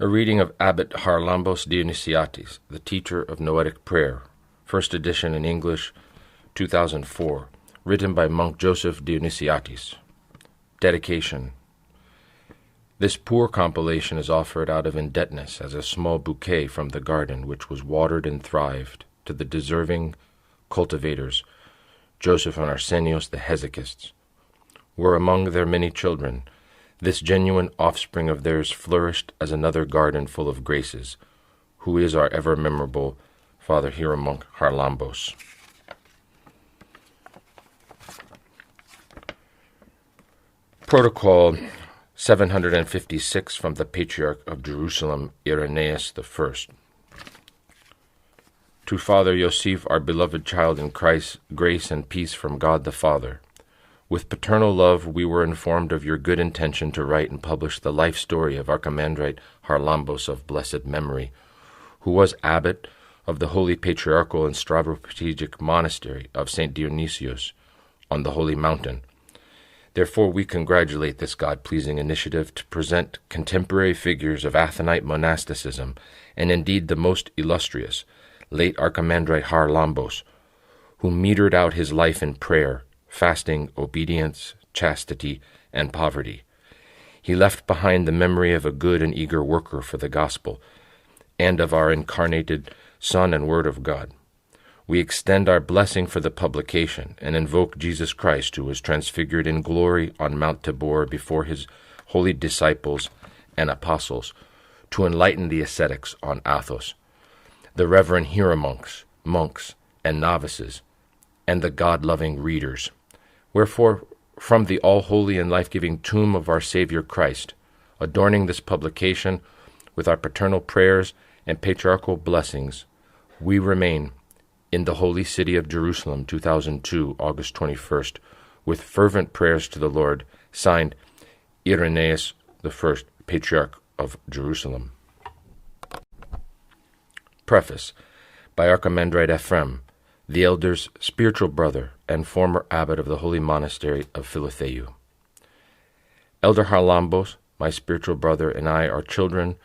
A reading of Abbot Haralambos Dionysiatis, the teacher of Noetic prayer, first edition in English, 2004, written by monk Joseph Dionysiatis. Dedication. This poor compilation is offered out of indebtedness as a small bouquet from the garden which was watered and thrived to the deserving cultivators, Joseph and Arsenios the Hesychists. Were among their many children, this genuine offspring of theirs flourished as another garden full of graces, who is our ever-memorable Father Hieromonk Haralambos. Protocol 756 from the Patriarch of Jerusalem, Irenaeus I. To Father Yosef, our beloved child in Christ, grace and peace from God the Father. With paternal love, we were informed of your good intention to write and publish the life story of Archimandrite Haralambos of blessed memory, who was abbot of the Holy Patriarchal and Strategic Monastery of St. Dionysiou on the Holy Mountain. Therefore, we congratulate this God-pleasing initiative to present contemporary figures of Athonite monasticism, and indeed the most illustrious, late Archimandrite Haralambos, who metered out his life in prayer, fasting, obedience, chastity, and poverty. He left behind the memory of a good and eager worker for the gospel, and of our incarnated Son and Word of God. We extend our blessing for the publication, and invoke Jesus Christ, who was transfigured in glory on Mount Tabor before his holy disciples and apostles, to enlighten the ascetics on Athos, the reverend hieromonks, monks, and novices, and the God-loving readers. Wherefore, from the all-holy and life-giving tomb of our Savior Christ, adorning this publication with our paternal prayers and patriarchal blessings, we remain in the holy city of Jerusalem, 2002, August 21st, with fervent prayers to the Lord, signed Irenaeus I, Patriarch of Jerusalem. Preface by Archimandrite Ephraim, the elder's spiritual brother and former abbot of the holy monastery of Philotheu. Elder Haralambos, my spiritual brother, and I are children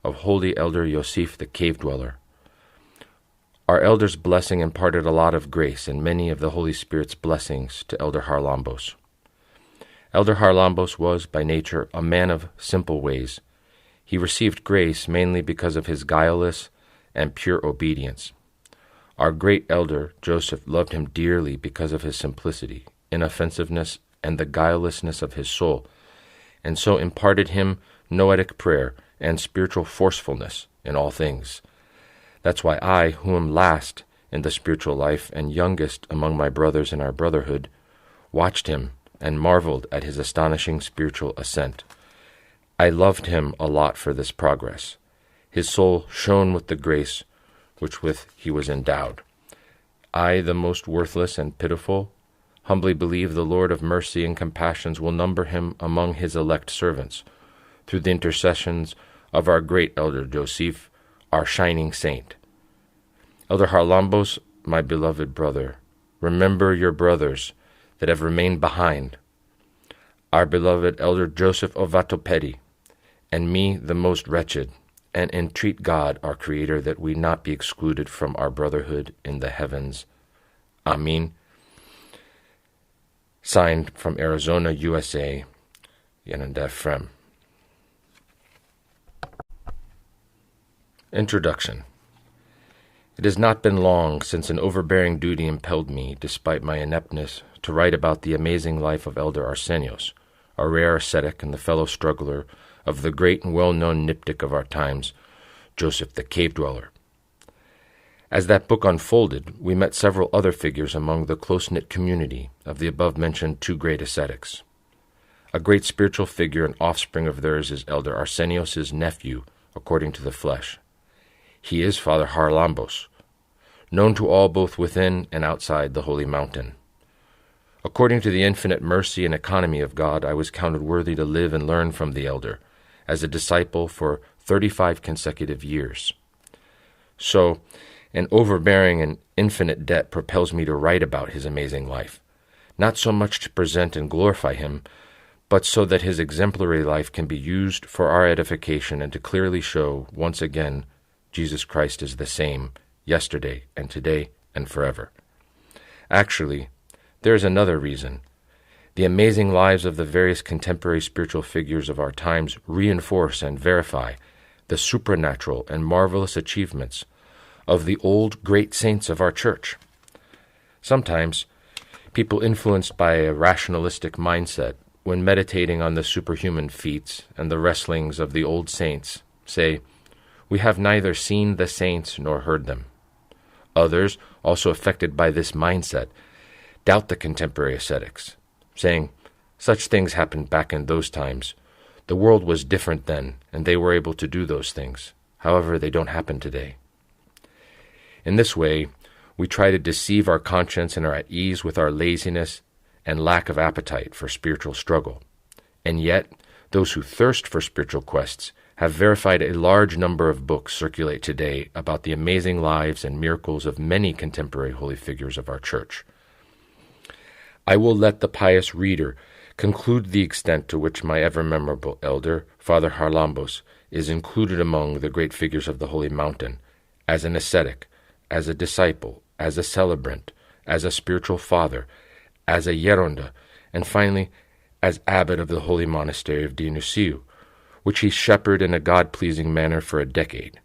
of holy elder Yosef the cave dweller. Our elder's blessing imparted a lot of grace and many of the Holy Spirit's blessings to Elder Haralambos. Elder Haralambos was, by nature, a man of simple ways. He received grace mainly because of his guileless and pure obedience. Our great elder, Joseph, loved him dearly because of his simplicity, inoffensiveness, and the guilelessness of his soul, and so imparted him Noetic prayer and spiritual forcefulness in all things. That's why I, who am last in the spiritual life and youngest among my brothers in our brotherhood, watched him and marveled at his astonishing spiritual ascent. I loved him a lot for this progress. His soul shone with the grace which with he was endowed. I, the most worthless and pitiful, humbly believe the Lord of mercy and compassions will number him among his elect servants, through the intercessions of our great elder Joseph, our shining saint. Elder Haralambos, my beloved brother, remember your brothers that have remained behind, our beloved elder Joseph of Vatopedi, and me the most wretched, and entreat God, our Creator, that we not be excluded from our brotherhood in the heavens. Amen. Signed from Arizona, USA, Yananda Ephraim. Introduction. It has not been long since an overbearing duty impelled me, despite my ineptness, to write about the amazing life of Elder Arsenios, a rare ascetic and the fellow struggler of the great and well-known niptic of our times, Joseph the cave dweller. As that book unfolded, we met several other figures among the close-knit community of the above-mentioned two great ascetics. A great spiritual figure and offspring of theirs is Elder Arsenios' nephew, according to the flesh. He is Father Haralambos, known to all both within and outside the holy mountain. According to the infinite mercy and economy of God, I was counted worthy to live and learn from the elder, as a disciple for 35 consecutive years. So, an overbearing and infinite debt propels me to write about his amazing life, not so much to present and glorify him, but so that his exemplary life can be used for our edification and to clearly show, once again, Jesus Christ is the same, yesterday and today and forever. Actually, there is another reason. The amazing lives of the various contemporary spiritual figures of our times reinforce and verify the supernatural and marvelous achievements of the old great saints of our Church. Sometimes, people influenced by a rationalistic mindset, when meditating on the superhuman feats and the wrestlings of the old saints, say, "We have neither seen the saints nor heard them." Others, also affected by this mindset, doubt the contemporary ascetics, saying, "Such things happened back in those times. The world was different then, and they were able to do those things. However, they don't happen today." In this way, we try to deceive our conscience and are at ease with our laziness and lack of appetite for spiritual struggle. And yet, those who thirst for spiritual quests have verified a large number of books circulate today about the amazing lives and miracles of many contemporary holy figures of our Church. I will let the pious reader conclude the extent to which my ever-memorable elder, Father Haralambos, is included among the great figures of the Holy Mountain, as an ascetic, as a disciple, as a celebrant, as a spiritual father, as a Yeronda, and finally, as abbot of the holy Monastery of Dionysiou, which he shepherded in a God-pleasing manner for a decade.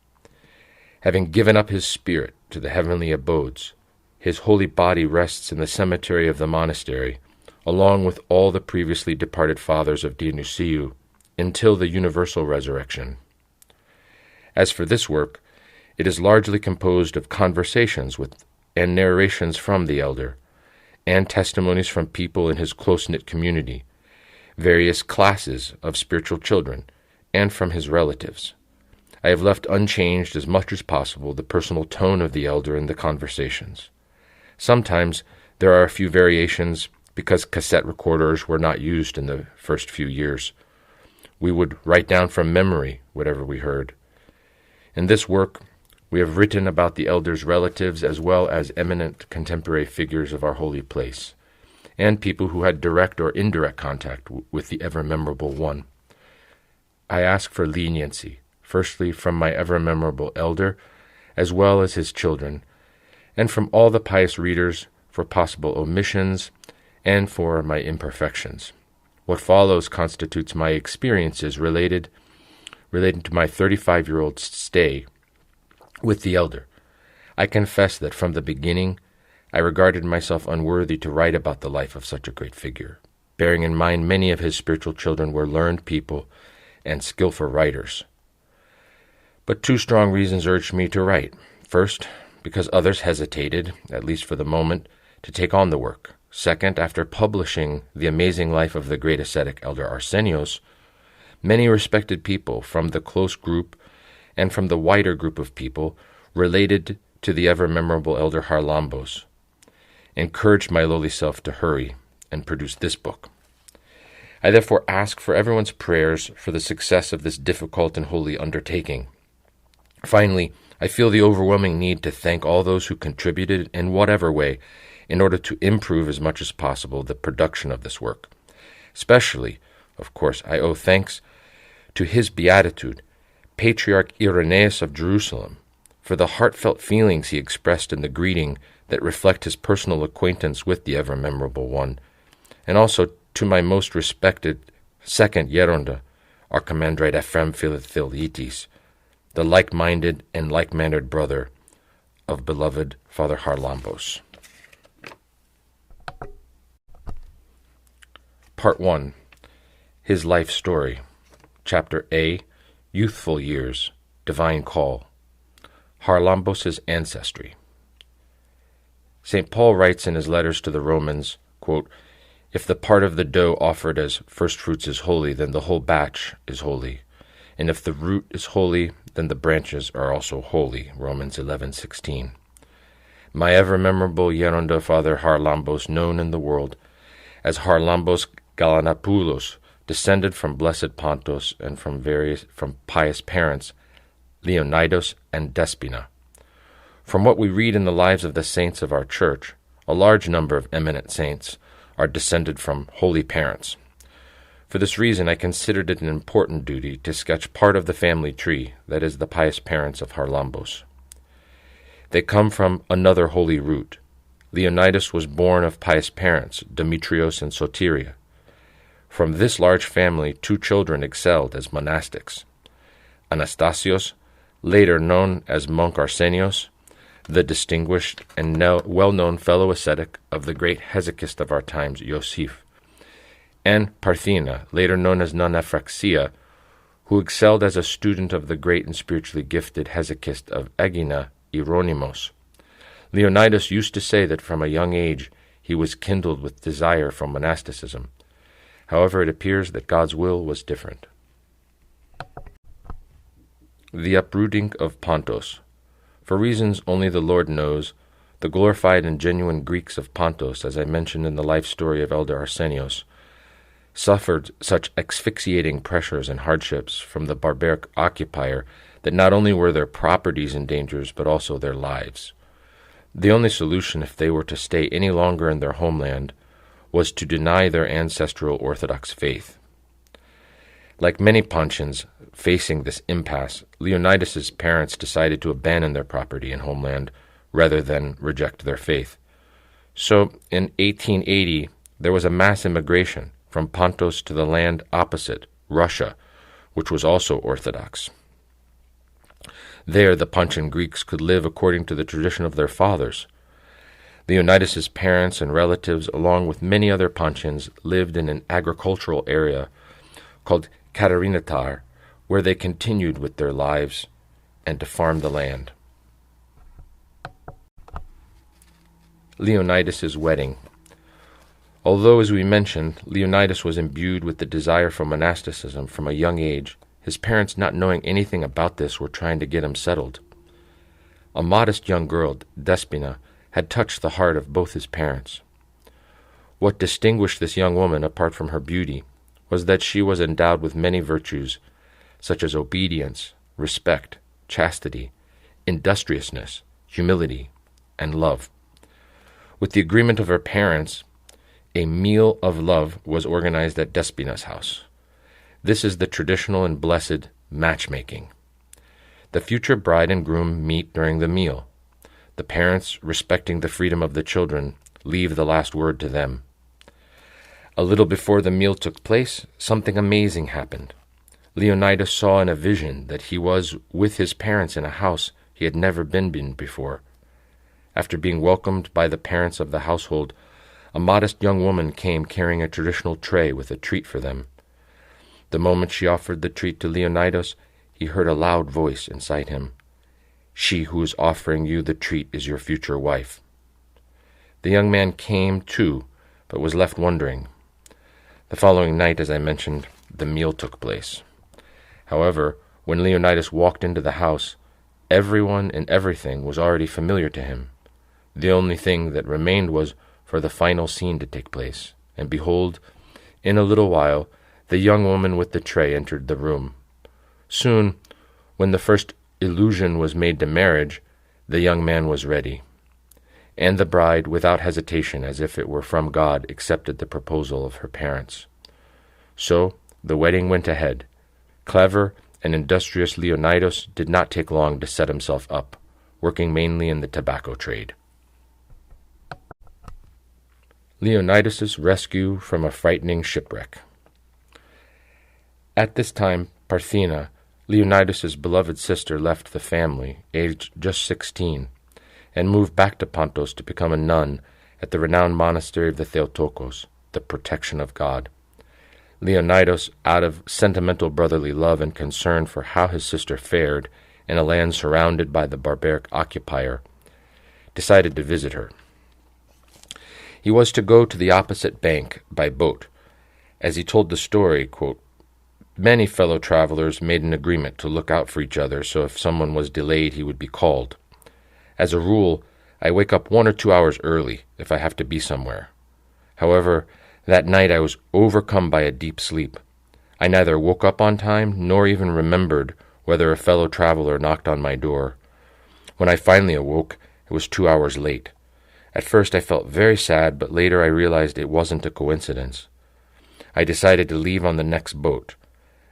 Having given up his spirit to the heavenly abodes, his holy body rests in the cemetery of the monastery, along with all the previously departed fathers of Dionysiou, until the universal resurrection. As for this work, it is largely composed of conversations with and narrations from the elder, and testimonies from people in his close-knit community, various classes of spiritual children, and from his relatives. I have left unchanged as much as possible the personal tone of the elder in the conversations. Sometimes there are a few variations because cassette recorders were not used in the first few years. We would write down from memory whatever we heard. In this work, we have written about the elder's relatives as well as eminent contemporary figures of our holy place, and people who had direct or indirect contact with the ever-memorable one. I ask for leniency, firstly from my ever-memorable elder, as well as his children, and from all the pious readers for possible omissions and for my imperfections. What follows constitutes my experiences related to my 35-year-old stay with the elder. I confess that from the beginning I regarded myself unworthy to write about the life of such a great figure, bearing in mind many of his spiritual children were learned people and skillful writers. But two strong reasons urged me to write. First, because others hesitated, at least for the moment, to take on the work. Second, after publishing the amazing life of the great ascetic Elder Arsenios, many respected people from the close group and from the wider group of people related to the ever-memorable Elder Haralambos encouraged my lowly self to hurry and produce this book. I therefore ask for everyone's prayers for the success of this difficult and holy undertaking. Finally, I feel the overwhelming need to thank all those who contributed in whatever way in order to improve as much as possible the production of this work. Especially, of course, I owe thanks to His Beatitude, Patriarch Irenaeus of Jerusalem, for the heartfelt feelings he expressed in the greeting that reflect his personal acquaintance with the ever-memorable one, and also to my most respected second Yeronda, Archimandrite Ephrem Theological, the like-minded and like-mannered brother of beloved Father Haralambos. Part 1. His Life Story. Chapter A. Youthful Years. Divine Call. Haralambos' Ancestry. St. Paul writes in his letters to the Romans, quote, "If the part of the dough offered as first fruits is holy, then the whole batch is holy. And if the root is holy, then the branches are also holy." Romans 11:16. My ever-memorable Yeronda Father Haralambos, known in the world as Haralambos Galanapoulos, descended from blessed Pontos and from pious parents, Leonidas and Despina. From what we read in the lives of the saints of our Church, a large number of eminent saints are descended from holy parents. For this reason I considered it an important duty to sketch part of the family tree, that is, the pious parents of Haralambos. They come from another holy root. Leonidas was born of pious parents, Demetrios and Soteria. From this large family 2 children excelled as monastics. Anastasios, later known as monk Arsenios, the distinguished and well-known fellow ascetic of the great hesychist of our times, Iosif, and Parthena, later known as Nun Ephraxia, who excelled as a student of the great and spiritually gifted hesychist of Aegina, Hieronymus. Leonidas used to say that from a young age he was kindled with desire for monasticism. However, it appears that God's will was different. The uprooting of Pontus. For reasons only the Lord knows, the glorified and genuine Greeks of Pontus, as I mentioned in the life story of Elder Arsenios, suffered such asphyxiating pressures and hardships from the barbaric occupier that not only were their properties in danger, but also their lives. The only solution, if they were to stay any longer in their homeland, was to deny their ancestral Orthodox faith. Like many Pontians facing this impasse, Leonidas's parents decided to abandon their property and homeland rather than reject their faith. So, in 1880, there was a mass immigration from Pontus to the land opposite, Russia, which was also Orthodox. There, the Pontian Greeks could live according to the tradition of their fathers. Leonidas's parents and relatives, along with many other Pontians, lived in an agricultural area called Katerinatar, where they continued with their lives and to farm the land. Leonidas's wedding. Although, as we mentioned, Leonidas was imbued with the desire for monasticism from a young age, his parents, not knowing anything about this, were trying to get him settled. A modest young girl, Despina, had touched the heart of both his parents. What distinguished this young woman, apart from her beauty, was that she was endowed with many virtues, such as obedience, respect, chastity, industriousness, humility, and love. With the agreement of her parents, a meal of love was organized at Despina's house. This is the traditional and blessed matchmaking. The future bride and groom meet during the meal. The parents, respecting the freedom of the children, leave the last word to them. A little before the meal took place, something amazing happened. Leonidas saw in a vision that he was with his parents in a house he had never been in before. After being welcomed by the parents of the household, a modest young woman came carrying a traditional tray with a treat for them. The moment she offered the treat to Leonidas, he heard a loud voice inside him. "She who is offering you the treat is your future wife." The young man came too, but was left wondering. The following night, as I mentioned, the meal took place. However, when Leonidas walked into the house, everyone and everything was already familiar to him. The only thing that remained was for the final scene to take place, and behold, in a little while, the young woman with the tray entered the room. Soon, when the first illusion was made to marriage, the young man was ready, and the bride, without hesitation, as if it were from God, accepted the proposal of her parents. So the wedding went ahead. Clever and industrious Leonidas did not take long to set himself up, working mainly in the tobacco trade. Leonidas's rescue from a frightening shipwreck. At this time, Parthena, Leonidas's beloved sister, left the family, aged just 16, and moved back to Pontus to become a nun at the renowned Monastery of the Theotokos, the protection of God. Leonidas, out of sentimental brotherly love and concern for how his sister fared in a land surrounded by the barbaric occupier, decided to visit her. He was to go to the opposite bank by boat. As he told the story, quote, "Many fellow travelers made an agreement to look out for each other, so if someone was delayed, he would be called. As a rule, I wake up 1 or 2 hours early if I have to be somewhere. However, that night I was overcome by a deep sleep. I neither woke up on time nor even remembered whether a fellow traveler knocked on my door. When I finally awoke, it was 2 hours late. At first I felt very sad, but later I realized it wasn't a coincidence. I decided to leave on the next boat.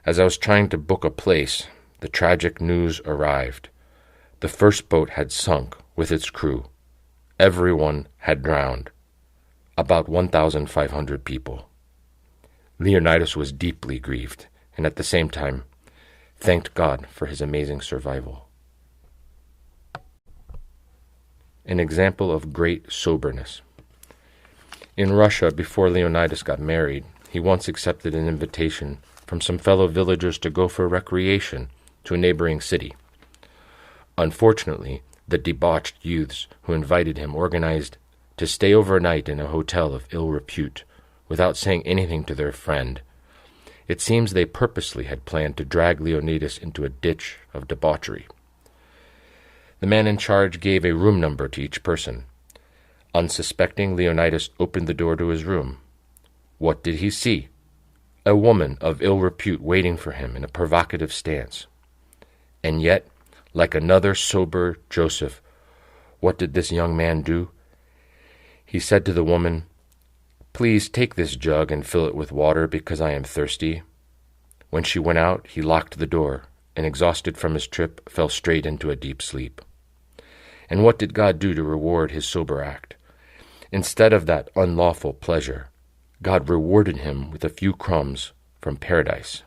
As I was trying to book a place, the tragic news arrived. The first boat had sunk with its crew. Everyone had drowned. About 1,500 people. Leonidas was deeply grieved, and at the same time, thanked God for his amazing survival. An example of great soberness. In Russia, before Leonidas got married, he once accepted an invitation from some fellow villagers to go for recreation to a neighboring city. Unfortunately, the debauched youths who invited him organized to stay overnight in a hotel of ill repute without saying anything to their friend. It seems they purposely had planned to drag Leonidas into a ditch of debauchery. The man in charge gave a room number to each person. Unsuspecting, Leonidas opened the door to his room. What did he see? A woman of ill repute waiting for him in a provocative stance. And yet, like another sober Joseph, what did this young man do? He said to the woman, "Please take this jug and fill it with water because I am thirsty." When she went out, he locked the door, and exhausted from his trip, fell straight into a deep sleep. And what did God do to reward his sober act? Instead of that unlawful pleasure, God rewarded him with a few crumbs from paradise.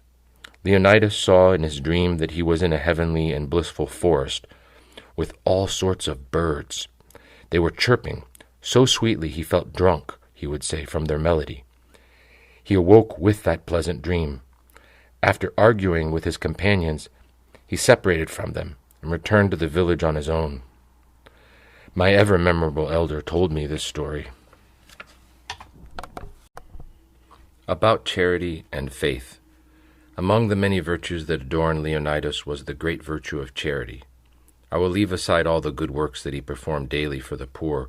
Leonidas saw in his dream that he was in a heavenly and blissful forest with all sorts of birds. They were chirping so sweetly he felt drunk, he would say, from their melody. He awoke with that pleasant dream. After arguing with his companions, he separated from them and returned to the village on his own. My ever-memorable elder told me this story. About charity and faith. Among the many virtues that adorned Leonidas was the great virtue of charity. I will leave aside all the good works that he performed daily for the poor,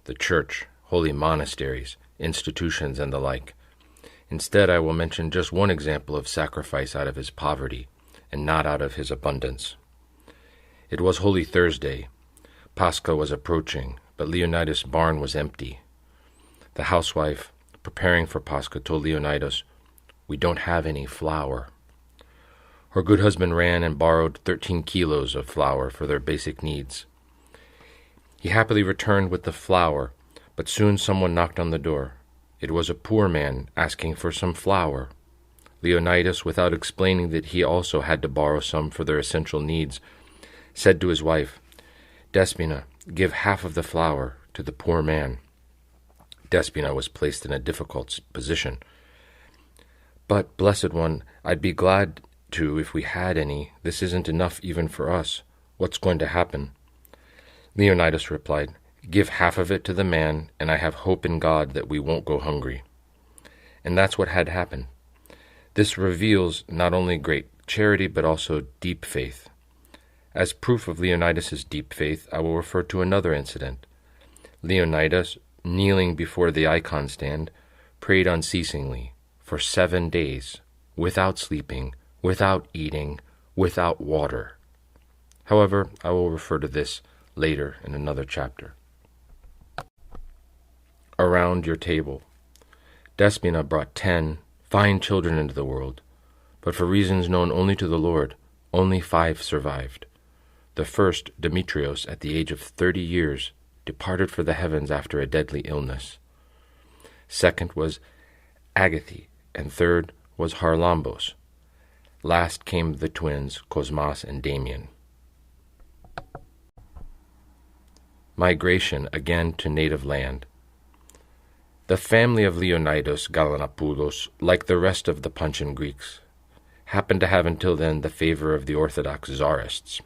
the church, holy monasteries, institutions, and the like. Instead, I will mention just one example of sacrifice out of his poverty, and not out of his abundance. It was Holy Thursday. Pascha was approaching, but Leonidas' barn was empty. The housewife, preparing for Pascha, told Leonidas, "We don't have any flour." Her good husband ran and borrowed 13 kilos of flour for their basic needs. He happily returned with the flour, but soon someone knocked on the door. It was a poor man asking for some flour. Leonidas, without explaining that he also had to borrow some for their essential needs, said to his wife, "Despina, give half of the flour to the poor man." Despina was placed in a difficult position. "But, Blessed One, I'd be glad to if we had any. This isn't enough even for us. What's going to happen?" Leonidas replied, "Give half of it to the man, and I have hope in God that we won't go hungry." And that's what had happened. This reveals not only great charity, but also deep faith. As proof of Leonidas' deep faith, I will refer to another incident. Leonidas, kneeling before the icon stand, prayed unceasingly for 7 days, without sleeping, without eating, without water. However, I will refer to this later in another chapter. Around your table. Despina brought 10 fine children into the world, but for reasons known only to the Lord, only 5 survived. The first, Demetrios, at the age of 30 years, departed for the heavens after a deadly illness. Second was Agathe, and third was Haralambos. Last came the twins, Cosmas and Damian. Migration again to native land. The family of Leonidas Galanopoulos, like the rest of the Puncheon Greeks, happened to have until then the favor of the Orthodox Tsarists.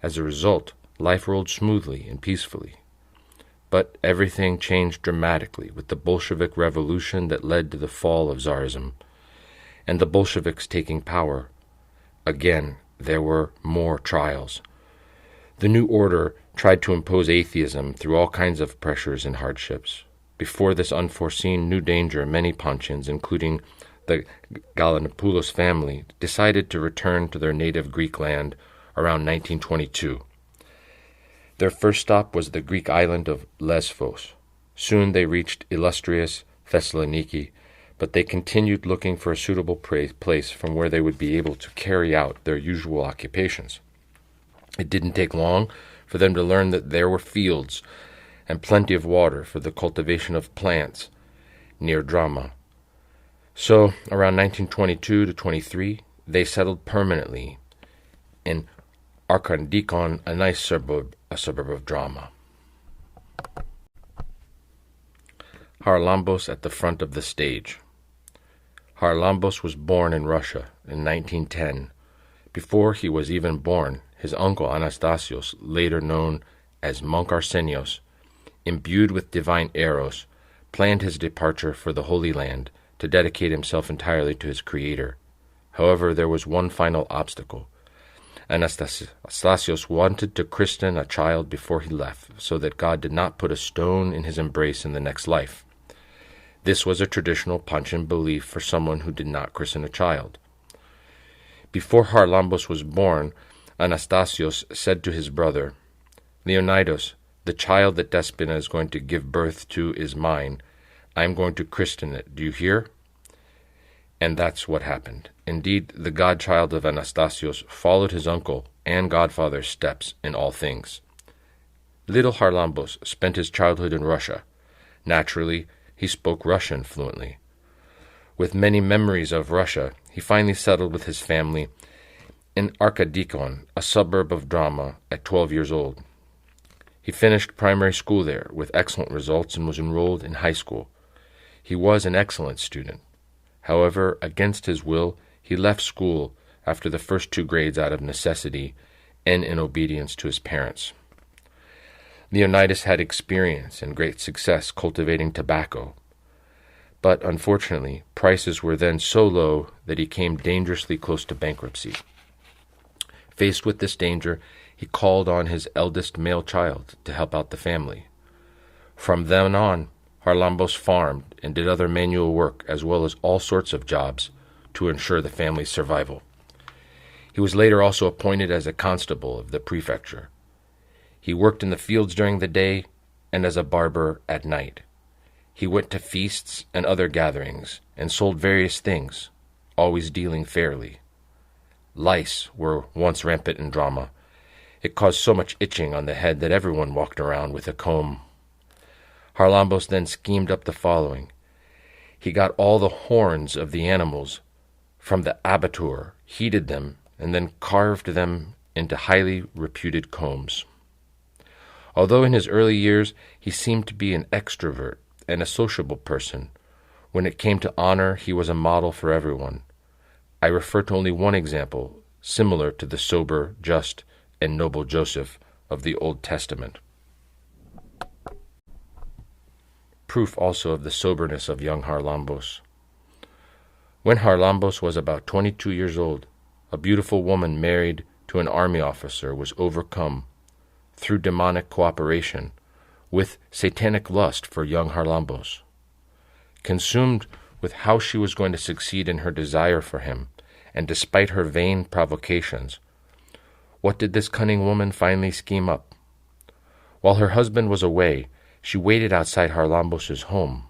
As a result, life rolled smoothly and peacefully. But everything changed dramatically with the Bolshevik Revolution that led to the fall of Tsarism, and the Bolsheviks taking power. Again, there were more trials. The new order tried to impose atheism through all kinds of pressures and hardships. Before this unforeseen new danger, many Puncheons, including the Galanopoulos family, decided to return to their native Greek land around 1922. Their first stop was the Greek island of Lesbos. Soon they reached illustrious Thessaloniki, but they continued looking for a suitable place from where they would be able to carry out their usual occupations. It didn't take long for them to learn that there were fields and plenty of water for the cultivation of plants near Drama. So, around 1922 to 23, they settled permanently in Arkandikon, a nice suburb of Drama. Haralambos at the front of the stage. Haralambos was born in Russia in 1910. Before he was even born, his uncle Anastasios, later known as Monk Arsenios, imbued with divine eros, planned his departure for the Holy Land to dedicate himself entirely to his Creator. However, there was one final obstacle. Anastasios wanted to christen a child before he left, so that God did not put a stone in his embrace in the next life. This was a traditional Panchen belief for someone who did not christen a child. Before Haralambos was born, Anastasios said to his brother, "Leonidas, the child that Despina is going to give birth to is mine. I am going to christen it. Do you hear?" And that's what happened. Indeed, the godchild of Anastasios followed his uncle and godfather's steps in all things. Little Haralambos spent his childhood in Russia. Naturally, he spoke Russian fluently. With many memories of Russia, he finally settled with his family in Arkadikon, a suburb of Drama, at 12 years old. He finished primary school there with excellent results and was enrolled in high school. He was an excellent student. However, against his will, he left school after the first 2 grades out of necessity and in obedience to his parents. Leonidas had experience and great success cultivating tobacco, but unfortunately, prices were then so low that he came dangerously close to bankruptcy. Faced with this danger, he called on his eldest male child to help out the family. From then on, Haralambos farmed and did other manual work as well as all sorts of jobs to ensure the family's survival. He was later also appointed as a constable of the prefecture. He worked in the fields during the day and as a barber at night. He went to feasts and other gatherings and sold various things, always dealing fairly. Lice were once rampant in Drama. It caused so much itching on the head that everyone walked around with a comb. Haralambos then schemed up the following. He got all the horns of the animals from the abattoir, heated them, and then carved them into highly reputed combs. Although in his early years he seemed to be an extrovert and a sociable person, when it came to honor he was a model for everyone. I refer to only one example, similar to the sober, just, and noble Joseph of the Old Testament. Proof also of the soberness of young Haralambos. When Haralambos was about 22 years old, a beautiful woman married to an army officer was overcome, through demonic cooperation, with satanic lust for young Haralambos. Consumed with how she was going to succeed in her desire for him, and despite her vain provocations, what did this cunning woman finally scheme up? While her husband was away, she waited outside Haralambos' home.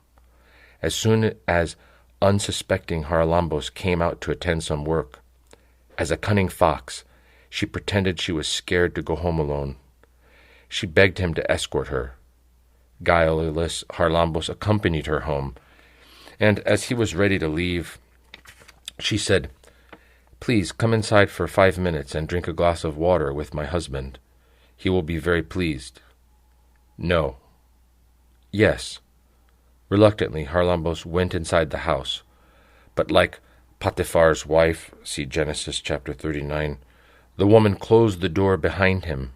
As soon as unsuspecting Haralambos came out to attend some work, as a cunning fox, she pretended she was scared to go home alone. She begged him to escort her. Guileless Haralambos accompanied her home, and as he was ready to leave, she said, "Please come inside for 5 minutes and drink a glass of water with my husband. He will be very pleased." "No." "Yes." Reluctantly, Haralambos went inside the house, but like Potiphar's wife, see Genesis chapter 39, the woman closed the door behind him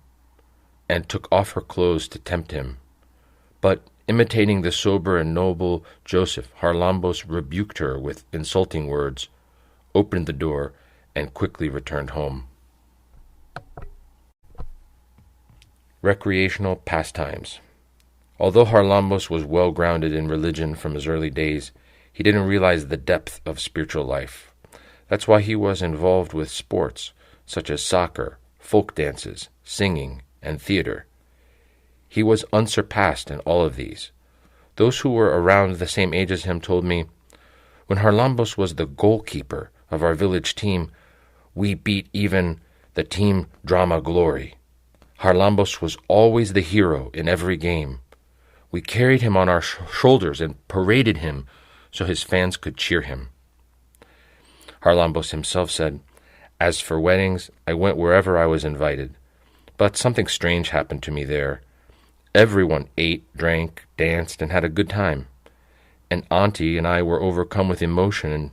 and took off her clothes to tempt him. But, imitating the sober and noble Joseph, Haralambos rebuked her with insulting words, opened the door, and quickly returned home. Recreational pastimes. Although Haralambos was well grounded in religion from his early days, he didn't realize the depth of spiritual life. That's why he was involved with sports, such as soccer, folk dances, singing, and theater. He was unsurpassed in all of these. Those who were around the same age as him told me, When Haralambos was the goalkeeper of our village team, we beat even the team drama glory. Haralambos was always the hero in every game. We carried him on our shoulders and paraded him so his fans could cheer him. Haralambos himself said, "As for weddings, I went wherever I was invited. But something strange happened to me there. Everyone ate, drank, danced, and had a good time. And Auntie and I were overcome with emotion, and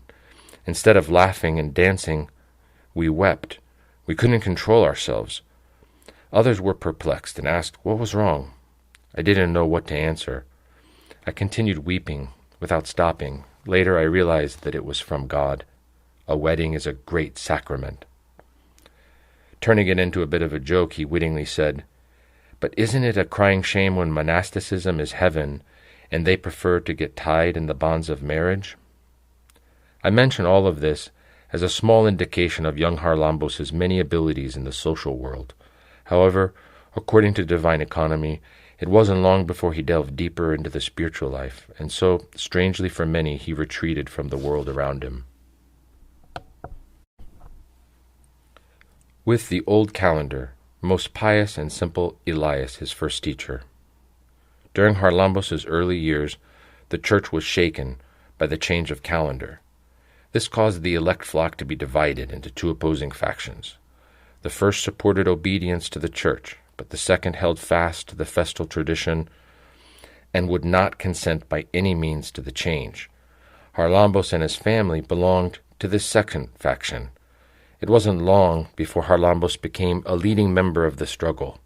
instead of laughing and dancing, we wept. We couldn't control ourselves. Others were perplexed and asked what was wrong. I didn't know what to answer. I continued weeping without stopping. Later I realized that it was from God. A wedding is a great sacrament." Turning it into a bit of a joke, he wittingly said, "But isn't it a crying shame when monasticism is heaven and they prefer to get tied in the bonds of marriage?" I mention all of this as a small indication of young Haralambos' many abilities in the social world. However, according to divine economy, it wasn't long before he delved deeper into the spiritual life, and so, strangely for many, he retreated from the world around him. With the old calendar, most pious and simple Elias, his first teacher. During Haralambos' early years, the church was shaken by the change of calendar. This caused the elect flock to be divided into two opposing factions. The first supported obedience to the church, but the second held fast to the festal tradition and would not consent by any means to the change. Haralambos and his family belonged to this second faction. It wasn't long before Haralambos became a leading member of the struggle.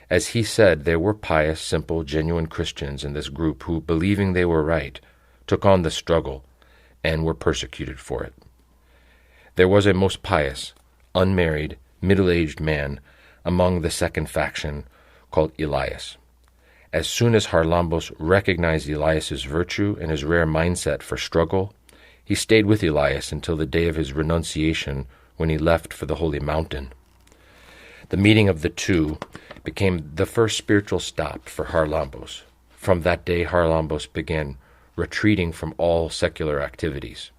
As he said, there were pious, simple, genuine Christians in this group who, believing they were right, took on the struggle and were persecuted for it. There was a most pious, unmarried, middle-aged man among the second faction called Elias. As soon as Haralambos recognized Elias's virtue and his rare mindset for struggle, he stayed with Elias until the day of his renunciation, when he left for the holy mountain. The meeting of the two became the first spiritual stop for Haralambos. From that day, Haralambos began retreating from all secular activities,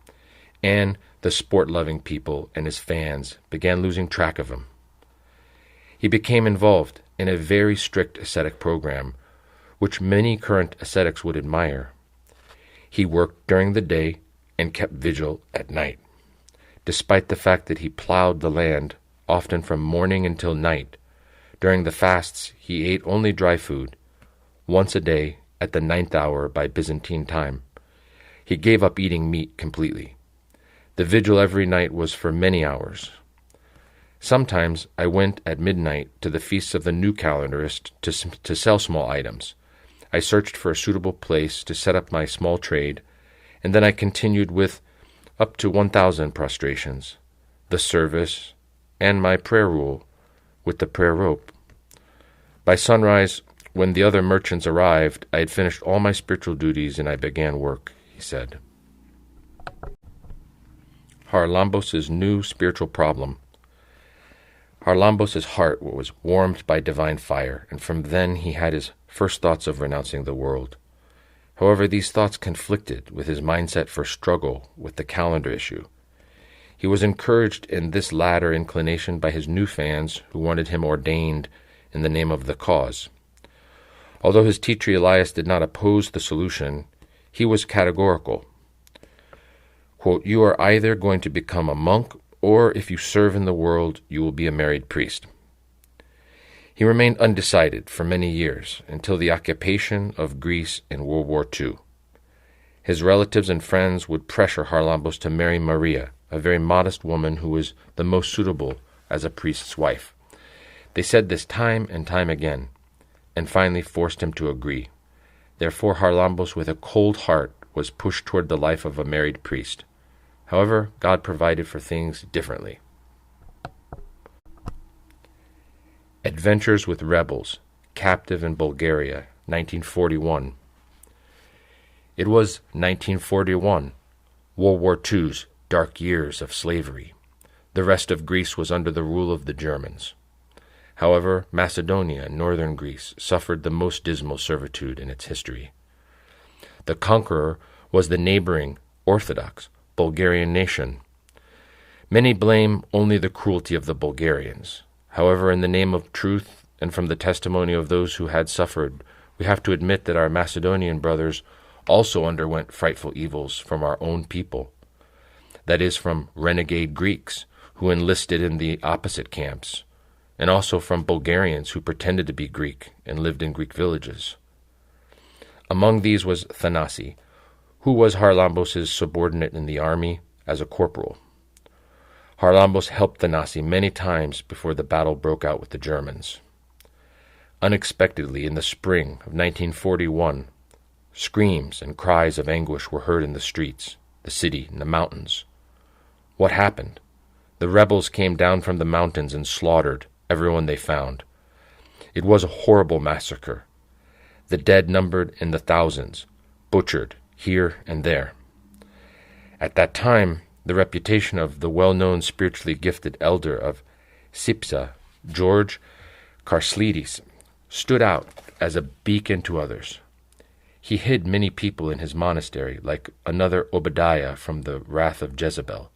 and the sport-loving people and his fans began losing track of him. He became involved in a very strict ascetic program, which many current ascetics would admire. He worked during the day and kept vigil at night. Despite the fact that he plowed the land, often from morning until night, during the fasts he ate only dry food, once a day at the 9th hour by Byzantine time. He gave up eating meat completely. The vigil every night was for many hours. Sometimes I went at midnight to the feasts of the new calendarist to sell small items. I searched for a suitable place to set up my small trade, and then I continued with up to 1,000 prostrations, the service, and my prayer rule with the prayer rope. By sunrise, when the other merchants arrived, I had finished all my spiritual duties and I began work, he said. Haralambos' new spiritual problem. Haralambos' heart was warmed by divine fire, and from then he had his first thoughts of renouncing the world. However, these thoughts conflicted with his mindset for struggle with the calendar issue. He was encouraged in this latter inclination by his new fans who wanted him ordained in the name of the cause. Although his teacher Elias did not oppose the solution, he was categorical. Quote, "You are either going to become a monk, or if you serve in the world, you will be a married priest." He remained undecided for many years, until the occupation of Greece in World War II. His relatives and friends would pressure Haralambos to marry Maria, a very modest woman who was the most suitable as a priest's wife. They said this time and time again, and finally forced him to agree. Therefore Haralambos, with a cold heart, was pushed toward the life of a married priest. However, God provided for things differently. Adventures with Rebels, Captive in Bulgaria, 1941. It was 1941, World War II's dark years of slavery. The rest of Greece was under the rule of the Germans. However, Macedonia and northern Greece suffered the most dismal servitude in its history. The conqueror was the neighboring Orthodox, Bulgarian nation. Many blame only the cruelty of the Bulgarians. However, in the name of truth and from the testimony of those who had suffered, we have to admit that our Macedonian brothers also underwent frightful evils from our own people. That is, from renegade Greeks who enlisted in the opposite camps, and also from Bulgarians who pretended to be Greek and lived in Greek villages. Among these was Thanasi, who was Haralambos' subordinate in the army as a corporal. Haralambos helped Thanasi many times before the battle broke out with the Germans. Unexpectedly, in the spring of 1941, screams and cries of anguish were heard in the streets, the city, and the mountains. What happened? The rebels came down from the mountains and slaughtered everyone they found. It was a horrible massacre. The dead numbered in the thousands, butchered here and there. At that time, the reputation of the well-known spiritually gifted elder of Sipsa, George Karslidis, stood out as a beacon to others. He hid many people in his monastery, like another Obadiah from the wrath of Jezebel.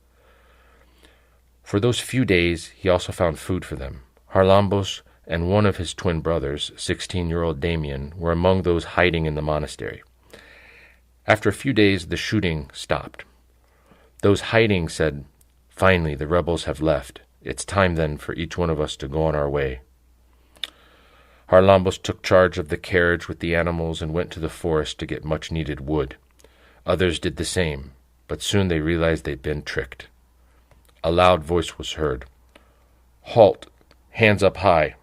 For those few days, he also found food for them. Haralambos and one of his twin brothers, 16-year-old Damien, were among those hiding in the monastery. After a few days, the shooting stopped. Those hiding said, "Finally, the rebels have left. It's time then for each one of us to go on our way." Haralambos took charge of the carriage with the animals and went to the forest to get much-needed wood. Others did the same, but soon they realized they'd been tricked. A loud voice was heard. "Halt! Hands up high!"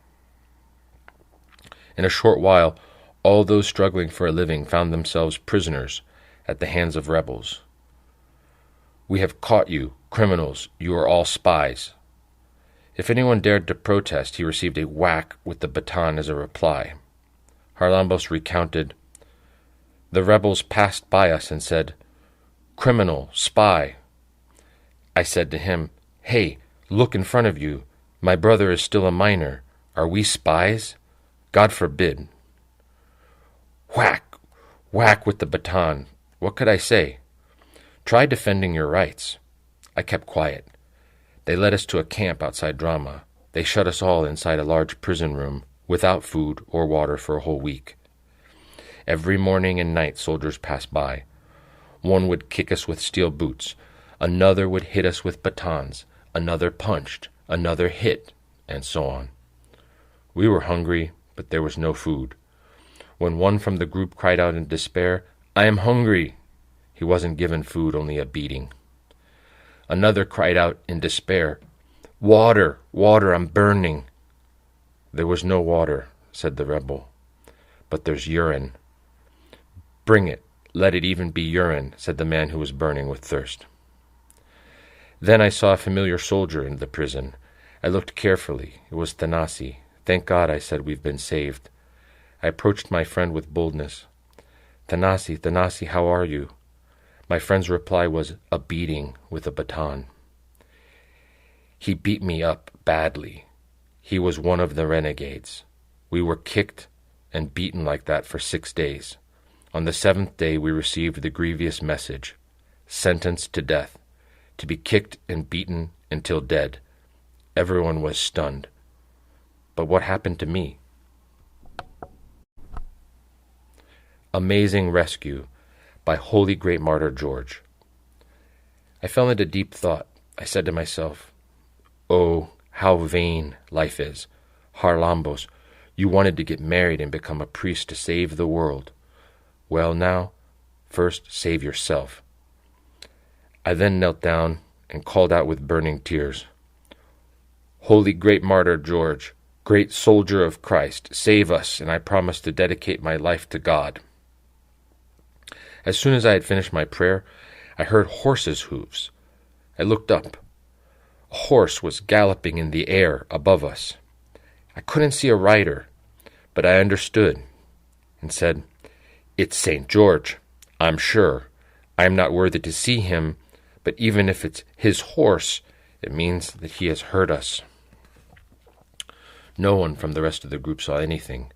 In a short while, all those struggling for a living found themselves prisoners at the hands of rebels. "We have caught you, criminals. You are all spies." If anyone dared to protest, he received a whack with the baton as a reply. Haralambos recounted, "The rebels passed by us and said, 'Criminal, spy.' I said to him, 'Hey, look in front of you. My brother is still a minor. Are we spies? God forbid.' Whack, whack with the baton. What could I say? Try defending your rights. I kept quiet. They led us to a camp outside Drama. They shut us all inside a large prison room, without food or water for a whole week. Every morning and night soldiers passed by. One would kick us with steel boots. Another would hit us with batons. Another punched. Another hit, and so on. We were hungry, but there was no food. When one from the group cried out in despair, 'I am hungry,' he wasn't given food, only a beating. Another cried out in despair, 'Water, water, I'm burning.' 'There was no water,' said the rebel, 'but there's urine.' 'Bring it, let it even be urine,' said the man who was burning with thirst. Then I saw a familiar soldier in the prison. I looked carefully. It was Thanasi. 'Thank God,' I said, 'we've been saved.' I approached my friend with boldness. 'Thanasi, Thanasi, how are you?' My friend's reply was a beating with a baton. He beat me up badly. He was one of the renegades. We were kicked and beaten like that for 6 days. On the 7th day we received the grievous message, sentenced to death, to be kicked and beaten until dead. Everyone was stunned. But what happened to me? Amazing Rescue by Holy Great Martyr George. I fell into deep thought. I said to myself, "Oh, how vain life is. Haralambos, you wanted to get married and become a priest to save the world. Well now, first save yourself." I then knelt down and called out with burning tears, "Holy Great Martyr George, great soldier of Christ, save us, and I promise to dedicate my life to God." As soon as I had finished my prayer, I heard horses' hooves. I looked up. A horse was galloping in the air above us. I couldn't see a rider, but I understood and said, "It's St. George, I'm sure. I am not worthy to see him, but even if it's his horse, it means that he has heard us." No one from the rest of the group saw anything,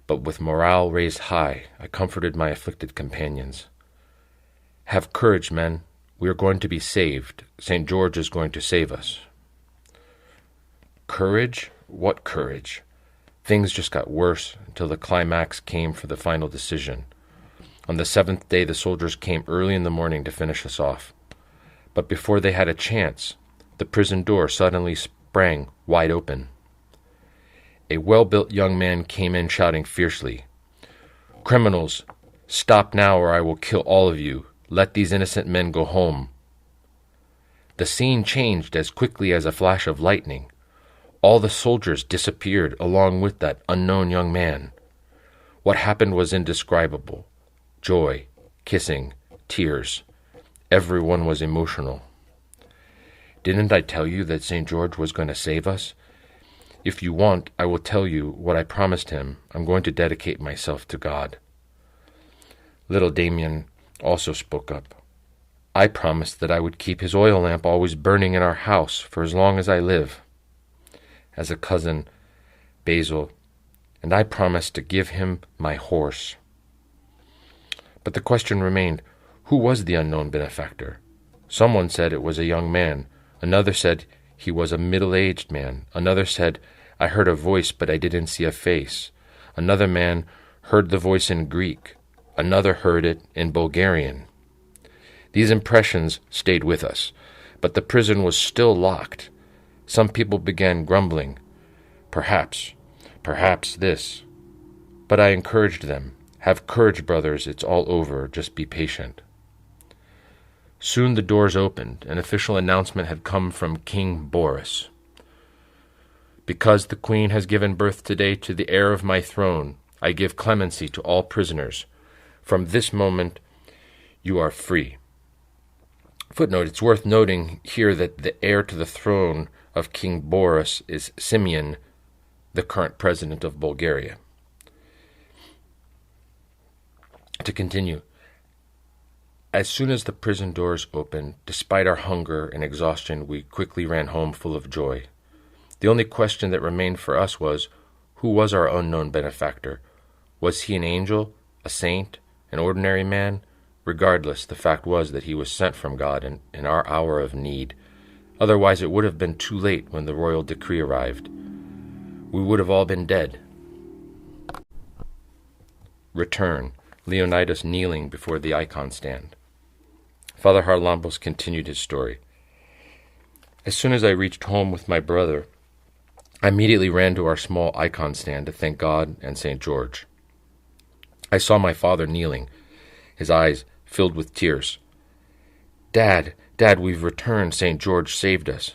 but with morale raised high, I comforted my afflicted companions. Have courage, men. We are going to be saved. St. George is going to save us. Courage? What courage? Things just got worse until the climax came for the final decision. On the 7th day, the soldiers came early in the morning to finish us off. But before they had a chance, the prison door suddenly sprang wide open. A well-built young man came in shouting fiercely, "Criminals, stop now or I will kill all of you. Let these innocent men go home." The scene changed as quickly as a flash of lightning. All the soldiers disappeared along with that unknown young man. What happened was indescribable. Joy, kissing, tears. Everyone was emotional. Didn't I tell you that St. George was going to save us? If you want, I will tell you what I promised him. I'm going to dedicate myself to God. Little Damien also spoke up. I promised that I would keep his oil lamp always burning in our house for as long as I live. As a cousin, Basil, and I promised to give him my horse. But the question remained, who was the unknown benefactor? Someone said it was a young man. Another said he was a middle-aged man. Another said, I heard a voice, but I didn't see a face. Another man heard the voice in Greek. Another heard it in Bulgarian. These impressions stayed with us, but the prison was still locked. Some people began grumbling. Perhaps this. But I encouraged them. Have courage, brothers, it's all over. Just be patient. Soon the doors opened. An official announcement had come from King Boris. Because the Queen has given birth today to the heir of my throne, I give clemency to all prisoners. From this moment, you are free. Footnote, it's worth noting here that the heir to the throne of King Boris is Simeon, the current president of Bulgaria. To continue, as soon as the prison doors opened, despite our hunger and exhaustion, we quickly ran home full of joy. The only question that remained for us was, who was our unknown benefactor? Was he an angel, a saint, an ordinary man? Regardless, the fact was that he was sent from God in our hour of need. Otherwise, it would have been too late when the royal decree arrived. We would have all been dead. Return. Leonidas kneeling before the icon stand. Father Haralambos continued his story. As soon as I reached home with my brother, I immediately ran to our small icon stand to thank God and St. George. I saw my father kneeling, his eyes filled with tears. Dad, we've returned. St. George saved us.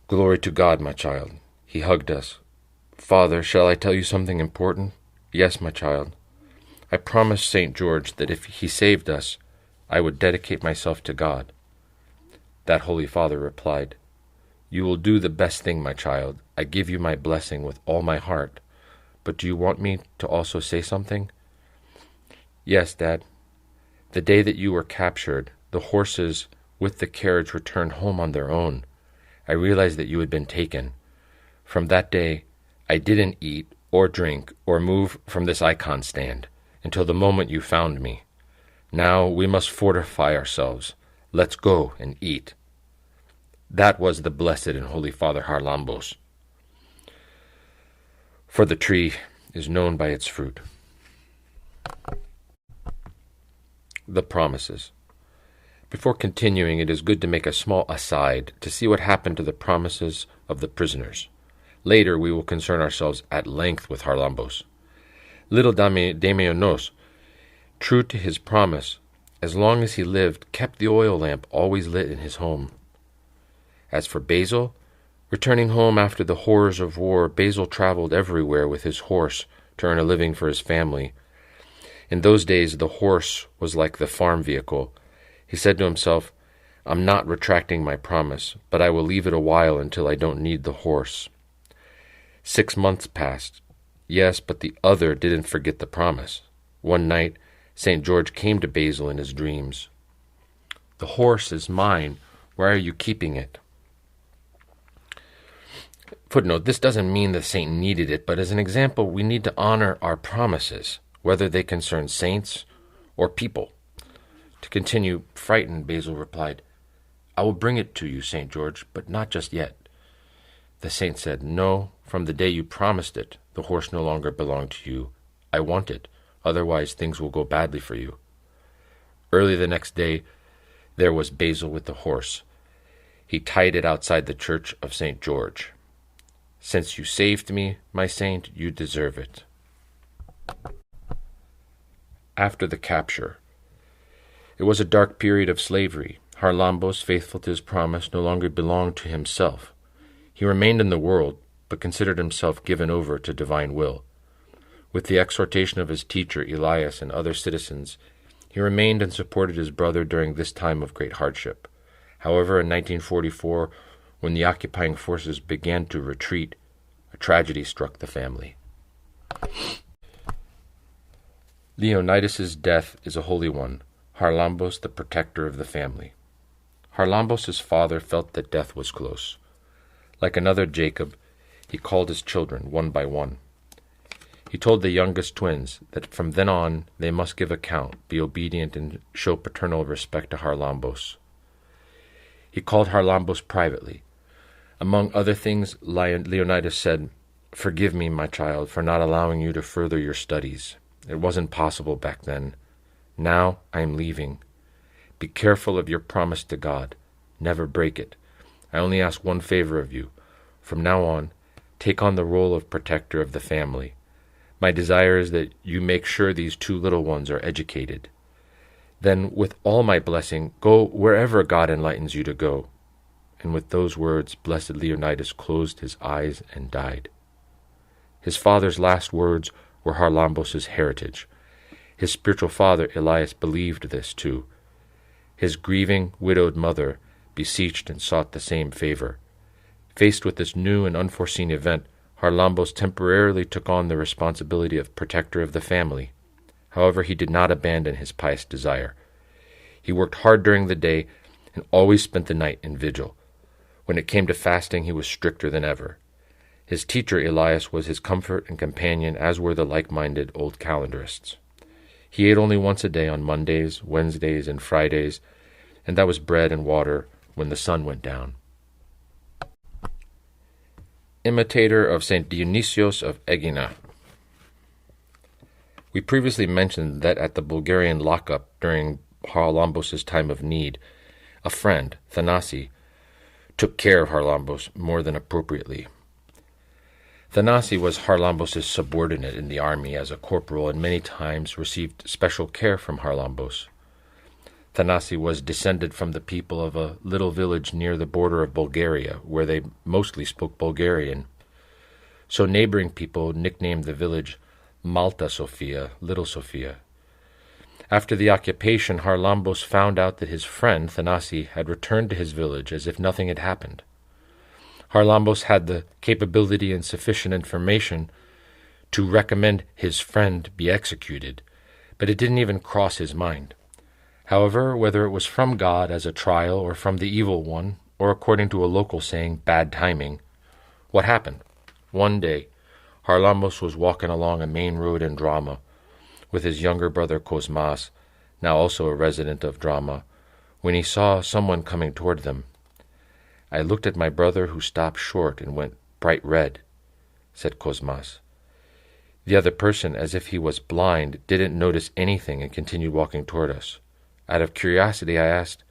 Glory to God, my child. He hugged us. Father, shall I tell you something important? Yes, my child. I promised St. George that if he saved us, I would dedicate myself to God. That Holy Father replied, You will do the best thing, my child. I give you my blessing with all my heart. But do you want me to also say something? Yes, Dad. The day that you were captured, the horses with the carriage returned home on their own. I realized that you had been taken. From that day, I didn't eat or drink or move from this icon stand until the moment you found me. Now we must fortify ourselves. Let's go and eat. That was the blessed and holy Father Haralambos. For the tree is known by its fruit. The promises. Before continuing, it is good to make a small aside to see what happened to the promises of the prisoners. Later, we will concern ourselves at length with Haralambos. Little Damianos, true to his promise, as long as he lived, kept the oil lamp always lit in his home. As for Basil, returning home after the horrors of war, Basil traveled everywhere with his horse to earn a living for his family. In those days, the horse was like the farm vehicle. He said to himself, I'm not retracting my promise, but I will leave it a while until I don't need the horse. 6 months passed. Yes, but the other didn't forget the promise. One night, St. George came to Basil in his dreams. The horse is mine. Where are you keeping it? Footnote, this doesn't mean the saint needed it, but as an example, we need to honor our promises, whether they concern saints or people. To continue, frightened, Basil replied, "I will bring it to you, St. George, but not just yet." The saint said, "No, from the day you promised it, the horse no longer belonged to you. I want it, otherwise things will go badly for you." Early the next day, there was Basil with the horse. He tied it outside the church of St. George. "Since you saved me, my saint, you deserve it." After the capture, it was a dark period of slavery. Haralambos, faithful to his promise, no longer belonged to himself. He remained in the world, but considered himself given over to divine will. With the exhortation of his teacher, Elias, and other citizens, he remained and supported his brother during this time of great hardship. However, in 1944, when the occupying forces began to retreat, a tragedy struck the family. Leonidas' death is a holy one, Haralambos the protector of the family. Haralambos' father felt that death was close. Like another Jacob, he called his children one by one. He told the youngest twins that from then on they must give account, be obedient, and show paternal respect to Haralambos. He called Haralambos privately. Among other things, Leonidas said, "Forgive me, my child, for not allowing you to further your studies. It wasn't possible back then. Now I am leaving. Be careful of your promise to God. Never break it. I only ask one favor of you. From now on, take on the role of protector of the family. My desire is that you make sure these two little ones are educated. Then, with all my blessing, go wherever God enlightens you to go." And with those words, blessed Leonidas closed his eyes and died. His father's last words were Haralambos' heritage. His spiritual father, Elias, believed this too. His grieving, widowed mother beseeched and sought the same favor. Faced with this new and unforeseen event, Haralambos temporarily took on the responsibility of protector of the family. However, he did not abandon his pious desire. He worked hard during the day and always spent the night in vigil. When it came to fasting, he was stricter than ever. His teacher, Elias, was his comfort and companion, as were the like-minded old calendarists. He ate only once a day on Mondays, Wednesdays, and Fridays, and that was bread and water when the sun went down. Imitator of St. Dionysios of Aegina. We previously mentioned that at the Bulgarian lockup during Haralambos' time of need, a friend, Thanasi, took care of Haralambos more than appropriately. Thanasi was Haralambos' subordinate in the army as a corporal and many times received special care from Haralambos. Thanasi was descended from the people of a little village near the border of Bulgaria, where they mostly spoke Bulgarian. So neighboring people nicknamed the village Malta Sofia, Little Sofia. After the occupation, Haralambos found out that his friend, Thanasi, had returned to his village as if nothing had happened. Haralambos had the capability and sufficient information to recommend his friend be executed, but it didn't even cross his mind. However, whether it was from God as a trial or from the evil one, or according to a local saying, bad timing, what happened? One day, Haralambos was walking along a main road in Drama with his younger brother Cosmas, now also a resident of Drama, when he saw someone coming toward them. "I looked at my brother, who stopped short and went bright red," said Cosmas. The other person, as if he was blind, didn't notice anything and continued walking toward us. Out of curiosity, I asked,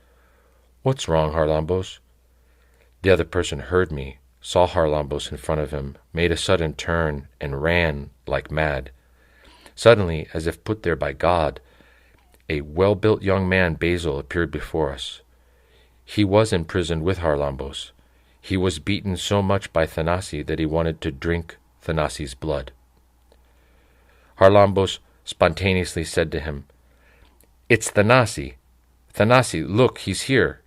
"What's wrong, Haralambos?" The other person heard me, saw Haralambos in front of him, made a sudden turn, and ran like mad. Suddenly, as if put there by God, a well-built young man, Basil, appeared before us. He was imprisoned with Haralambos. He was beaten so much by Thanasi that he wanted to drink Thanasi's blood. Haralambos spontaneously said to him, "It's Thanasi! Thanasi, look, he's here!"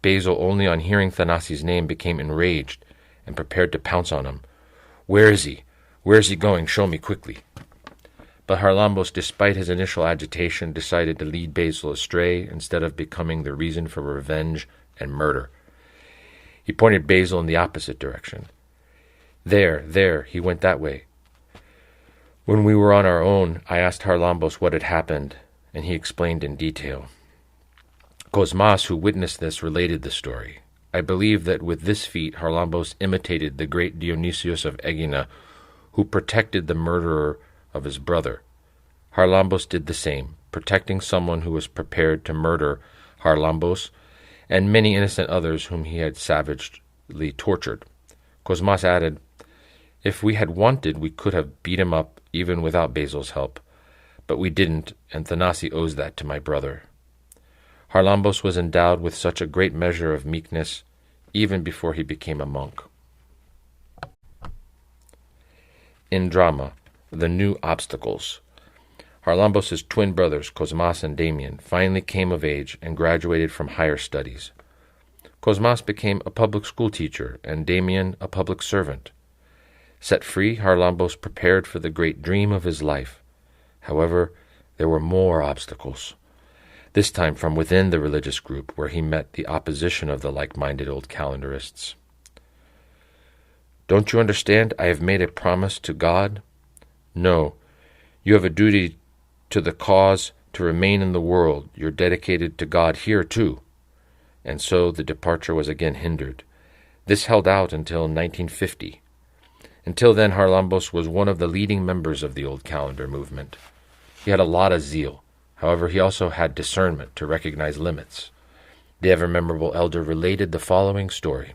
Basil, only on hearing Thanasi's name, became enraged and prepared to pounce on him. "Where is he? Where is he going? Show me quickly." But Haralambos, despite his initial agitation, decided to lead Basil astray instead of becoming the reason for revenge and murder. He pointed Basil in the opposite direction. There, he went that way. When we were on our own, I asked Haralambos what had happened, and he explained in detail. Cosmas, who witnessed this, related the story. I believe that with this feat Haralambos imitated the great Dionysius of Aegina, who protected the murderer of his brother. Haralambos did the same, protecting someone who was prepared to murder Haralambos and many innocent others whom he had savagely tortured. Cosmas added, "If we had wanted, we could have beat him up even without Basil's help, but we didn't, and Thanasi owes that to my brother." Haralambos was endowed with such a great measure of meekness even before he became a monk. In drama, the new obstacles. Haralambos' twin brothers, Cosmas and Damian, finally came of age and graduated from higher studies. Cosmas became a public school teacher and Damian a public servant. Set free, Haralambos prepared for the great dream of his life. However, there were more obstacles, this time from within the religious group, where he met the opposition of the like-minded old calendarists. "Don't you understand? I have made a promise to God." "No, you have a duty to the cause to remain in the world. You're dedicated to God here too." And so the departure was again hindered. This held out until 1950. Until then, Haralambos was one of the leading members of the old calendar movement. He had a lot of zeal. However, he also had discernment to recognize limits. The ever-memorable elder related the following story.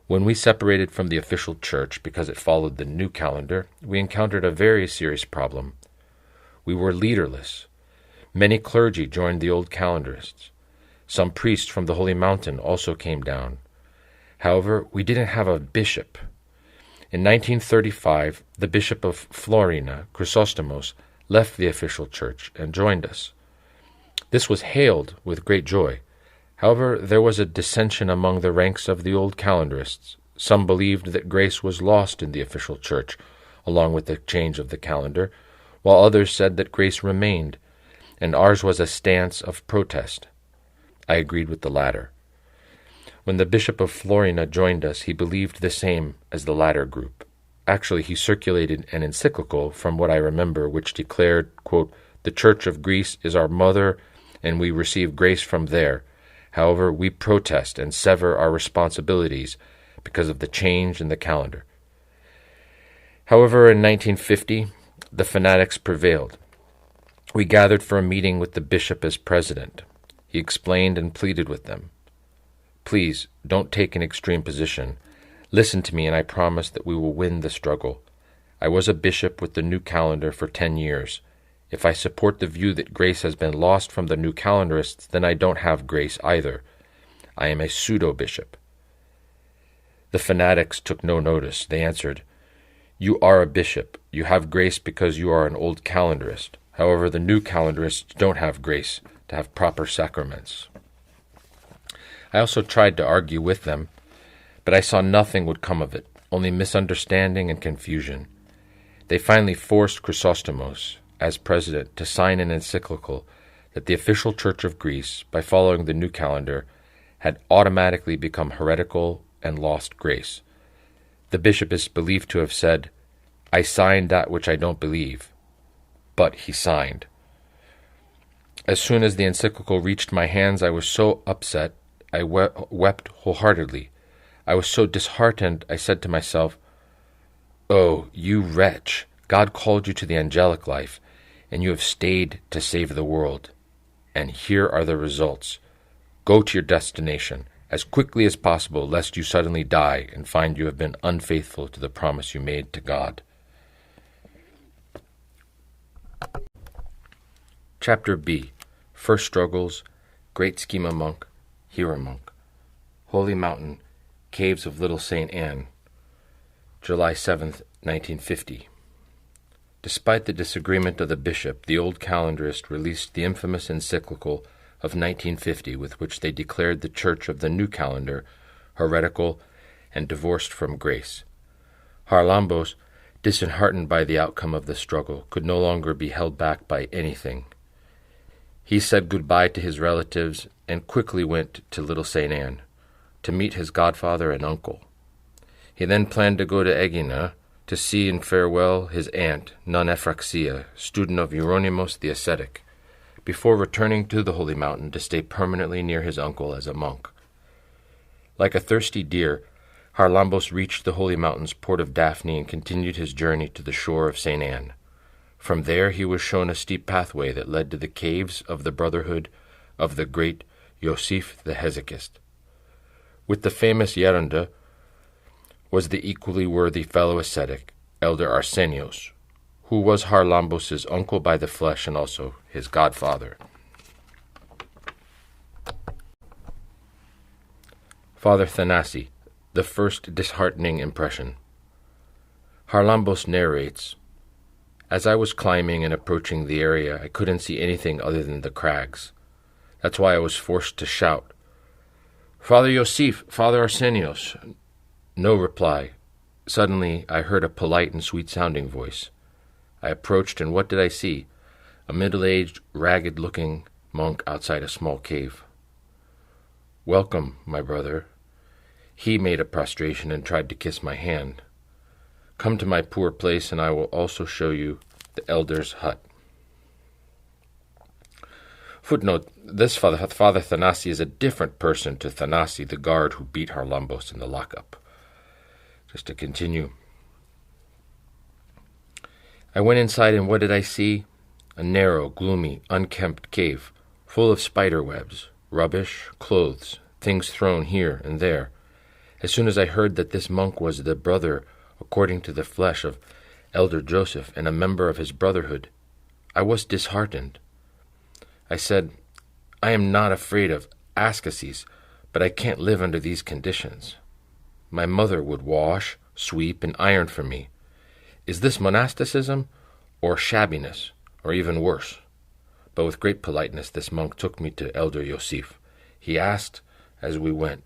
When we separated from the official church because it followed the new calendar, we encountered a very serious problem. We were leaderless. Many clergy joined the old calendarists. Some priests from the Holy Mountain also came down. However, we didn't have a bishop. In 1935, the bishop of Florina, Chrysostomos, left the official church and joined us. This was hailed with great joy. However, there was a dissension among the ranks of the old calendarists. Some believed that grace was lost in the official church, along with the change of the calendar, while others said that grace remained, and ours was a stance of protest. I agreed with the latter. When the bishop of Florina joined us, he believed the same as the latter group. Actually, he circulated an encyclical, from what I remember, which declared, quote, "The Church of Greece is our mother, and we receive grace from there. However, we protest and sever our responsibilities because of the change in the calendar." However, in 1950, the fanatics prevailed. We gathered for a meeting with the bishop as president. He explained and pleaded with them. "Please, don't take an extreme position. Listen to me, and I promise that we will win the struggle. I was a bishop with the new calendar for 10 years. If I support the view that grace has been lost from the new calendarists, then I don't have grace either. I am a pseudo-bishop." The fanatics took no notice. They answered, "You are a bishop. You have grace because you are an old calendarist. However, the new calendarists don't have grace to have proper sacraments." I also tried to argue with them, but I saw nothing would come of it, only misunderstanding and confusion. They finally forced Chrysostomos, as president, to sign an encyclical that the official Church of Greece, by following the new calendar, had automatically become heretical and lost grace. The bishop is believed to have said, "I signed that which I don't believe," but he signed. As soon as the encyclical reached my hands, I was so upset, I wept wholeheartedly. I was so disheartened, I said to myself, "Oh, you wretch, God called you to the angelic life, and you have stayed to save the world. And here are the results. Go to your destination as quickly as possible, lest you suddenly die and find you have been unfaithful to the promise you made to God." Chapter B. First Struggles, Great Schema Monk, Hero Monk. Holy Mountain, Caves of Little St. Anne, July 7th, 1950. Despite the disagreement of the bishop, the old calendarist released the infamous encyclical of 1950 with which they declared the Church of the New Calendar heretical and divorced from grace. Haralambos, disheartened by the outcome of the struggle, could no longer be held back by anything. He said goodbye to his relatives and quickly went to Little St. Anne to meet his godfather and uncle. He then planned to go to Aegina to see and farewell his aunt, Nun Ephraxia, student of Euronymos the ascetic, before returning to the holy mountain to stay permanently near his uncle as a monk. Like a thirsty deer, Haralambos reached the holy mountain's port of Daphne and continued his journey to the shore of St. Anne. From there he was shown a steep pathway that led to the caves of the Brotherhood of the great Iosif the Hesychist. With the famous Yerunda was the equally worthy fellow ascetic, Elder Arsenios, who was Haralambos' uncle by the flesh and also his godfather. Father Thanasi, the first disheartening impression. Haralambos narrates, "As I was climbing and approaching the area, I couldn't see anything other than the crags. That's why I was forced to shout, 'Father Iosif, Father Arsenios!' No reply. Suddenly I heard a polite and sweet-sounding voice. I approached, and what did I see? A middle-aged, ragged-looking monk outside a small cave. 'Welcome, my brother.' He made a prostration and tried to kiss my hand. 'Come to my poor place, and I will also show you the elder's hut.'" Footnote: this Father Thanasi is a different person to Thanasi, the guard who beat Haralambos in the lockup. Just to continue. "I went inside, and what did I see? A narrow, gloomy, unkempt cave, full of spider webs, rubbish, clothes, things thrown here and there. As soon as I heard that this monk was the brother, according to the flesh, of Elder Joseph and a member of his brotherhood, I was disheartened. I said, 'I am not afraid of ascesis, but I can't live under these conditions. My mother would wash, sweep, and iron for me. Is this monasticism, or shabbiness, or even worse?' But with great politeness this monk took me to Elder Iosif. He asked, as we went,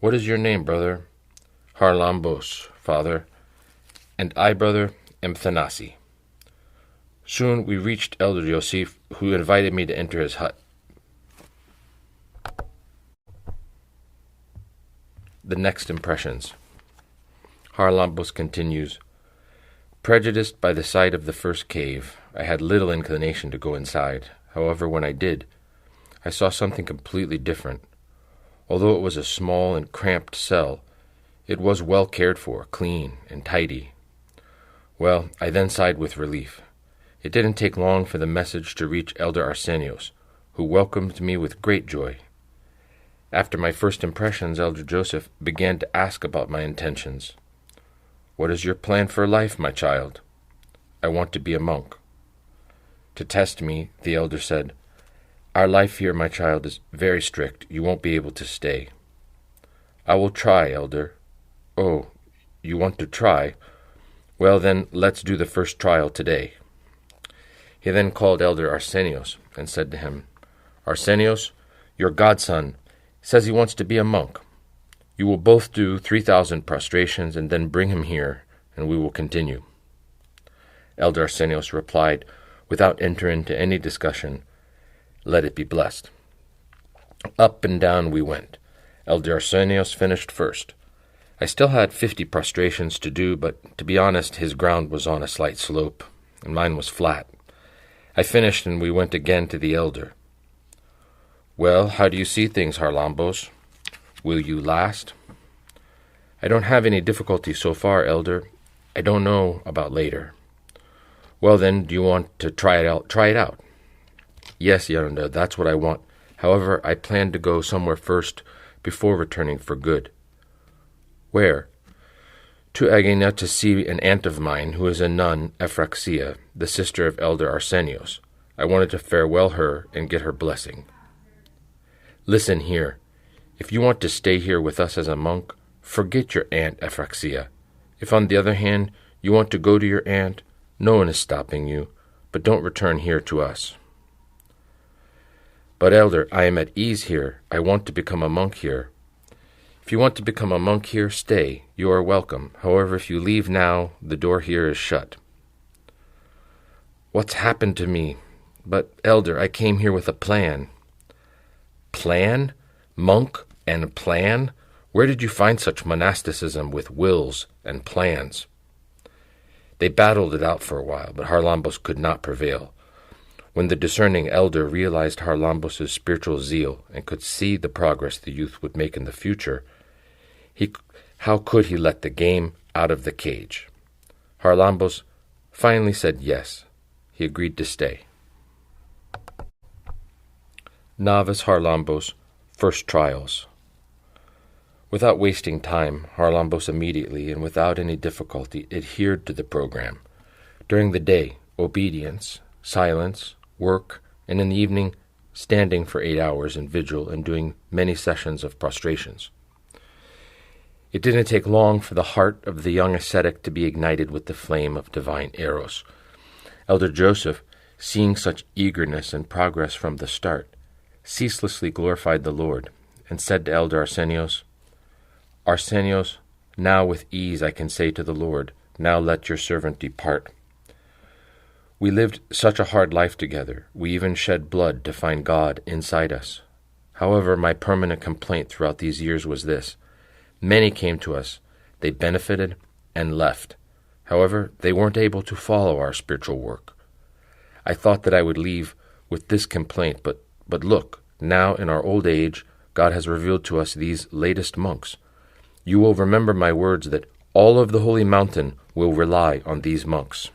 'What is your name, brother?' 'Haralambos, father.' 'And I, brother, am Thanasi.' Soon we reached Elder Iosif, who invited me to enter his hut. The next impressions. Haralambos continues, "Prejudiced by the sight of the first cave, I had little inclination to go inside. However, when I did, I saw something completely different. Although it was a small and cramped cell, it was well cared for, clean, and tidy. Well, I then sighed with relief. It didn't take long for the message to reach Elder Arsenios, who welcomed me with great joy. After my first impressions, Elder Joseph began to ask about my intentions. 'What is your plan for life, my child?' 'I want to be a monk.' To test me, the elder said, 'Our life here, my child, is very strict. You won't be able to stay.' 'I will try, elder.' 'Oh, you want to try? Well, then, let's do the first trial today.' He then called Elder Arsenios and said to him, 'Arsenios, your godson says he wants to be a monk. You will both do 3,000 prostrations and then bring him here, and we will continue.' Elder Arsenios replied, without entering into any discussion, 'Let it be blessed.' Up and down we went. Elder Arsenios finished first. I still had 50 prostrations to do, but to be honest, his ground was on a slight slope, and mine was flat. I finished, and we went again to the elder. 'Well, how do you see things, Haralambos? Will you last?' 'I don't have any difficulty so far, elder. I don't know about later.' 'Well, then, do you want to try it out?' 'Try it out.' 'Yes, Yerunda, that's what I want. However, I plan to go somewhere first before returning for good.' 'Where?' 'To Agena to see an aunt of mine who is a nun, Ephraxia, the sister of Elder Arsenios. I wanted to farewell her and get her blessing.' 'Listen here. If you want to stay here with us as a monk, forget your aunt Ephraxia. If, on the other hand, you want to go to your aunt, no one is stopping you, but don't return here to us.' 'But, elder, I am at ease here. I want to become a monk here.' 'If you want to become a monk here, stay. You are welcome. However, if you leave now, the door here is shut.' 'What's happened to me? But, elder, I came here with a plan.' 'Plan? Monk and plan? Where did you find such monasticism with wills and plans?' They battled it out for a while, but Haralambos could not prevail. When the discerning elder realized Haralambos' spiritual zeal and could see the progress the youth would make in the future, how could he let the game out of the cage? Haralambos finally said yes. He agreed to stay. Novice Haralambos' first trials. Without wasting time, Haralambos immediately and without any difficulty adhered to the program. During the day, obedience, silence, work, and in the evening, standing for 8 hours in vigil and doing many sessions of prostrations. It didn't take long for the heart of the young ascetic to be ignited with the flame of divine eros. Elder Joseph, seeing such eagerness and progress from the start, ceaselessly glorified the Lord, and said to Elder Arsenios, "Arsenios, now with ease I can say to the Lord, now let your servant depart. We lived such a hard life together, we even shed blood to find God inside us. However, my permanent complaint throughout these years was this. Many came to us, they benefited and left. However, they weren't able to follow our spiritual work. I thought that I would leave with this complaint, but look, now in our old age, God has revealed to us these latest monks. You will remember my words that all of the holy mountain will rely on these monks."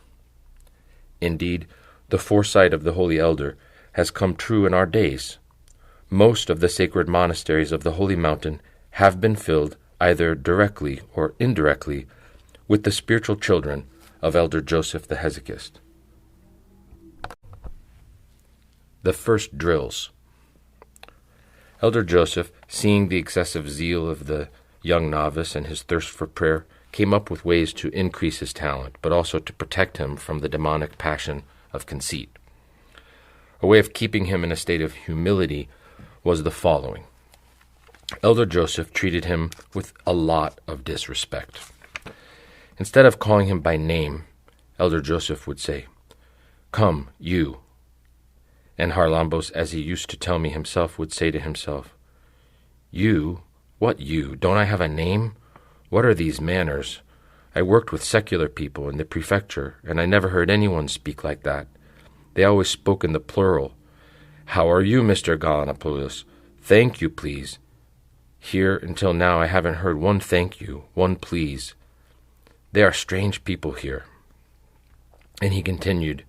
Indeed, the foresight of the holy elder has come true in our days. Most of the sacred monasteries of the holy mountain have been filled, either directly or indirectly, with the spiritual children of Elder Joseph the Hesychist. The first drills. Elder Joseph, seeing the excessive zeal of the young novice and his thirst for prayer, came up with ways to increase his talent, but also to protect him from the demonic passion of conceit. A way of keeping him in a state of humility was the following. Elder Joseph treated him with a lot of disrespect. Instead of calling him by name, Elder Joseph would say, "Come, you." And Haralambos, as he used to tell me himself, would say to himself, "You? What you? Don't I have a name? What are these manners? I worked with secular people in the prefecture, and I never heard anyone speak like that. They always spoke in the plural. How are you, Mr. Galanopoulos? Thank you, please. Here, until now, I haven't heard one thank you, one please. They are strange people here." And he continued,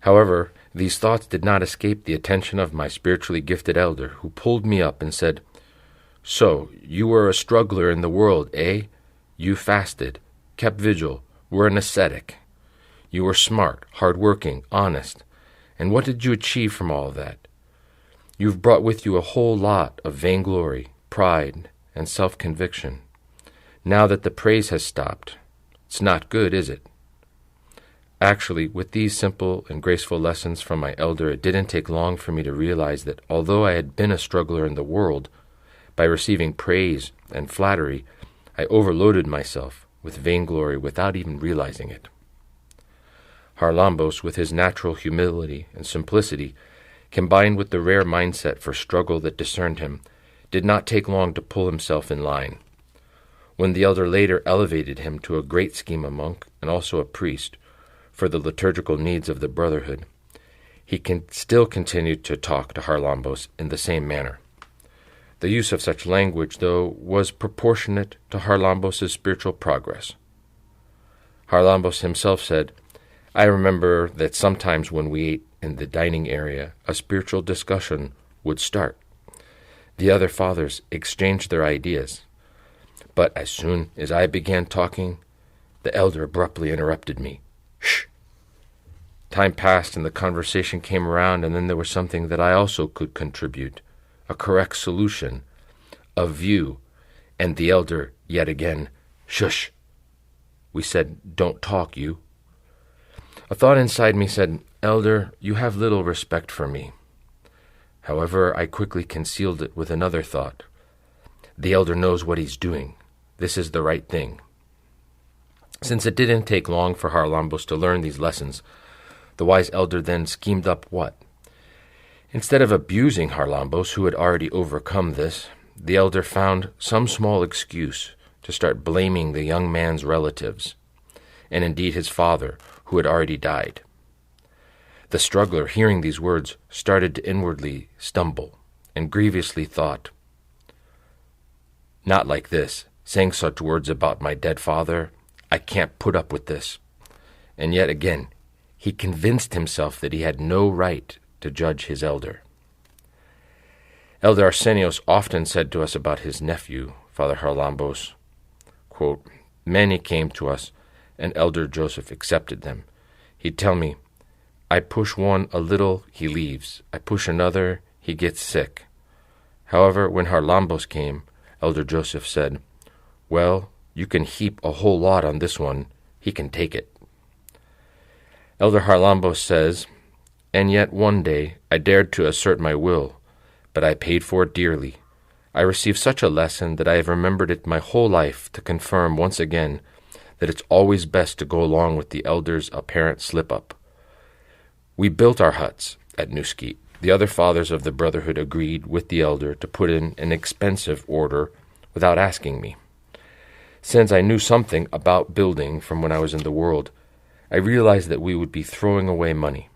"However, these thoughts did not escape the attention of my spiritually gifted elder, who pulled me up and said, 'So, you were a struggler in the world, eh? You fasted, kept vigil, were an ascetic. You were smart, hard-working, honest. And what did you achieve from all of that? You've brought with you a whole lot of vainglory, pride, and self-conviction. Now that the praise has stopped, it's not good, is it?' Actually, with these simple and graceful lessons from my elder, it didn't take long for me to realize that although I had been a struggler in the world, by receiving praise and flattery, I overloaded myself with vainglory without even realizing it." Haralambos, with his natural humility and simplicity, combined with the rare mindset for struggle that discerned him, did not take long to pull himself in line. When the elder later elevated him to a great schema monk and also a priest for the liturgical needs of the Brotherhood, he still continued to talk to Haralambos in the same manner. The use of such language, though, was proportionate to Haralambos' spiritual progress. Haralambos himself said, "I remember that sometimes when we ate in the dining area, a spiritual discussion would start. The other fathers exchanged their ideas. But as soon as I began talking, the elder abruptly interrupted me. 'Shh!' Time passed and the conversation came around, and then there was something that I also could contribute. A correct solution, a view, and the elder, yet again, 'Shush!' We said, 'Don't talk, you.' A thought inside me said, 'Elder, you have little respect for me.' However, I quickly concealed it with another thought. 'The elder knows what he's doing. This is the right thing.' Since it didn't take long for Haralambos to learn these lessons, the wise elder then schemed up what? Instead of abusing Haralambos, who had already overcome this, the elder found some small excuse to start blaming the young man's relatives, and indeed his father, who had already died. The struggler, hearing these words, started to inwardly stumble, and grievously thought, "Not like this, saying such words about my dead father. I can't put up with this." And yet again, he convinced himself that he had no right to judge his elder. Elder Arsenios often said to us about his nephew, Father Haralambos, quote, "Many came to us, and Elder Joseph accepted them. He'd tell me, 'I push one a little, he leaves. I push another, he gets sick.' However, when Haralambos came, Elder Joseph said, 'Well, you can heap a whole lot on this one. He can take it.' Elder Haralambos says, 'And yet one day I dared to assert my will, but I paid for it dearly. I received such a lesson that I have remembered it my whole life to confirm once again that it's always best to go along with the elder's apparent slip-up. We built our huts at Newskeet. The other fathers of the Brotherhood agreed with the elder to put in an expensive order without asking me. Since I knew something about building from when I was in the world, I realized that we would be throwing away money.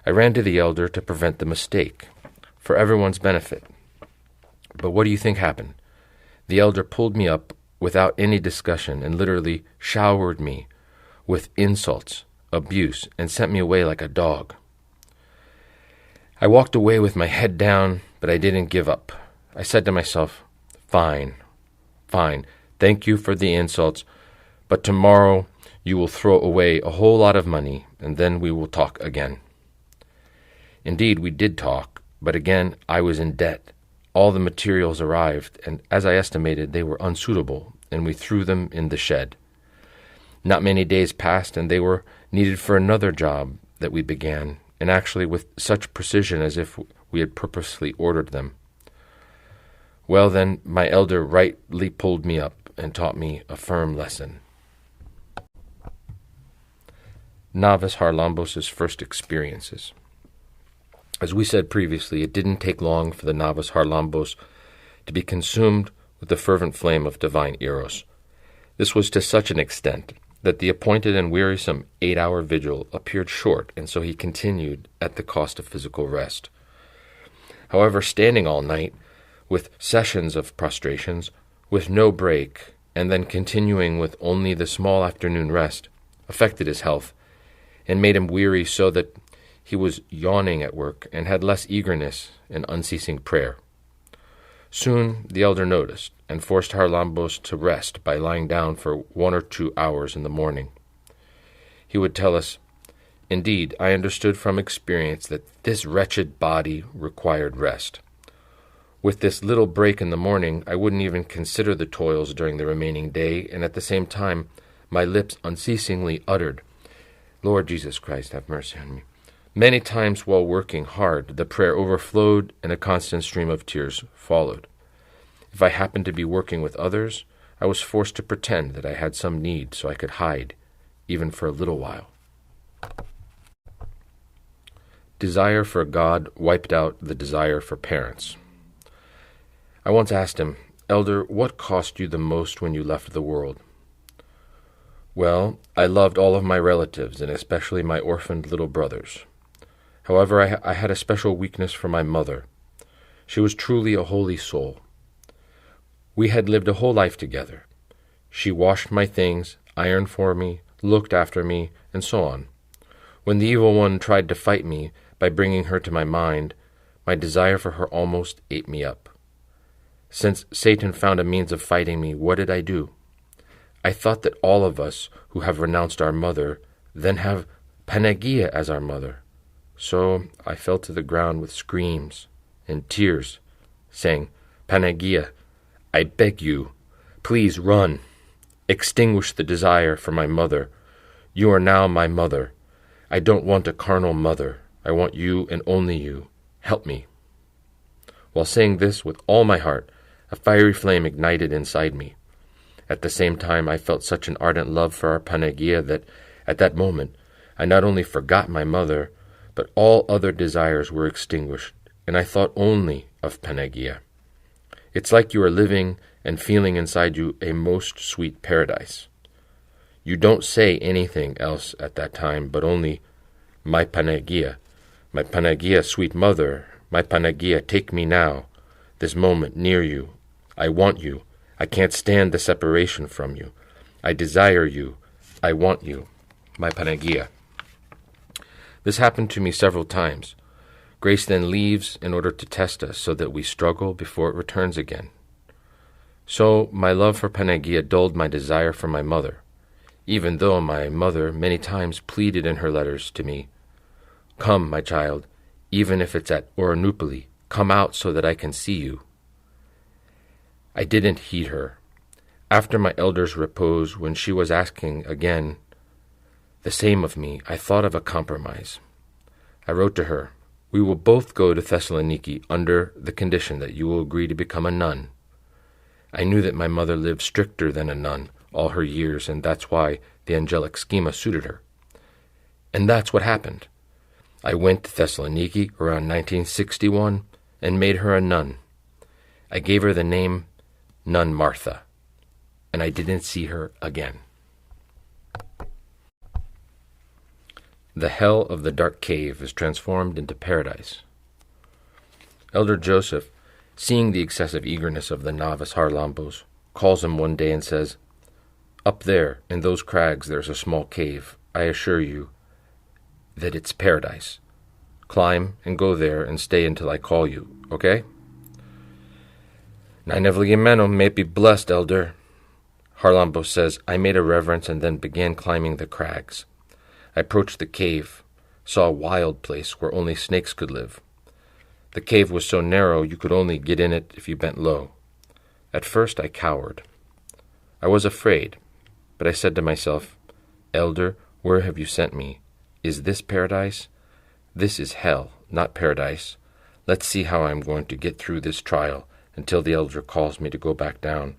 I ran to the elder to prevent the mistake, for everyone's benefit. But what do you think happened? The elder pulled me up without any discussion and literally showered me with insults, abuse, and sent me away like a dog. I walked away with my head down, but I didn't give up. I said to myself, fine, thank you for the insults, but tomorrow you will throw away a whole lot of money, and then we will talk again. Indeed, we did talk, but again I was in debt. All the materials arrived, and as I estimated, they were unsuitable, and we threw them in the shed. Not many days passed, and they were needed for another job that we began, and actually with such precision as if we had purposely ordered them. Well then, my elder rightly pulled me up and taught me a firm lesson. Novice Haralambos' first experiences. As we said previously, it didn't take long for the novice Haralambos to be consumed with the fervent flame of divine eros. This was to such an extent that the appointed and wearisome 8-hour vigil appeared short, and so he continued at the cost of physical rest. However, standing all night, with sessions of prostrations, with no break, and then continuing with only the small afternoon rest, affected his health, and made him weary so that he was yawning at work and had less eagerness in unceasing prayer. Soon the elder noticed, and forced Haralambos to rest by lying down for 1 or 2 hours in the morning. He would tell us, "Indeed, I understood from experience that this wretched body required rest. With this little break in the morning, I wouldn't even consider the toils during the remaining day, and at the same time my lips unceasingly uttered, 'Lord Jesus Christ, have mercy on me.' Many times while working hard, the prayer overflowed and a constant stream of tears followed. If I happened to be working with others, I was forced to pretend that I had some need so I could hide, even for a little while." Desire for God wiped out the desire for parents. I once asked him, "Elder, what cost you the most when you left the world?" "Well, I loved all of my relatives, and especially my orphaned little brothers. However, I had a special weakness for my mother. She was truly a holy soul. We had lived a whole life together. She washed my things, ironed for me, looked after me, and so on. When the evil one tried to fight me by bringing her to my mind, my desire for her almost ate me up. Since Satan found a means of fighting me, what did I do? I thought that all of us who have renounced our mother then have Panagia as our mother. So I fell to the ground with screams and tears, saying, 'Panagia, I beg you, please run. Extinguish the desire for my mother. You are now my mother. I don't want a carnal mother. I want you and only you. Help me.' While saying this with all my heart, a fiery flame ignited inside me. At the same time, I felt such an ardent love for our Panagia that, at that moment, I not only forgot my mother, but all other desires were extinguished, and I thought only of Panagia. It's like you are living and feeling inside you a most sweet paradise. You don't say anything else at that time, but only, my Panagia, sweet mother, my Panagia, take me now, this moment near you. I want you. I can't stand the separation from you. I desire you. I want you, my Panagia. This happened to me several times. Grace then leaves in order to test us so that we struggle before it returns again. So my love for Panagia dulled my desire for my mother, even though my mother many times pleaded in her letters to me, "Come, my child, even if it's at Oranoupoli, come out so that I can see you." I didn't heed her. After my elder's repose, when she was asking again the same of me, I thought of a compromise. I wrote to her, "We will both go to Thessaloniki under the condition that you will agree to become a nun." I knew that my mother lived stricter than a nun all her years, and that's why the angelic schema suited her. And that's what happened. I went to Thessaloniki around 1961 and made her a nun. I gave her the name Nun Martha, and I didn't see her again. The hell of the dark cave is transformed into paradise. Elder Joseph, seeing the excessive eagerness of the novice Haralambos, calls him one day and says, "Up there, in those crags, there's a small cave. I assure you that it's paradise. Climb and go there and stay until I call you, okay?" "Ninevliameno may be blessed, Elder." Haralambos says, I made a reverence and then began climbing the crags. I approached the cave, saw a wild place where only snakes could live. The cave was so narrow you could only get in it if you bent low. At first I cowered. I was afraid, but I said to myself, "Elder, where have you sent me? Is this paradise? This is hell, not paradise. Let's see how I'm going to get through this trial until the elder calls me to go back down.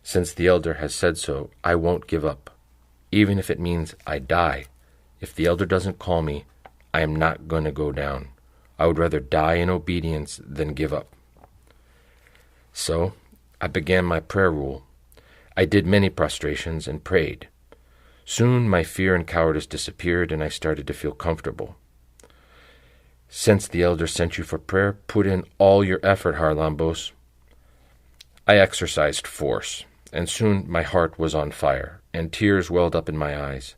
Since the elder has said so, I won't give up, even if it means I die. If the elder doesn't call me, I am not going to go down. I would rather die in obedience than give up." So I began my prayer rule. I did many prostrations and prayed. Soon my fear and cowardice disappeared, and I started to feel comfortable. "Since the elder sent you for prayer, put in all your effort, Haralambos." I exercised force, and soon my heart was on fire, and tears welled up in my eyes,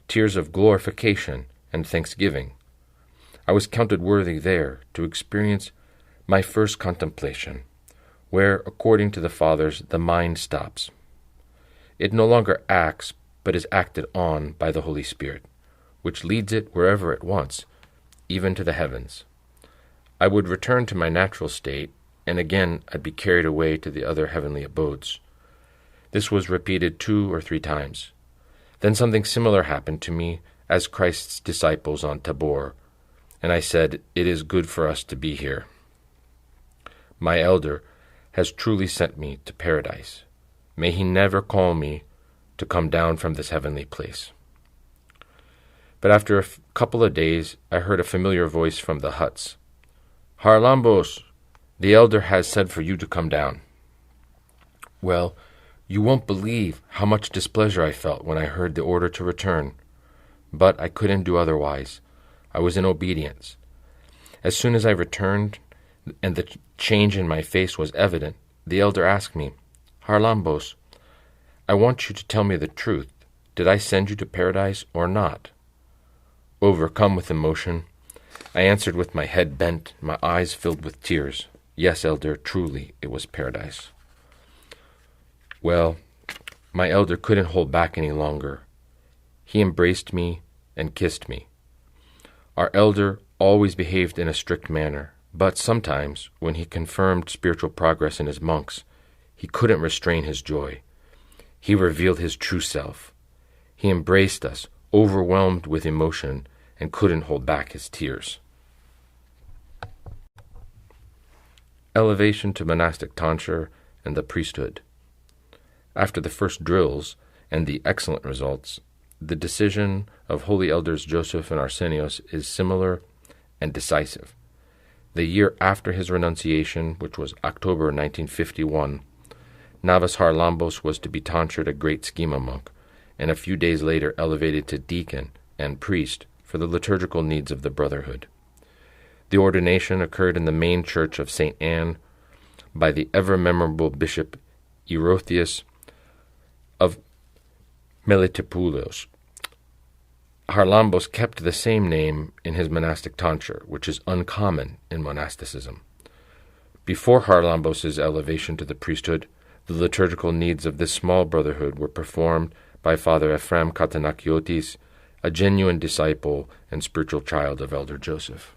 tears of glorification and thanksgiving. I was counted worthy there to experience my first contemplation, where, according to the Fathers, the mind stops. It no longer acts, but is acted on by the Holy Spirit, which leads it wherever it wants, even to the heavens. I would return to my natural state, and again I'd be carried away to the other heavenly abodes. This was repeated 2 or 3 times. Then something similar happened to me as Christ's disciples on Tabor, and I said, "It is good for us to be here. My elder has truly sent me to paradise. May he never call me to come down from this heavenly place." But after a couple of days, I heard a familiar voice from the huts. "Haralambos, the elder has said for you to come down." Well, you won't believe how much displeasure I felt when I heard the order to return. But I couldn't do otherwise. I was in obedience. As soon as I returned, and the change in my face was evident, the elder asked me, "Haralambos, I want you to tell me the truth. Did I send you to paradise or not?" Overcome with emotion, I answered with my head bent, my eyes filled with tears, "Yes, elder, truly it was paradise." Well, my elder couldn't hold back any longer. He embraced me and kissed me. Our elder always behaved in a strict manner, but sometimes, when he confirmed spiritual progress in his monks, he couldn't restrain his joy. He revealed his true self. He embraced us, overwhelmed with emotion, and couldn't hold back his tears. Elevation to monastic tonsure and the priesthood. After the first drills and the excellent results, the decision of Holy Elders Joseph and Arsenios is similar and decisive. The year after his renunciation, which was October 1951, Novice Haralambos was to be tonsured a great schema monk, and a few days later elevated to deacon and priest for for the liturgical needs of the Brotherhood. The ordination occurred in the main church of St. Anne by the ever-memorable Bishop Erotheus of Melitopoulos. Haralambos kept the same name in his monastic tonsure, which is uncommon in monasticism. Before Haralambos' elevation to the priesthood, the liturgical needs of this small brotherhood were performed by Father Ephraim Katanakiotis, a genuine disciple and spiritual child of Elder Joseph.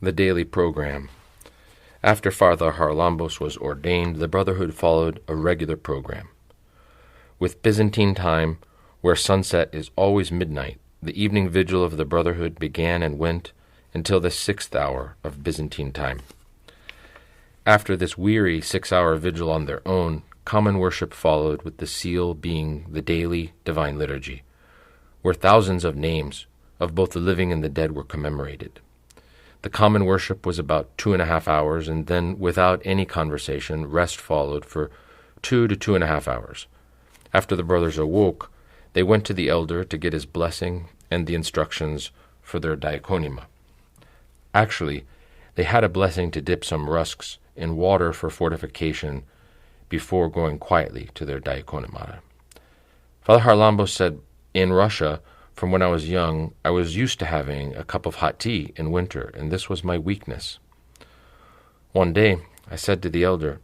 The daily program. After Father Haralambos was ordained, the Brotherhood followed a regular program. With Byzantine time, where sunset is always midnight, the evening vigil of the Brotherhood began and went until the 6th hour of Byzantine time. After this weary 6-hour vigil on their own, common worship followed, with the seal being the daily divine liturgy, where thousands of names of both the living and the dead were commemorated. The common worship was about 2.5 hours, and then, without any conversation, rest followed for 2 to 2.5 hours. After the brothers awoke, they went to the elder to get his blessing and the instructions for their diaconima. Actually, they had a blessing to dip some rusks in water for fortification before going quietly to their diaconimata. Father Haralambos said, "In Russia, from when I was young, I was used to having a cup of hot tea in winter, and this was my weakness. One day, I said to the elder,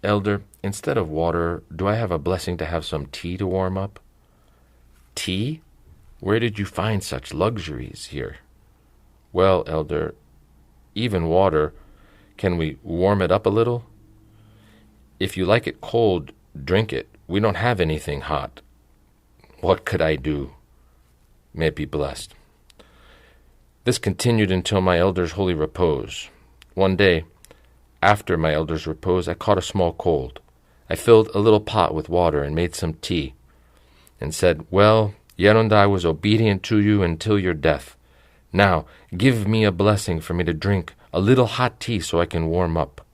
'Elder, instead of water, do I have a blessing to have some tea to warm up?' 'Tea? Where did you find such luxuries here?' 'Well, elder, even water, can we warm it up a little?' 'If you like it cold, drink it. We don't have anything hot.' What could I do? May it be blessed. This continued until my elder's holy repose. One day, after my elder's repose, I caught a small cold. I filled a little pot with water and made some tea, and said, 'Well, Yeronda, I was obedient to you until your death. Now, give me a blessing for me to drink a little hot tea so I can warm up.'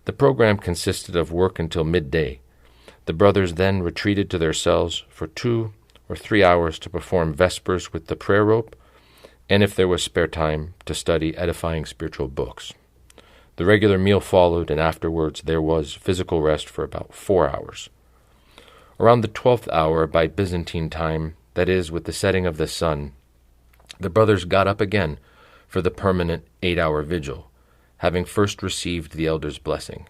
The program consisted of work until midday. The brothers then retreated to their cells for 2 or 3 hours to perform vespers with the prayer rope, and if there was spare time, to study edifying spiritual books. The regular meal followed, and afterwards there was physical rest for about 4 hours. Around the 12th hour by Byzantine time, that is, with the setting of the sun, the brothers got up again for the permanent 8-hour vigil, having first received the elder's blessing.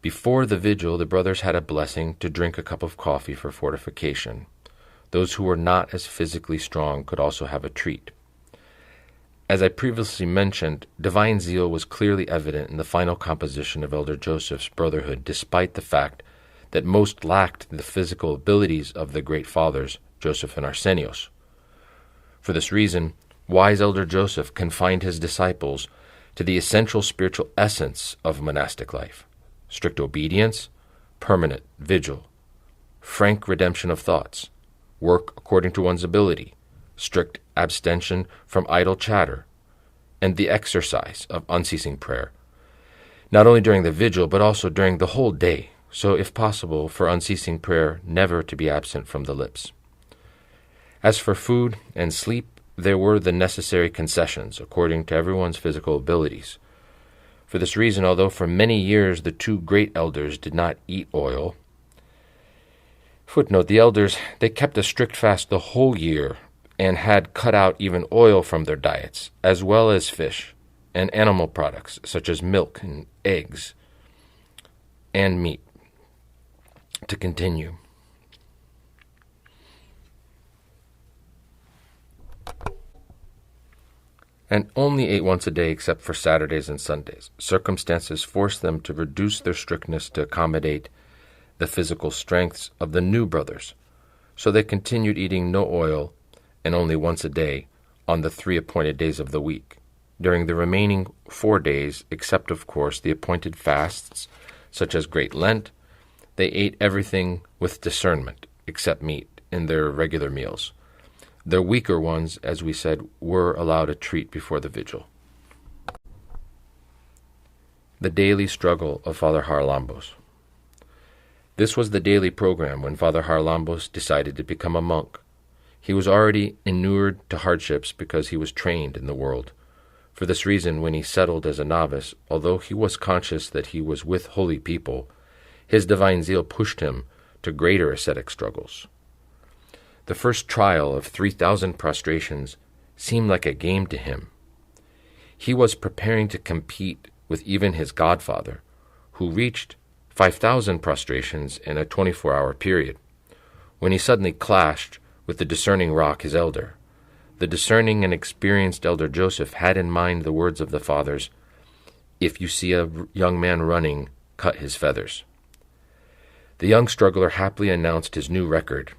Before the vigil, the brothers had a blessing to drink a cup of coffee for fortification. Those who were not as physically strong could also have a treat. As I previously mentioned, divine zeal was clearly evident in the final composition of Elder Joseph's Brotherhood, despite the fact that most lacked the physical abilities of the great fathers, Joseph and Arsenios. For this reason, wise Elder Joseph confined his disciples to the essential spiritual essence of monastic life: strict obedience, permanent vigil, frank redemption of thoughts, work according to one's ability, strict abstention from idle chatter, and the exercise of unceasing prayer, not only during the vigil but also during the whole day, so if possible for unceasing prayer never to be absent from the lips. As for food and sleep, there were the necessary concessions according to everyone's physical abilities. For this reason, although for many years the 2 great elders did not eat oil, footnote, the elders, they kept a strict fast the whole year and had cut out even oil from their diets, as well as fish and animal products such as milk and eggs and meat. To continue. And only ate once a day except for Saturdays and Sundays. Circumstances forced them to reduce their strictness to accommodate the physical strengths of the new brothers, so they continued eating no oil and only once a day on the 3 appointed days of the week. During the remaining 4 days, except, of course, the appointed fasts, such as Great Lent, they ate everything with discernment, except meat, in their regular meals. The weaker ones, as we said, were allowed a treat before the vigil. The daily struggle of Father Haralambos. This was the daily program when Father Haralambos decided to become a monk. He was already inured to hardships because he was trained in the world. For this reason, when he settled as a novice, although he was conscious that he was with holy people, his divine zeal pushed him to greater ascetic struggles. The first trial of 3,000 prostrations seemed like a game to him. He was preparing to compete with even his godfather, who reached 5,000 prostrations in a 24-hour period, when he suddenly clashed with the discerning rock, his elder. The discerning and experienced elder Joseph had in mind the words of the fathers, "If you see a young man running, cut his feathers." The young struggler happily announced his new record.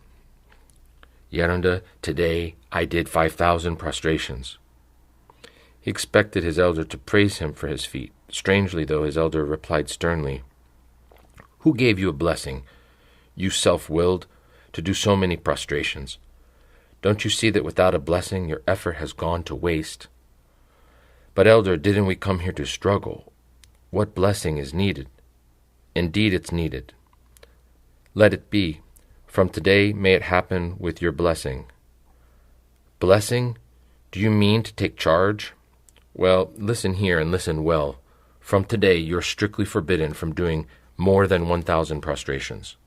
"Yerunda, today I did 5,000 prostrations." He expected his elder to praise him for his feat. Strangely, though, his elder replied sternly, "Who gave you a blessing, you self-willed, to do so many prostrations? Don't you see that without a blessing your effort has gone to waste?" "But, elder, didn't we come here to struggle? What blessing is needed?" "Indeed it's needed." "Let it be. From today may it happen with your blessing." "Blessing? Do you mean to take charge?" "Well, listen here and listen well. From today you're strictly forbidden from doing more than 1,000 prostrations."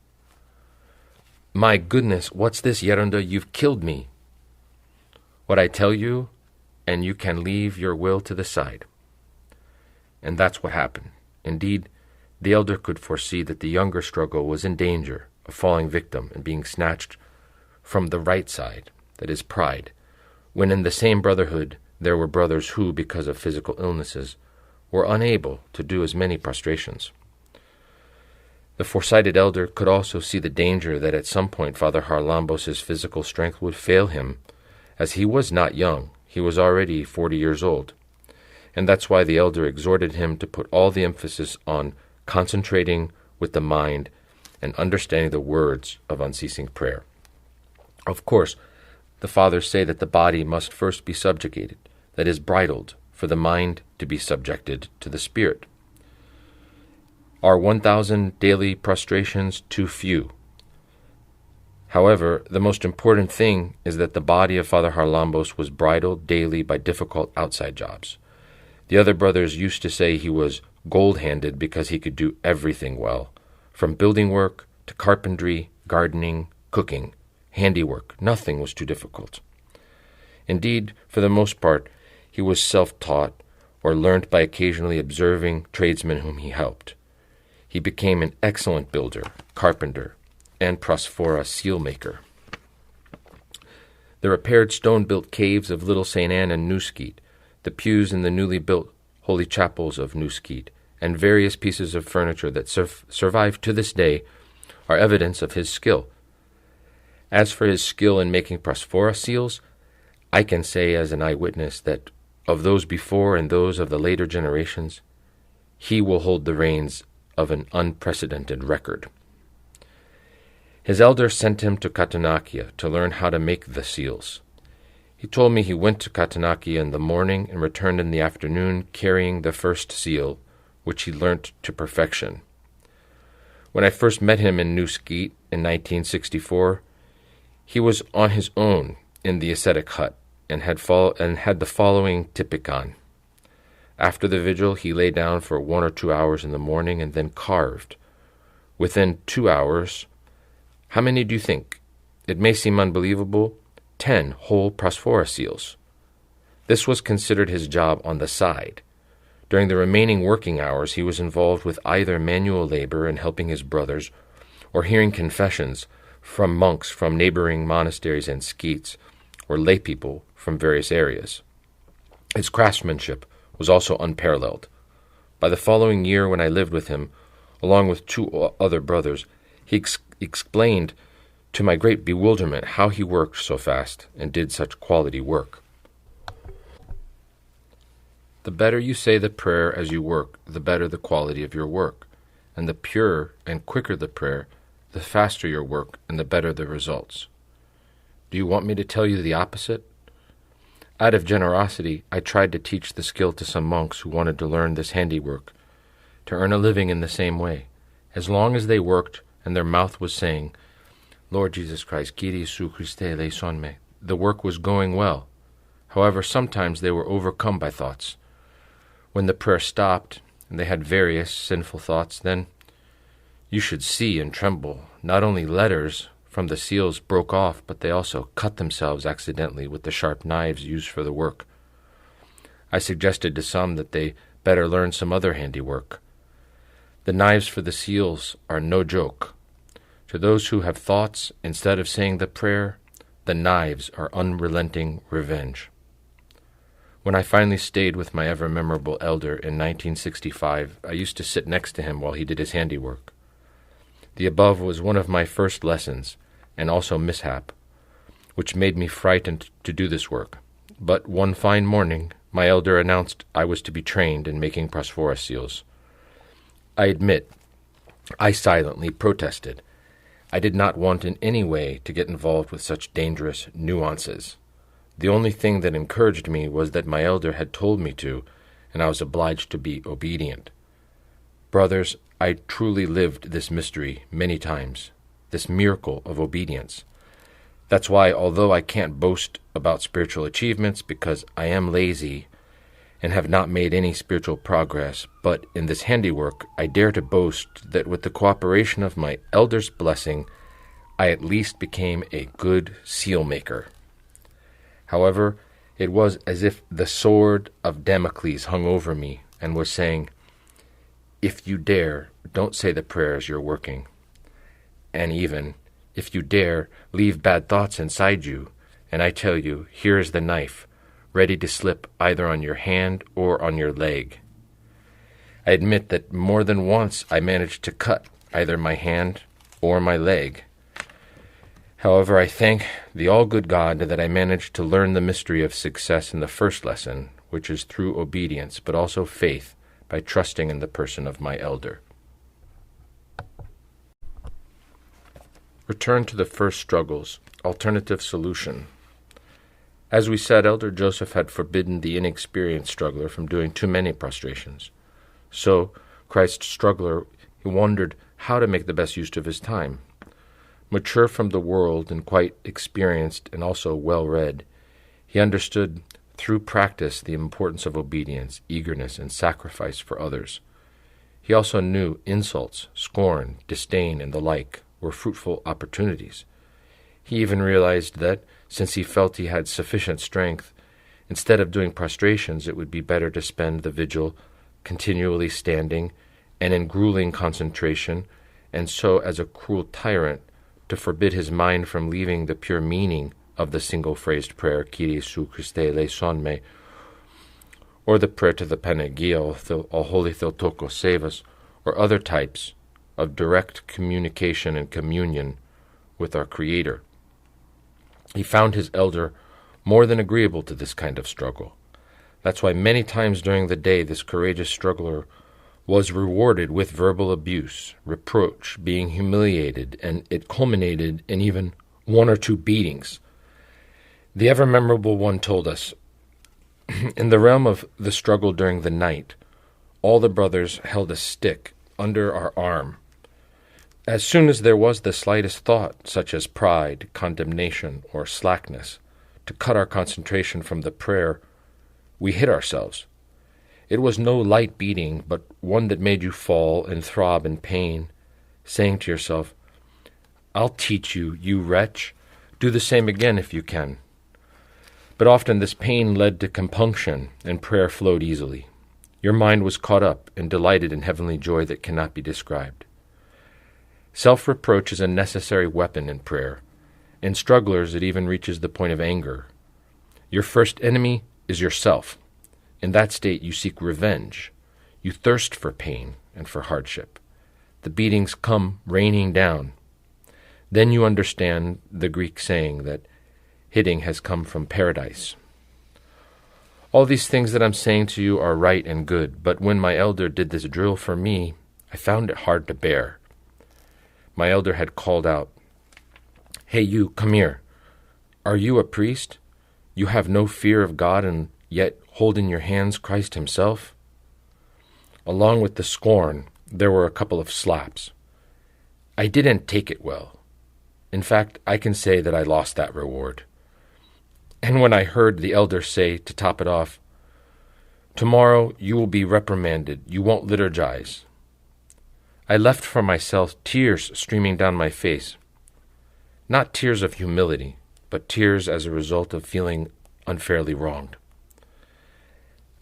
"My goodness, what's this, Yerunda? You've killed me." "What I tell you, and you can leave your will to the side." And that's what happened. Indeed, the elder could foresee that the younger struggle was in danger of falling victim and being snatched from the right side, that is, pride, when in the same brotherhood there were brothers who, because of physical illnesses, were unable to do as many prostrations. The foresighted elder could also see the danger that at some point Father Haralambos' physical strength would fail him, as he was not young, he was already 40 years old. And that's why the elder exhorted him to put all the emphasis on concentrating with the mind and understanding the words of unceasing prayer. Of course, the fathers say that the body must first be subjugated, that is, bridled, for the mind to be subjected to the spirit. Are 1,000 daily prostrations too few? However, the most important thing is that the body of Father Haralambos was bridled daily by difficult outside jobs. The other brothers used to say he was gold-handed because he could do everything well, from building work to carpentry, gardening, cooking, handiwork. Nothing was too difficult. Indeed, for the most part, he was self-taught or learnt by occasionally observing tradesmen whom he helped. He became an excellent builder, carpenter, and prosphora seal maker. The repaired stone-built caves of Little St. Anne and Newskeet, the pews in the newly built holy chapels of Newskeet, and various pieces of furniture that survive to this day are evidence of his skill. As for his skill in making prosphora seals, I can say as an eyewitness that of those before and those of the later generations, he will hold the reins of an unprecedented record. His elder sent him to Katanakia to learn how to make the seals. He told me he went to Katanakia in the morning and returned in the afternoon carrying the first seal, which he learnt to perfection. When I first met him in Newskeet in 1964, he was on his own in the ascetic hut and had the following typikon. After the vigil, he lay down for 1 or 2 hours in the morning and then carved. Within 2 hours, how many do you think? It may seem unbelievable, 10 whole prosphora seals. This was considered his job on the side. During the remaining working hours, he was involved with either manual labor in helping his brothers or hearing confessions from monks from neighboring monasteries and skeets, or lay people from various areas. His craftsmanship was also unparalleled. By the following year, when I lived with him, along with 2 other brothers, he explained to my great bewilderment how he worked so fast and did such quality work. The better you say the prayer as you work, the better the quality of your work, and the purer and quicker the prayer, the faster your work and the better the results. Do you want me to tell you the opposite? Out of generosity, I tried to teach the skill to some monks who wanted to learn this handiwork, to earn a living in the same way. As long as they worked and their mouth was saying, Lord Jesus Christ, Kyrie Jesu Christe eleison me. The work was going well. However, sometimes they were overcome by thoughts. When the prayer stopped, and they had various sinful thoughts, then you should see and tremble. Not only letters from the seals broke off, but they also cut themselves accidentally with the sharp knives used for the work. I suggested to some that they better learn some other handiwork. The knives for the seals are no joke. To those who have thoughts, instead of saying the prayer, the knives are unrelenting revenge. When I finally stayed with my ever-memorable elder in 1965, I used to sit next to him while he did his handiwork. The above was one of my first lessons, and also mishap, which made me frightened to do this work. But one fine morning, my elder announced I was to be trained in making prosphora seals. I admit, I silently protested. I did not want in any way to get involved with such dangerous nuances. The only thing that encouraged me was that my elder had told me to, and I was obliged to be obedient. Brothers, I truly lived this mystery many times, this miracle of obedience. That's why, although I can't boast about spiritual achievements because I am lazy and have not made any spiritual progress, but in this handiwork I dare to boast that with the cooperation of my elder's blessing, I at least became a good seal maker. However, it was as if the sword of Damocles hung over me and was saying, if you dare, don't say the prayers you're working. And even, if you dare, leave bad thoughts inside you, and I tell you, here is the knife, ready to slip either on your hand or on your leg. I admit that more than once I managed to cut either my hand or my leg. However, I thank the all-good God that I managed to learn the mystery of success in the first lesson, which is through obedience, but also faith, by trusting in the person of my elder. Return to the first struggles. Alternative solution. As we said, Elder Joseph had forbidden the inexperienced struggler from doing too many prostrations. So, Christ's struggler, he wondered how to make the best use of his time. Mature from the world and quite experienced and also well-read, he understood through practice the importance of obedience, eagerness, and sacrifice for others. He also knew insults, scorn, disdain, and the like were fruitful opportunities. He even realized that, since he felt he had sufficient strength, instead of doing prostrations, it would be better to spend the vigil continually standing and in grueling concentration, and so as a cruel tyrant to forbid his mind from leaving the pure meaning of the single-phrased prayer, Kyrie Jesu Christe eleison me, or the prayer to the Panegyia, O Holy Theotokos, save us, or other types of direct communication and communion with our Creator. He found his elder more than agreeable to this kind of struggle. That's why many times during the day this courageous struggler was rewarded with verbal abuse, reproach, being humiliated, and it culminated in even one or two beatings. The ever-memorable one told us, in the realm of the struggle during the night, all the brothers held a stick under our arm. As soon as there was the slightest thought, such as pride, condemnation, or slackness, to cut our concentration from the prayer, we hit ourselves. It was no light beating, but one that made you fall and throb in pain, saying to yourself, I'll teach you, you wretch. Do the same again if you can. But often this pain led to compunction, and prayer flowed easily. Your mind was caught up and delighted in heavenly joy that cannot be described. Self-reproach is a necessary weapon in prayer. In strugglers, it even reaches the point of anger. Your first enemy is yourself. In that state, you seek revenge. You thirst for pain and for hardship. The beatings come raining down. Then you understand the Greek saying that hitting has come from paradise. All these things that I'm saying to you are right and good, but when my elder did this drill for me, I found it hard to bear. My elder had called out, Hey you, come here. Are you a priest? You have no fear of God and yet hold in your hands Christ himself? Along with the scorn, there were a couple of slaps. I didn't take it well. In fact, I can say that I lost that reward. And when I heard the elder say, to top it off, "Tomorrow you will be reprimanded, you won't liturgize," I left for myself tears streaming down my face. Not tears of humility, but tears as a result of feeling unfairly wronged.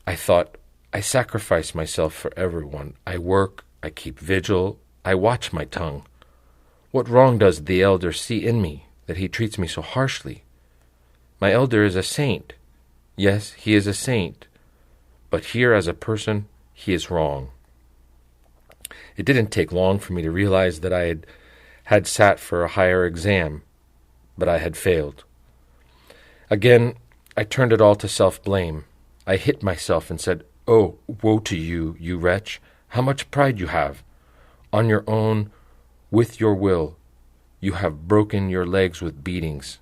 I thought, I sacrifice myself for everyone. I work, I keep vigil, I watch my tongue. What wrong does the elder see in me that he treats me so harshly? My elder is a saint. Yes, he is a saint. But here as a person, he is wrong. It didn't take long for me to realize that I had sat for a higher exam, but I had failed. Again, I turned it all to self-blame. I hit myself and said, "Oh, woe to you, you wretch! How much pride you have! On your own, with your will, you have broken your legs with beatings.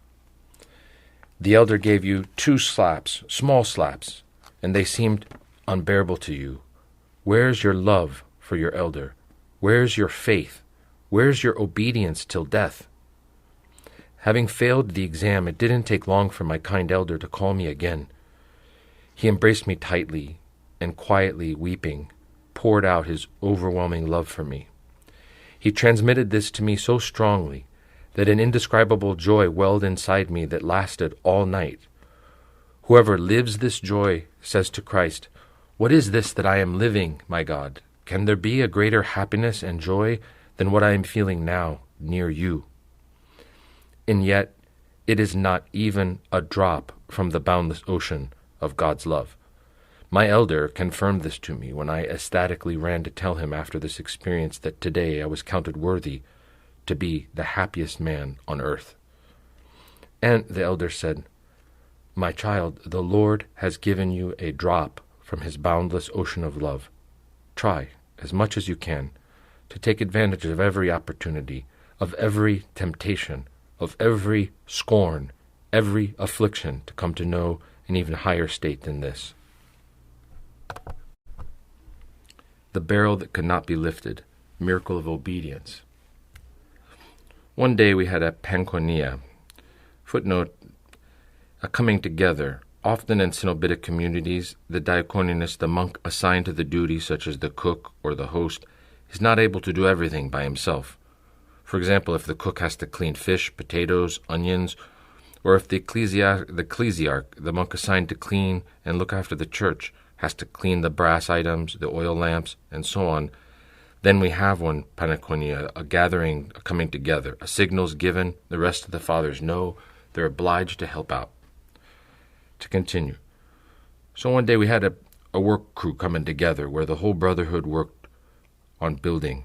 The elder gave you 2 slaps, small slaps, and they seemed unbearable to you. Where's your love for your elder? Where's your faith? Where's your obedience till death?" Having failed the exam, it didn't take long for my kind elder to call me again. He embraced me tightly and quietly weeping, poured out his overwhelming love for me. He transmitted this to me so strongly that an indescribable joy welled inside me that lasted all night. Whoever lives this joy says to Christ, "What is this that I am living, my God? Can there be a greater happiness and joy than what I am feeling now near you?" And yet, it is not even a drop from the boundless ocean of God's love. My elder confirmed this to me when I ecstatically ran to tell him after this experience that today I was counted worthy to be the happiest man on earth. And the elder said, "My child, the Lord has given you a drop from his boundless ocean of love. Try, as much as you can, to take advantage of every opportunity, of every temptation, of every scorn, every affliction to come to know an even higher state than this." The barrel that could not be lifted, miracle of obedience. One day we had a pankonia, footnote, a coming together. Often in Cenobitic communities, the diaconus, the monk assigned to the duty, such as the cook or the host, is not able to do everything by himself. For example, if the cook has to clean fish, potatoes, onions, or if the ecclesiarch, the monk assigned to clean and look after the church, has to clean the brass items, the oil lamps, and so on, then we have one pankonia, a gathering, a coming together. A signal's given, the rest of the fathers know, they're obliged to help out. To continue. So one day we had a work crew coming together where the whole Brotherhood worked on building.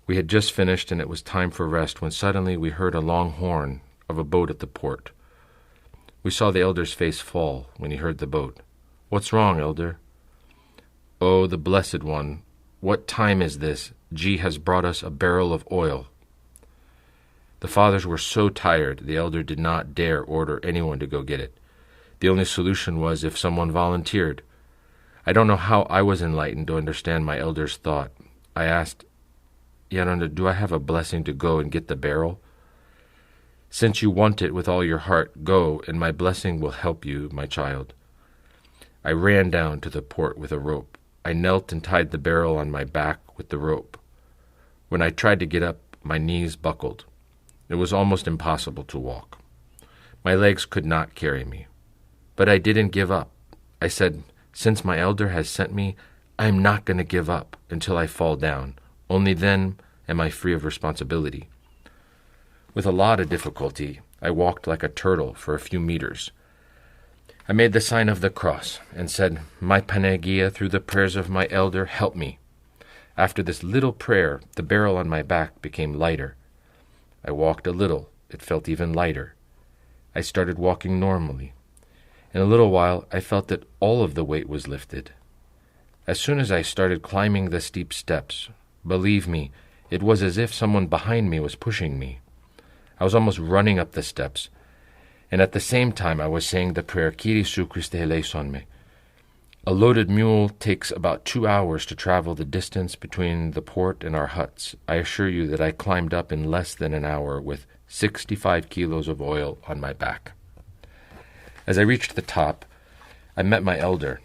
We had just finished and it was time for rest when suddenly we heard a long horn of a boat at the port. We saw the elder's face fall when he heard the boat. "What's wrong, elder?" "Oh, the Blessed One, what time is this? G has brought us a barrel of oil." The fathers were so tired, the elder did not dare order anyone to go get it. The only solution was if someone volunteered. I don't know how I was enlightened to understand my elder's thought. I asked, "Yaranda, do I have a blessing to go and get the barrel?" "Since you want it with all your heart, go, and my blessing will help you, my child." I ran down to the port with a rope. I knelt and tied the barrel on my back with the rope. When I tried to get up, my knees buckled. It was almost impossible to walk. My legs could not carry me. But I didn't give up. I said, "Since my elder has sent me, I am not going to give up until I fall down. Only then am I free of responsibility." With a lot of difficulty, I walked like a turtle for a few meters. I made the sign of the cross and said, "My Panagia, through the prayers of my elder, help me." After this little prayer, the barrel on my back became lighter. I walked a little. It felt even lighter. I started walking normally. In a little while, I felt that all of the weight was lifted. As soon as I started climbing the steep steps, believe me, it was as if someone behind me was pushing me. I was almost running up the steps, and at the same time I was saying the prayer, "Kyrie Su Christe eleison me." A loaded mule takes about 2 hours to travel the distance between the port and our huts. I assure you that I climbed up in less than an hour with 65 kilos of oil on my back. As I reached the top, I met my elder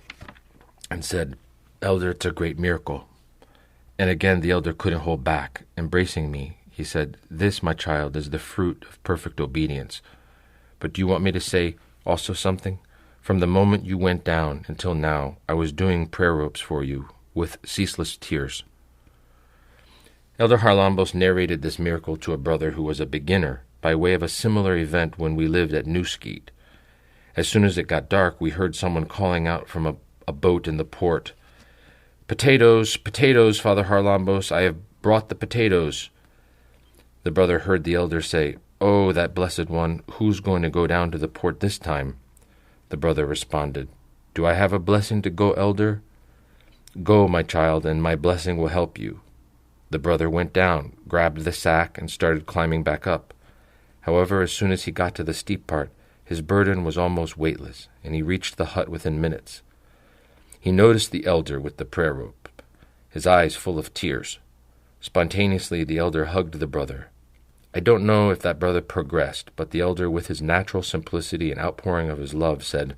and said, "Elder, it's a great miracle." And again the elder couldn't hold back. Embracing me, he said, "This, my child, is the fruit of perfect obedience. But do you want me to say also something? From the moment you went down until now, I was doing prayer ropes for you with ceaseless tears." Elder Haralambos narrated this miracle to a brother who was a beginner by way of a similar event when we lived at Newskeet. As soon as it got dark, we heard someone calling out from a boat in the port, "Potatoes, potatoes, Father Haralambos, I have brought the potatoes." The brother heard the elder say, "Oh, that blessed one, who's going to go down to the port this time?" The brother responded, "Do I have a blessing to go, elder?" "Go, my child, and my blessing will help you." The brother went down, grabbed the sack, and started climbing back up. However, as soon as he got to the steep part, his burden was almost weightless, and he reached the hut within minutes. He noticed the elder with the prayer rope, his eyes full of tears. Spontaneously, the elder hugged the brother. I don't know if that brother progressed, but the elder, with his natural simplicity and outpouring of his love, said,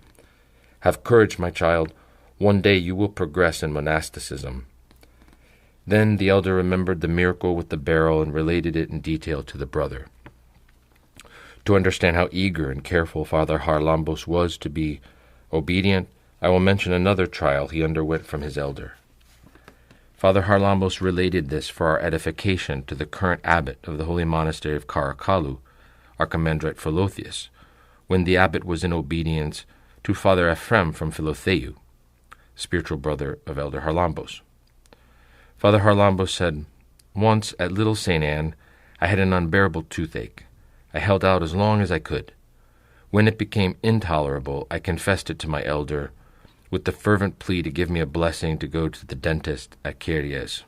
"Have courage, my child. One day you will progress in monasticism." Then the elder remembered the miracle with the barrel and related it in detail to the brother. To understand how eager and careful Father Haralambos was to be obedient, I will mention another trial he underwent from his elder. Father Haralambos related this for our edification to the current abbot of the holy monastery of Caracallu, Archimandrite Philotheus, when the abbot was in obedience to Father Ephrem from Philotheu, spiritual brother of Elder Haralambos. Father Haralambos said, "Once at Little St. Anne, I had an unbearable toothache. I held out as long as I could. When it became intolerable, I confessed it to my elder, with the fervent plea to give me a blessing to go to the dentist at Kyries.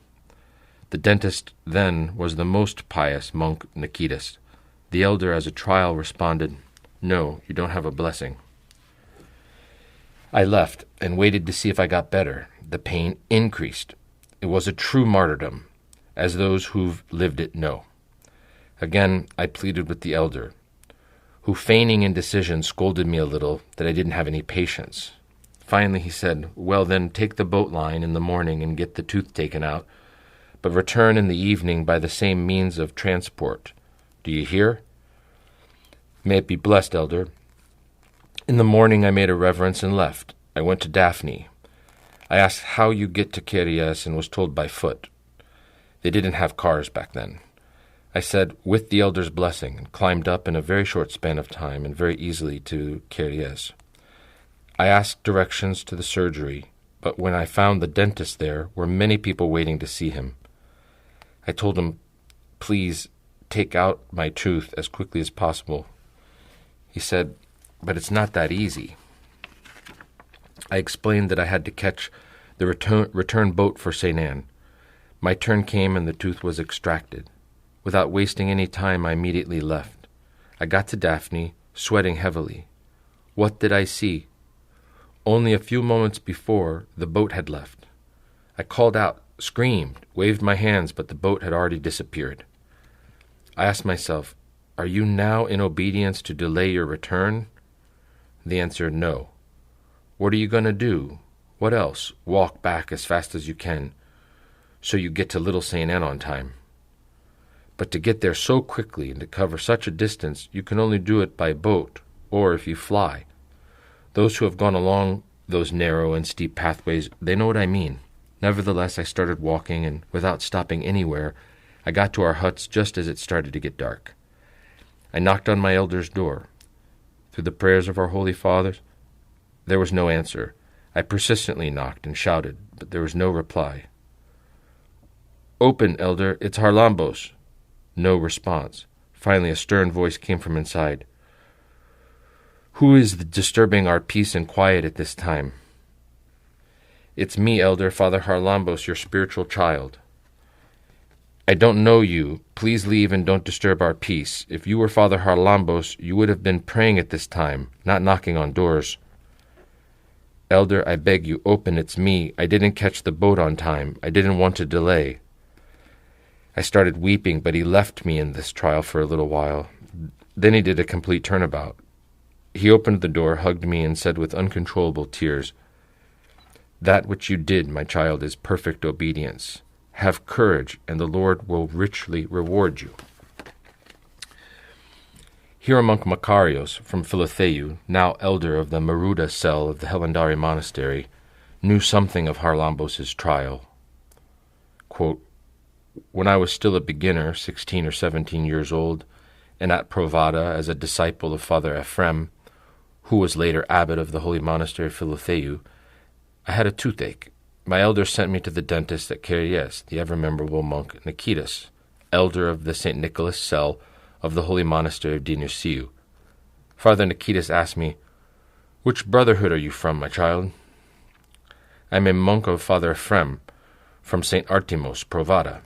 The dentist then was the most pious monk Nikitas. The elder, as a trial, responded, 'No, you don't have a blessing.' I left and waited to see if I got better. The pain increased. It was a true martyrdom, as those who've lived it know. Again, I pleaded with the elder, who, feigning indecision, scolded me a little that I didn't have any patience. Finally he said, 'Well then, take the boat line in the morning and get the tooth taken out, but return in the evening by the same means of transport. Do you hear?' 'May it be blessed, elder.' In the morning I made a reverence and left. I went to Daphne. I asked how you get to Kyries and was told by foot. They didn't have cars back then. I said, with the elder's blessing, and climbed up in a very short span of time and very easily to Kyries. I asked directions to the surgery, but when I found the dentist there were many people waiting to see him. I told him, please take out my tooth as quickly as possible. He said, but it's not that easy. I explained that I had to catch the return boat for St. Anne. My turn came and the tooth was extracted. Without wasting any time, I immediately left. I got to Daphne, sweating heavily. What did I see? Only a few moments before, the boat had left. I called out, screamed, waved my hands, but the boat had already disappeared. I asked myself, are you now in obedience to delay your return? The answer, no. What are you going to do? What else? Walk back as fast as you can, so you get to Little St. Anne on time. But to get there so quickly and to cover such a distance, you can only do it by boat, or if you fly. Those who have gone along those narrow and steep pathways, they know what I mean. Nevertheless, I started walking, and without stopping anywhere, I got to our huts just as it started to get dark. I knocked on my elder's door. Through the prayers of our Holy Fathers, there was no answer. I persistently knocked and shouted, but there was no reply. Open, elder, it's Haralambos. No response. Finally, a stern voice came from inside. Who is disturbing our peace and quiet at this time? It's me, elder, Father Haralambos, your spiritual child. I don't know you. Please leave and don't disturb our peace. If you were Father Haralambos, you would have been praying at this time, not knocking on doors. Elder, I beg you, open, it's me. I didn't catch the boat on time. I didn't want to delay. I started weeping, but he left me in this trial for a little while. Then he did a complete turnabout. He opened the door, hugged me, and said with uncontrollable tears, "That which you did, my child, is perfect obedience. Have courage, and the Lord will richly reward you." Hieromonk Makarios from Philotheu, now elder of the Maruda cell of the Helandari Monastery, knew something of Haralambos' trial. Quote, "When I was still a beginner, 16 or 17 years old, and at Provada as a disciple of Father Ephrem, who was later abbot of the holy monastery of Philotheu, I had a toothache. My elder sent me to the dentist at Kyries, the ever-memorable monk Nikitas, elder of the St. Nicholas cell of the holy monastery of Dionysiou. Father Nikitas asked me, 'Which brotherhood are you from, my child?' 'I am a monk of Father Ephrem, from St. Artimos, Provada.'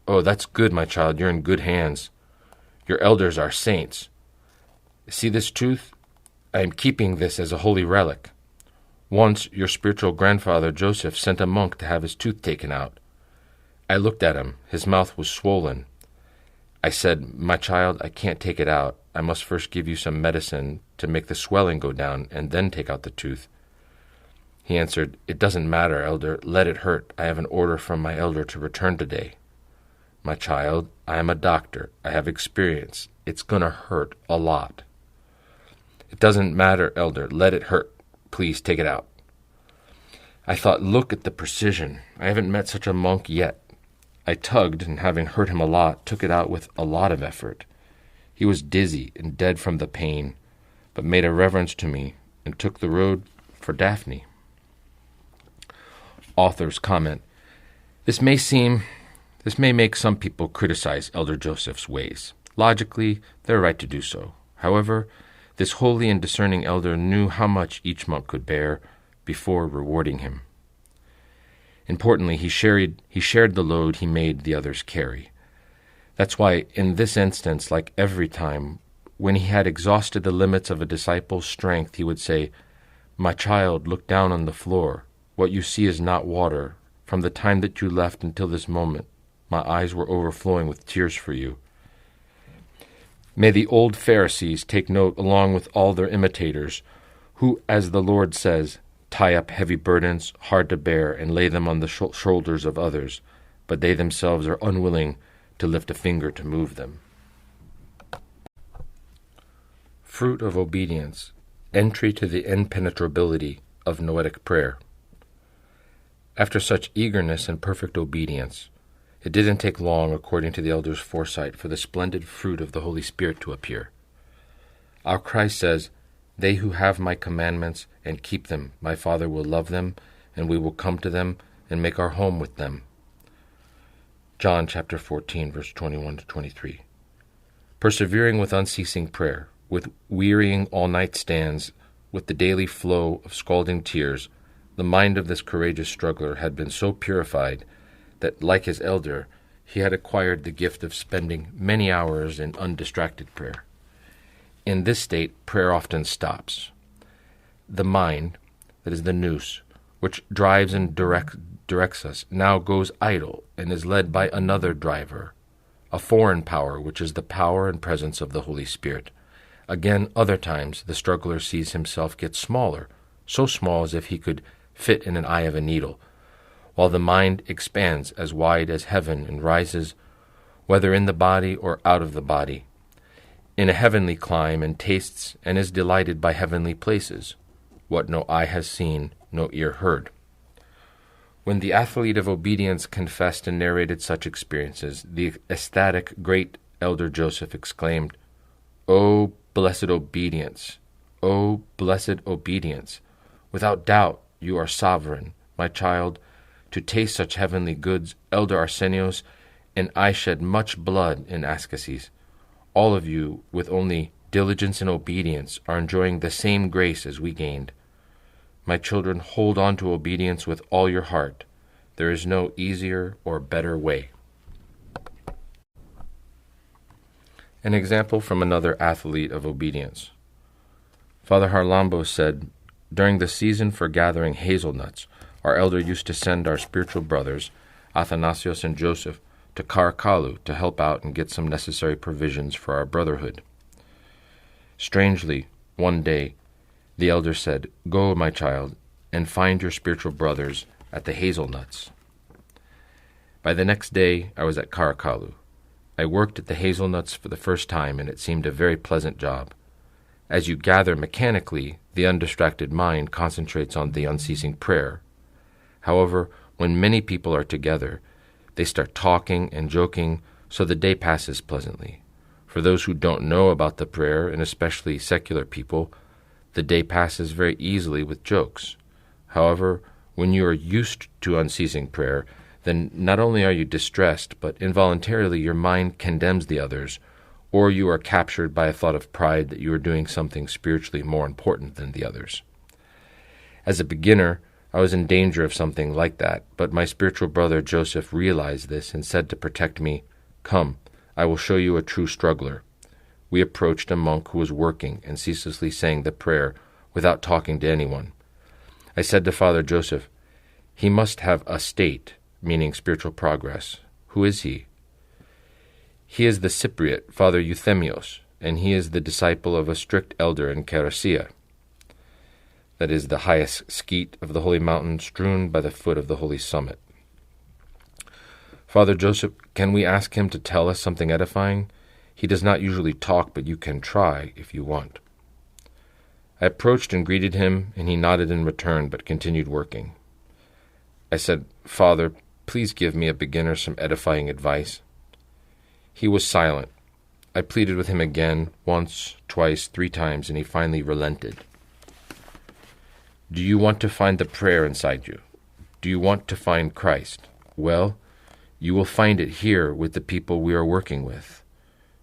'Oh, that's good, my child, you're in good hands. Your elders are saints. See this tooth? I am keeping this as a holy relic. Once your spiritual grandfather Joseph sent a monk to have his tooth taken out. I looked at him. His mouth was swollen. I said, 'My child, I can't take it out. I must first give you some medicine to make the swelling go down and then take out the tooth.' He answered, 'It doesn't matter, elder. Let it hurt. I have an order from my elder to return today.' 'My child, I am a doctor. I have experience. It's going to hurt a lot.' 'It doesn't matter, elder. Let it hurt. Please take it out.' I thought, look at the precision. I haven't met such a monk yet. I tugged, and having hurt him a lot, took it out with a lot of effort. He was dizzy and dead from the pain, but made a reverence to me and took the road for Daphne." Author's comment: This may make some people criticize Elder Joseph's ways. Logically, they're right to do so. However, this holy and discerning elder knew how much each monk could bear before rewarding him. Importantly, he shared the load he made the others carry. That's why, in this instance, like every time, when he had exhausted the limits of a disciple's strength, he would say, "My child, look down on the floor. What you see is not water. From the time that you left until this moment, my eyes were overflowing with tears for you." May the old Pharisees take note along with all their imitators, who, as the Lord says, tie up heavy burdens, hard to bear, and lay them on the shoulders of others, but they themselves are unwilling to lift a finger to move them. Fruit of obedience, entry to the impenetrability of Noetic prayer. After such eagerness and perfect obedience, it didn't take long, according to the elders' foresight, for the splendid fruit of the Holy Spirit to appear. Our Christ says, "They who have my commandments and keep them, my Father will love them, and we will come to them and make our home with them." John chapter 14, verse 21 to 23. Persevering with unceasing prayer, with wearying all-night stands, with the daily flow of scalding tears, the mind of this courageous struggler had been so purified that, like his elder, he had acquired the gift of spending many hours in undistracted prayer. In this state, prayer often stops. The mind, that is the nous, which drives and directs us, now goes idle and is led by another driver, a foreign power, which is the power and presence of the Holy Spirit. Again, other times, the struggler sees himself get smaller, so small as if he could fit in an eye of a needle, while the mind expands as wide as heaven and rises, whether in the body or out of the body, in a heavenly clime, and tastes and is delighted by heavenly places, what no eye has seen, no ear heard. When the athlete of obedience confessed and narrated such experiences, the ecstatic great elder Joseph exclaimed, "O blessed obedience! O blessed obedience! Without doubt you are sovereign, my child, to taste such heavenly goods. Elder Arsenios and I shed much blood in ascesis. All of you, with only diligence and obedience, are enjoying the same grace as we gained. My children, hold on to obedience with all your heart. There is no easier or better way." An example from another athlete of obedience. Father Haralambos said, during the season for gathering hazelnuts, our elder used to send our spiritual brothers, Athanasios and Joseph, to Caracallu to help out and get some necessary provisions for our brotherhood. Strangely, one day, the elder said, "Go, my child, and find your spiritual brothers at the hazelnuts." By the next day, I was at Caracallu. I worked at the hazelnuts for the first time, and it seemed a very pleasant job. As you gather mechanically, the undistracted mind concentrates on the unceasing prayer. However, when many people are together, they start talking and joking, so the day passes pleasantly. For those who don't know about the prayer, and especially secular people, the day passes very easily with jokes. However, when you are used to unceasing prayer, then not only are you distressed, but involuntarily your mind condemns the others, or you are captured by a thought of pride that you are doing something spiritually more important than the others. As a beginner, I was in danger of something like that, but my spiritual brother Joseph realized this and said to protect me, "Come, I will show you a true struggler." We approached a monk who was working and ceaselessly saying the prayer without talking to anyone. I said to Father Joseph, "He must have a state," meaning spiritual progress. "Who is he?" "He is the Cypriot, Father Euthemios, and he is the disciple of a strict elder in Kerasia, that is the highest skeet of the holy mountain strewn by the foot of the holy summit." "Father Joseph, can we ask him to tell us something edifying? He does not usually talk, but you can try if you want." I approached and greeted him, and he nodded in return, but continued working. I said, "Father, please give me a beginner some edifying advice." He was silent. I pleaded with him again, once, twice, 3 times, and he finally relented. "Do you want to find the prayer inside you? Do you want to find Christ? Well, you will find it here with the people we are working with.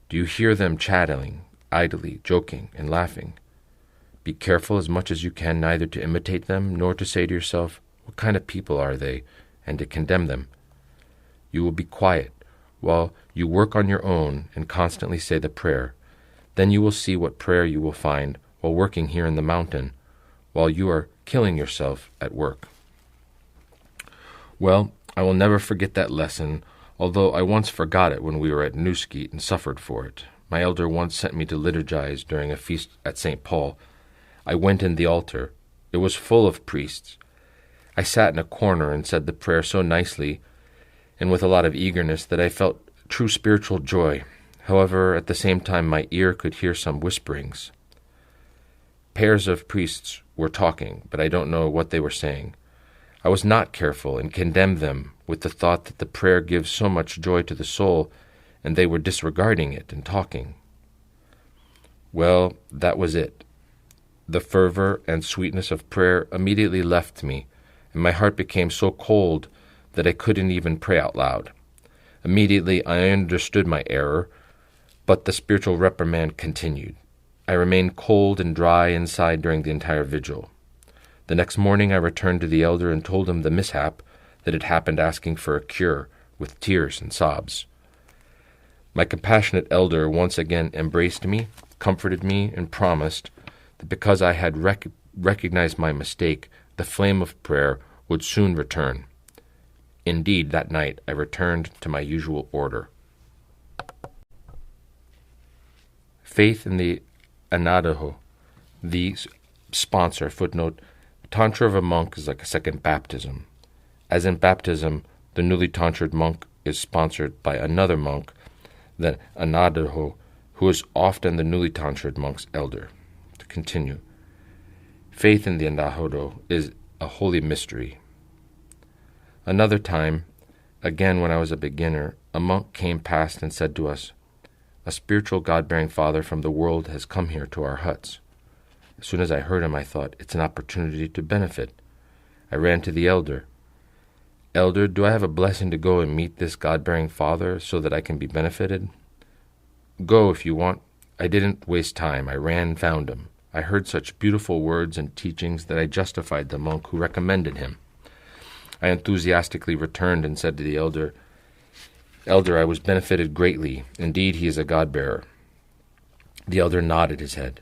Do you hear them chattering, idly, joking, and laughing? Be careful as much as you can neither to imitate them nor to say to yourself, 'What kind of people are they?' and to condemn them. You will be quiet while you work on your own and constantly say the prayer. Then you will see what prayer you will find while working here in the mountain, while you are killing yourself at work." Well, I will never forget that lesson, although I once forgot it when we were at Newskeet and suffered for it. My elder once sent me to liturgize during a feast at St. Paul. I went in the altar. It was full of priests. I sat in a corner and said the prayer so nicely and with a lot of eagerness that I felt true spiritual joy. However, at the same time my ear could hear some whisperings. Pairs of priests were talking, but I don't know what they were saying. I was not careful and condemned them with the thought that the prayer gives so much joy to the soul, and they were disregarding it and talking. Well, that was it. The fervor and sweetness of prayer immediately left me, and my heart became so cold that I couldn't even pray out loud. Immediately I understood my error, but the spiritual reprimand continued. I remained cold and dry inside during the entire vigil. The next morning I returned to the elder and told him the mishap that had happened, asking for a cure, with tears and sobs. My compassionate elder once again embraced me, comforted me, and promised that because I had recognized my mistake, the flame of prayer would soon return. Indeed, that night I returned to my usual order. Faith in the Anadaho, the sponsor, footnote, tonsure of a monk is like a second baptism. As in baptism, the newly tonsured monk is sponsored by another monk, the Anadaho, who is often the newly tonsured monk's elder. To continue, faith in the Anadaho is a holy mystery. Another time, again when I was a beginner, a monk came past and said to us, "A spiritual God-bearing father from the world has come here to our huts." As soon as I heard him, I thought, it's an opportunity to benefit. I ran to the elder. "Elder, do I have a blessing to go and meet this God-bearing father so that I can be benefited?" "Go if you want." I didn't waste time. I ran and found him. I heard such beautiful words and teachings that I justified the monk who recommended him. I enthusiastically returned and said to the elder, "Elder, I was benefited greatly. Indeed, he is a God-bearer." The elder nodded his head.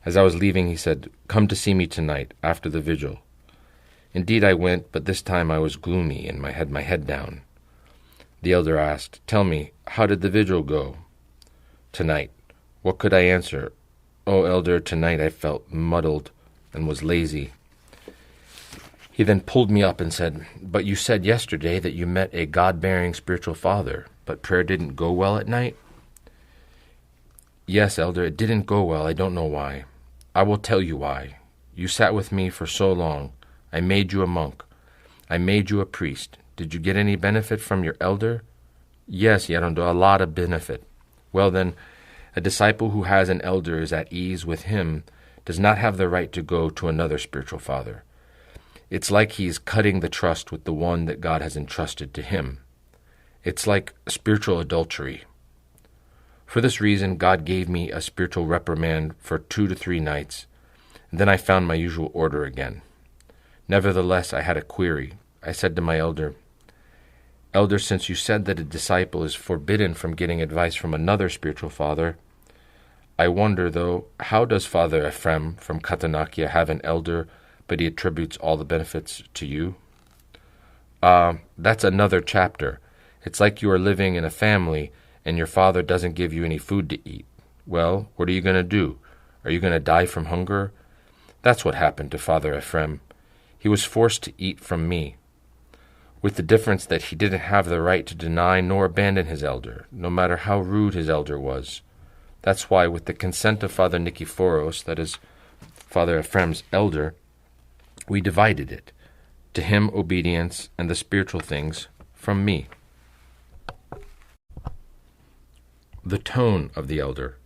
As I was leaving, he said, "Come to see me tonight, after the vigil." Indeed, I went, but this time I was gloomy and had my head down. The elder asked, "Tell me, how did the vigil go?" "Tonight." What could I answer? "Oh, elder, tonight I felt muddled and was lazy." He then pulled me up and said, "But you said yesterday that you met a God-bearing spiritual father, but prayer didn't go well at night?" "Yes, elder, it didn't go well. I don't know why. I will tell you why. You sat with me for so long. I made you a monk. I made you a priest. Did you get any benefit from your elder?" "Yes, Yarondo, a lot of benefit." "Well then, a disciple who has an elder is at ease with him does not have the right to go to another spiritual father. It's like he's cutting the trust with the one that God has entrusted to him. It's like spiritual adultery. For this reason, God gave me a spiritual reprimand for 2 to 3 nights, and then I found my usual order again. Nevertheless, I had a query. I said to my elder, 'Elder, since you said that a disciple is forbidden from getting advice from another spiritual father, I wonder, though, how does Father Ephraim from Katanakia have an elder, but he attributes all the benefits to you?' That's another chapter. It's like you are living in a family and your father doesn't give you any food to eat. Well, what are you going to do? Are you going to die from hunger? That's what happened to Father Ephraim. He was forced to eat from me, with the difference that he didn't have the right to deny nor abandon his elder, no matter how rude his elder was. That's why, with the consent of Father Nikiforos, that is, Father Ephraim's elder, we divided it, to him obedience and the spiritual things from me." The tone of the elder.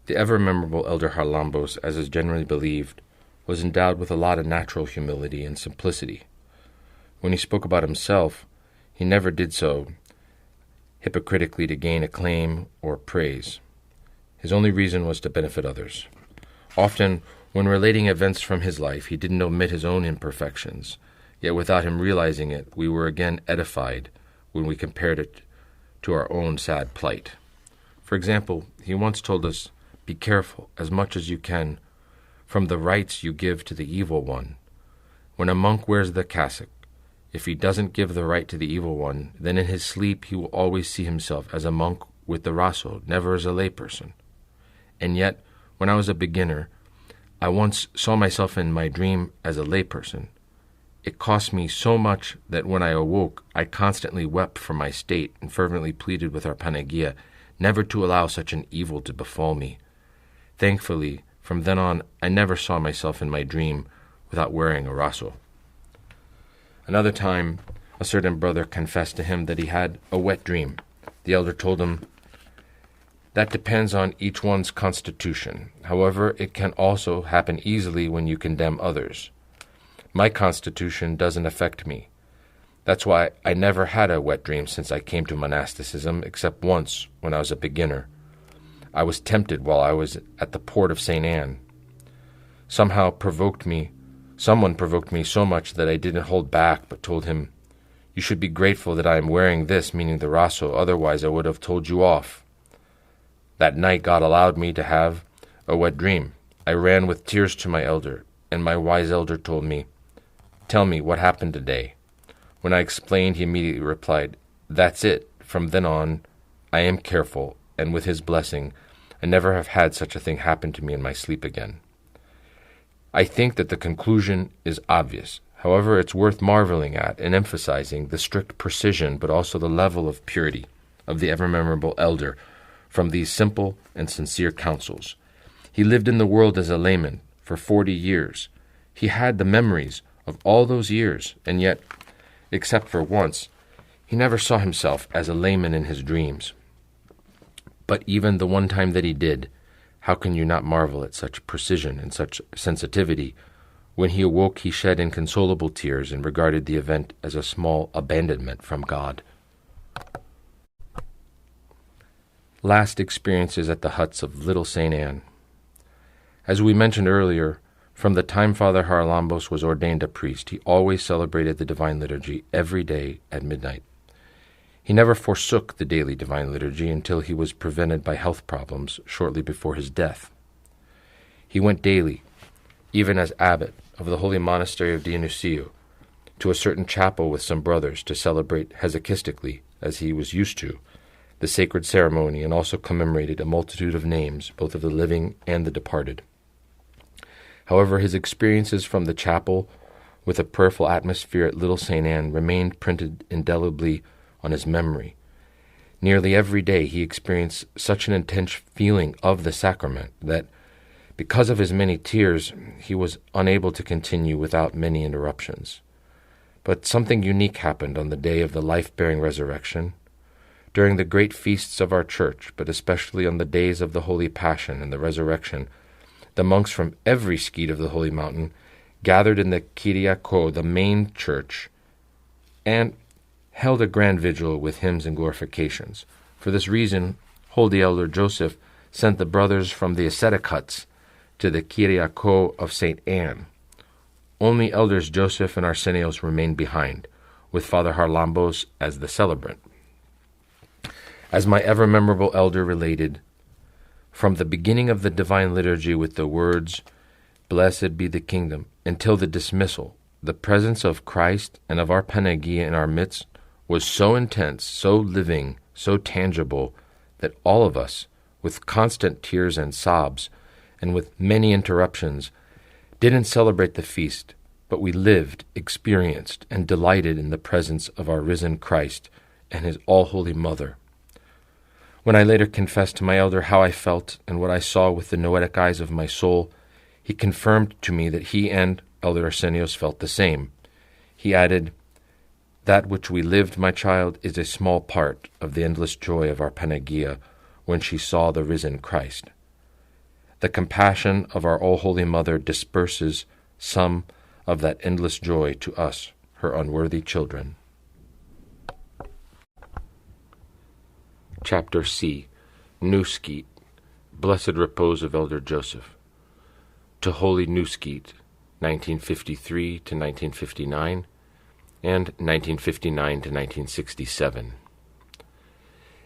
The ever-memorable Elder Haralambos, as is generally believed, was endowed with a lot of natural humility and simplicity. When he spoke about himself, he never did so hypocritically to gain acclaim or praise. His only reason was to benefit others. Often, when relating events from his life, he didn't omit his own imperfections, yet without him realizing it, we were again edified when we compared it to our own sad plight. For example, he once told us, "Be careful, as much as you can, from the rites you give to the evil one. When a monk wears the cassock, if he doesn't give the right to the evil one, then in his sleep he will always see himself as a monk with the raso, never as a layperson. And yet, when I was a beginner, I once saw myself in my dream as a layperson. It cost me so much that when I awoke, I constantly wept for my state and fervently pleaded with our Panagia never to allow such an evil to befall me. Thankfully, from then on, I never saw myself in my dream without wearing a raso." Another time, a certain brother confessed to him that he had a wet dream. The elder told him, "That depends on each one's constitution. However, it can also happen easily when you condemn others. My constitution doesn't affect me. That's why I never had a wet dream since I came to monasticism, except once when I was a beginner. I was tempted while I was at the port of St. Anne. Someone provoked me so much that I didn't hold back, but told him, 'You should be grateful that I am wearing this,' meaning the raso, otherwise I would have told you off. That night God allowed me to have a wet dream. I ran with tears to my elder, and my wise elder told me, 'Tell me what happened today.' When I explained, he immediately replied, 'That's it. From then on, I am careful, and with his blessing, I never have had such a thing happen to me in my sleep again.' I think that the conclusion is obvious. However, it's worth marveling at and emphasizing the strict precision but also the level of purity of the ever-memorable elder from these simple and sincere counsels. He lived in the world as a layman for 40 years. He had the memories of all those years, and yet, except for once, he never saw himself as a layman in his dreams. But even the one time that he did, how can you not marvel at such precision and such sensitivity? When he awoke, he shed inconsolable tears and regarded the event as a small abandonment from God." Last experiences at the huts of Little St. Anne. As we mentioned earlier, from the time Father Haralambos was ordained a priest, he always celebrated the Divine Liturgy every day at midnight. He never forsook the daily Divine Liturgy until he was prevented by health problems shortly before his death. He went daily, even as abbot of the holy Monastery of Dionysiou, to a certain chapel with some brothers to celebrate hesychastically, as he was used to, the sacred ceremony, and also commemorated a multitude of names, both of the living and the departed. However, his experiences from the chapel with a prayerful atmosphere at Little St. Anne remained printed indelibly on his memory. Nearly every day he experienced such an intense feeling of the sacrament that, because of his many tears, he was unable to continue without many interruptions. But something unique happened on the day of the life-bearing resurrection. During the great feasts of our church, but especially on the days of the Holy Passion and the Resurrection, the monks from every skeet of the Holy Mountain gathered in the Kyriakos, the main church, and held a grand vigil with hymns and glorifications. For this reason, Holy Elder Joseph sent the brothers from the ascetic huts to the Kyriakos of St. Anne. Only Elders Joseph and Arsenios remained behind, with Father Haralambos as the celebrant. As my ever-memorable elder related, from the beginning of the Divine Liturgy with the words, "Blessed be the kingdom," until the dismissal, the presence of Christ and of our Panagia in our midst was so intense, so living, so tangible, that all of us, with constant tears and sobs, and with many interruptions, didn't celebrate the feast, but we lived, experienced, and delighted in the presence of our risen Christ and his all-holy Mother. When I later confessed to my elder how I felt and what I saw with the noetic eyes of my soul, he confirmed to me that he and Elder Arsenios felt the same. He added, "That which we lived, my child, is a small part of the endless joy of our Panagia when she saw the risen Christ. The compassion of our all-holy Mother disperses some of that endless joy to us, her unworthy children." Chapter C. Newskeet, Blessed Repose of Elder Joseph. To Holy Newskeet, 1953 to 1959, and 1959 to 1967.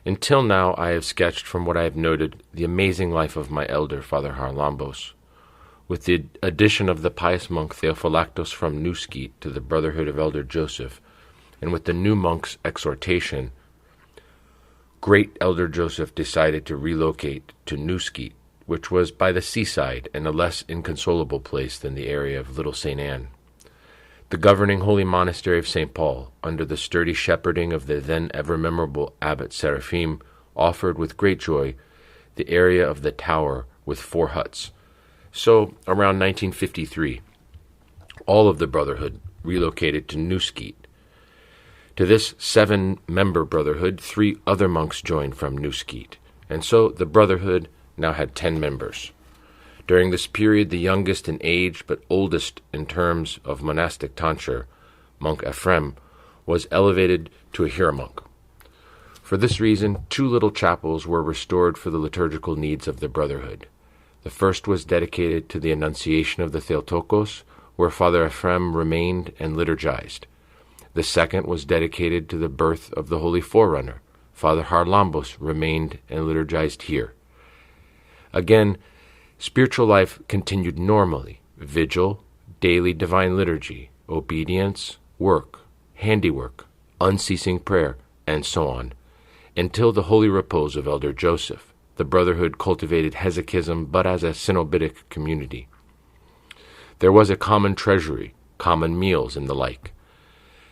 Until now, I have sketched from what I have noted the amazing life of my elder, Father Haralambos. With the addition of the pious monk Theophylactos from Newskeet to the Brotherhood of Elder Joseph, and with the new monk's exhortation, great Elder Joseph decided to relocate to Newskeet, which was by the seaside and a less inconsolable place than the area of Little St. Anne. The governing holy monastery of St. Paul, under the sturdy shepherding of the then ever-memorable Abbot Seraphim, offered with great joy the area of the tower with 4 huts. So, around 1953, all of the Brotherhood relocated to Newskeet. To this 7-member Brotherhood, 3 other monks joined from Newskeet, and so the Brotherhood now had 10 members. During this period, the youngest in age but oldest in terms of monastic tonsure, Monk Ephrem, was elevated to a hieromonk. For this reason, 2 little chapels were restored for the liturgical needs of the Brotherhood. The first was dedicated to the Annunciation of the Theotokos, where Father Ephrem remained and liturgized. The second was dedicated to the birth of the Holy Forerunner. Father Haralambos remained and liturgized here. Again, spiritual life continued normally: vigil, daily divine liturgy, obedience, work, handiwork, unceasing prayer, and so on, until the holy repose of Elder Joseph. The Brotherhood cultivated hesychism, but as a synobitic community. There was a common treasury, common meals, and the like.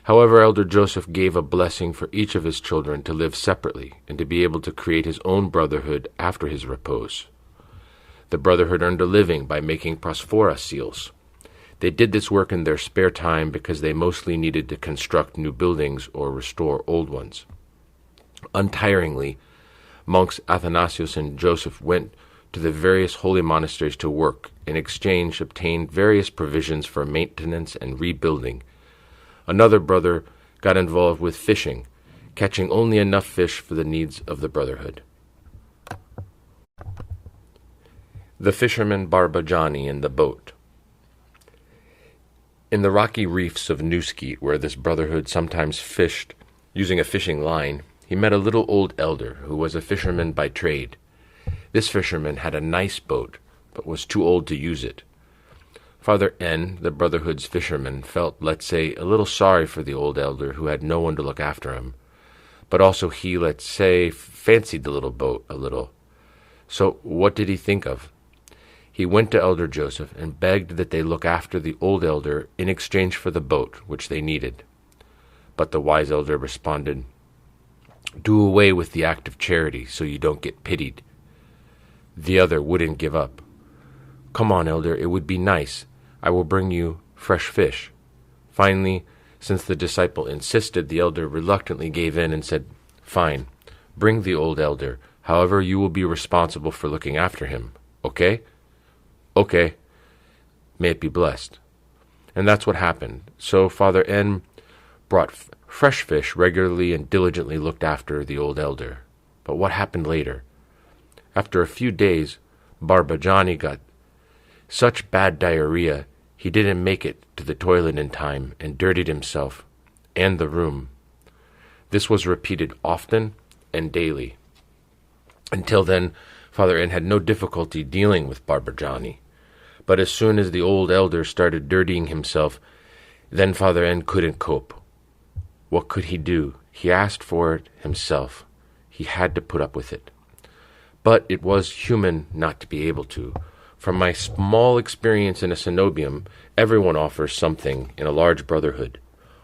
However, Elder Joseph gave a blessing for each of his children to live separately and to be able to create his own brotherhood after his repose. The Brotherhood earned a living by making prosphora seals. They did this work in their spare time because they mostly needed to construct new buildings or restore old ones. Untiringly, monks Athanasius and Joseph went to the various holy monasteries to work, in exchange obtained various provisions for maintenance and rebuilding. Another brother got involved with fishing, catching only enough fish for the needs of the Brotherhood. The fisherman Barbagianni in the boat. In the rocky reefs of Newskeet, where this Brotherhood sometimes fished using a fishing line, he met a little old elder who was a fisherman by trade. This fisherman had a nice boat, but was too old to use it. Father N., the Brotherhood's fisherman, felt, let's say, a little sorry for the old elder who had no one to look after him, but also he, let's say, fancied the little boat a little. So what did he think of? He went to Elder Joseph and begged that they look after the old elder in exchange for the boat, which they needed. But the wise elder responded, "Do away with the act of charity so you don't get pitied." The other wouldn't give up. "Come on, elder, it would be nice. I will bring you fresh fish." Finally, since the disciple insisted, the elder reluctantly gave in and said, "Fine, bring the old elder. However, you will be responsible for looking after him. Okay?" "Okay. May it be blessed." And that's what happened. So Father N. brought fresh fish regularly and diligently looked after the old elder. But what happened later? After a few days, Barba Johnny got such bad diarrhea he didn't make it to the toilet in time and dirtied himself and the room. This was repeated often and daily. Until then, Father N had no difficulty dealing with Barba Johnny. But as soon as the old elder started dirtying himself, then Father N couldn't cope. What could he do? He asked for it himself. He had to put up with it. But it was human not to be able to. From my small experience in a cenobium, everyone offers something in a large brotherhood.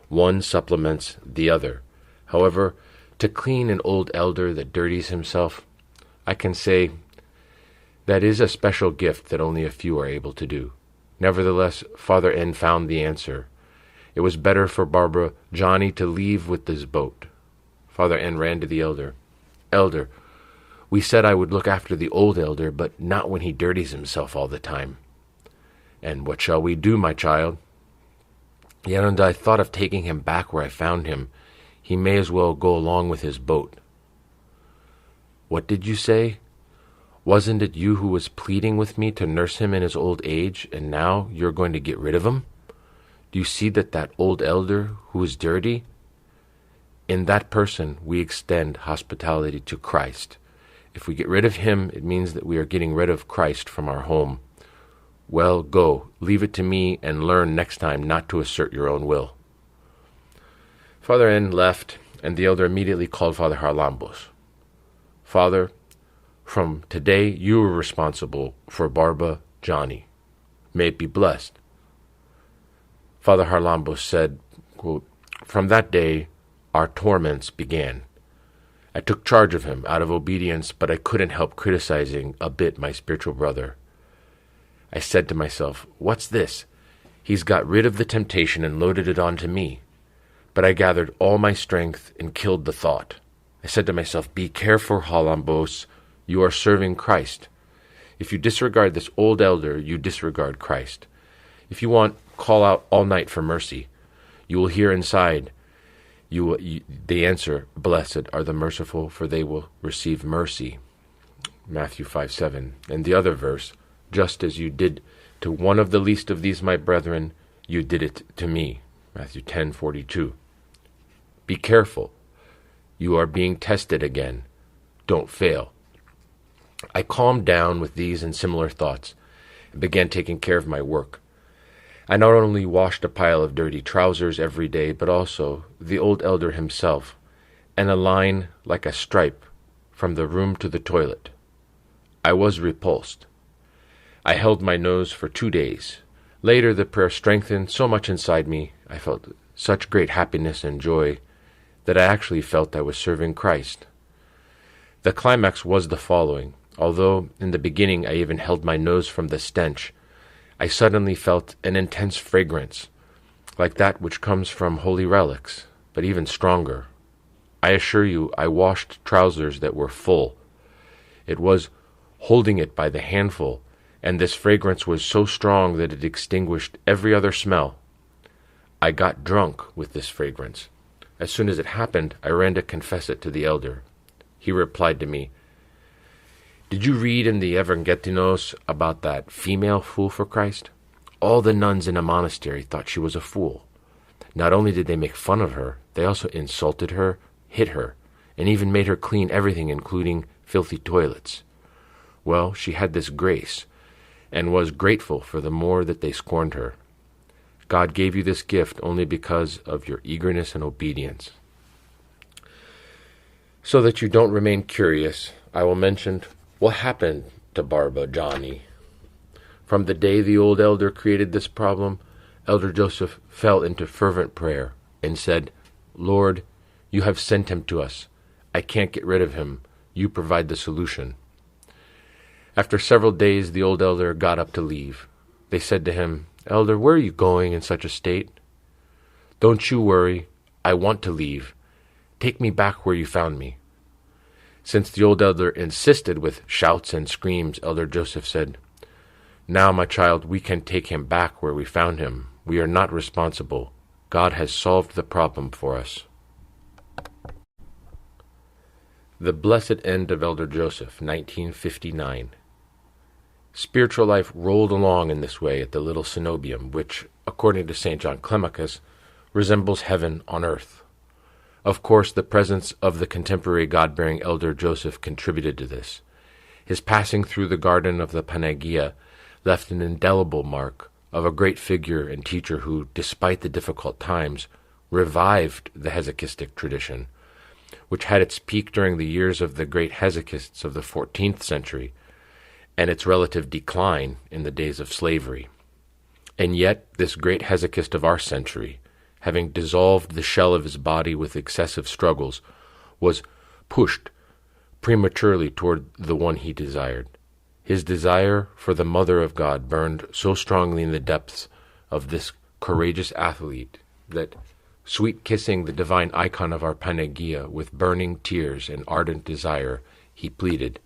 One supplements the other. However, to clean an old elder that dirties himself, I can say that is a special gift that only a few are able to do. Nevertheless, Father N found the answer. It was better for Barbara Johnny to leave with this boat. Father N ran to the elder. "Elder, we said I would look after the old elder, but not when he dirties himself all the time." "And what shall we do, my child?" "Yet and I thought of taking him back where I found him. He may as well go along with his boat." "What did you say? Wasn't it you who was pleading with me to nurse him in his old age, and now you're going to get rid of him? Do you see that old elder who is dirty? In that person we extend hospitality to Christ. If we get rid of him, it means that we are getting rid of Christ from our home. Well, go, leave it to me, and learn next time not to assert your own will." Father N left, and the elder immediately called Father Haralambos. "Father, from today you are responsible for Barba Johnny. May it be blessed." Father Haralambos said, quote, "From that day our torments began. I took charge of him out of obedience, but I couldn't help criticizing a bit my spiritual brother. I said to myself, what's this? He's got rid of the temptation and loaded it onto me. But I gathered all my strength and killed the thought. I said to myself, be careful, Haralambos, you are serving Christ. If you disregard this old elder, you disregard Christ. If you want, call out all night for mercy. You will hear inside, the answer, blessed are the merciful, for they will receive mercy. Matthew 5:7. And the other verse, just as you did to one of the least of these my brethren, you did it to me. Matthew 10:42. Be careful. You are being tested again. Don't fail. I calmed down with these and similar thoughts and began taking care of my work. I not only washed a pile of dirty trousers every day, but also the old elder himself, and a line like a stripe from the room to the toilet. I was repulsed. I held my nose for 2 days. Later the prayer strengthened so much inside me, I felt such great happiness and joy, that I actually felt I was serving Christ. The climax was the following. Although in the beginning I even held my nose from the stench, I suddenly felt an intense fragrance, like that which comes from holy relics, but even stronger. I assure you, I washed trousers that were full. It was holding it by the handful, and this fragrance was so strong that it extinguished every other smell. I got drunk with this fragrance. As soon as it happened, I ran to confess it to the elder. He replied to me, Did you read in the Evangelios about that female fool for Christ? All the nuns in a monastery thought she was a fool. Not only did they make fun of her, they also insulted her, hit her, and even made her clean everything, including filthy toilets. Well, she had this grace, and was grateful for the more that they scorned her. God gave you this gift only because of your eagerness and obedience. So that you don't remain curious, I will mention what happened to Barba Johnny. From the day the old elder created this problem, Elder Joseph fell into fervent prayer and said, "Lord, you have sent him to us. I can't get rid of him. You provide the solution." After several days, the old elder got up to leave. They said to him, "Elder, where are you going in such a state?" "Don't you worry. I want to leave. Take me back where you found me." Since the old elder insisted with shouts and screams, Elder Joseph said, "Now, my child, we can take him back where we found him. We are not responsible. God has solved the problem for us." The Blessed End of Elder Joseph, 1959. Spiritual life rolled along in this way at the little cenobium, which, according to St. John Climacus, resembles heaven on earth. Of course, the presence of the contemporary God-bearing Elder Joseph contributed to this. His passing through the garden of the Panagia left an indelible mark of a great figure and teacher who, despite the difficult times, revived the hesychistic tradition, which had its peak during the years of the great hesychists of the 14th century, and its relative decline in the days of slavery. And yet this great hesychist of our century, having dissolved the shell of his body with excessive struggles, was pushed prematurely toward the one he desired. His desire for the Mother of God burned so strongly in the depths of this courageous athlete that, sweet-kissing the divine icon of our Panagia with burning tears and ardent desire, he pleaded,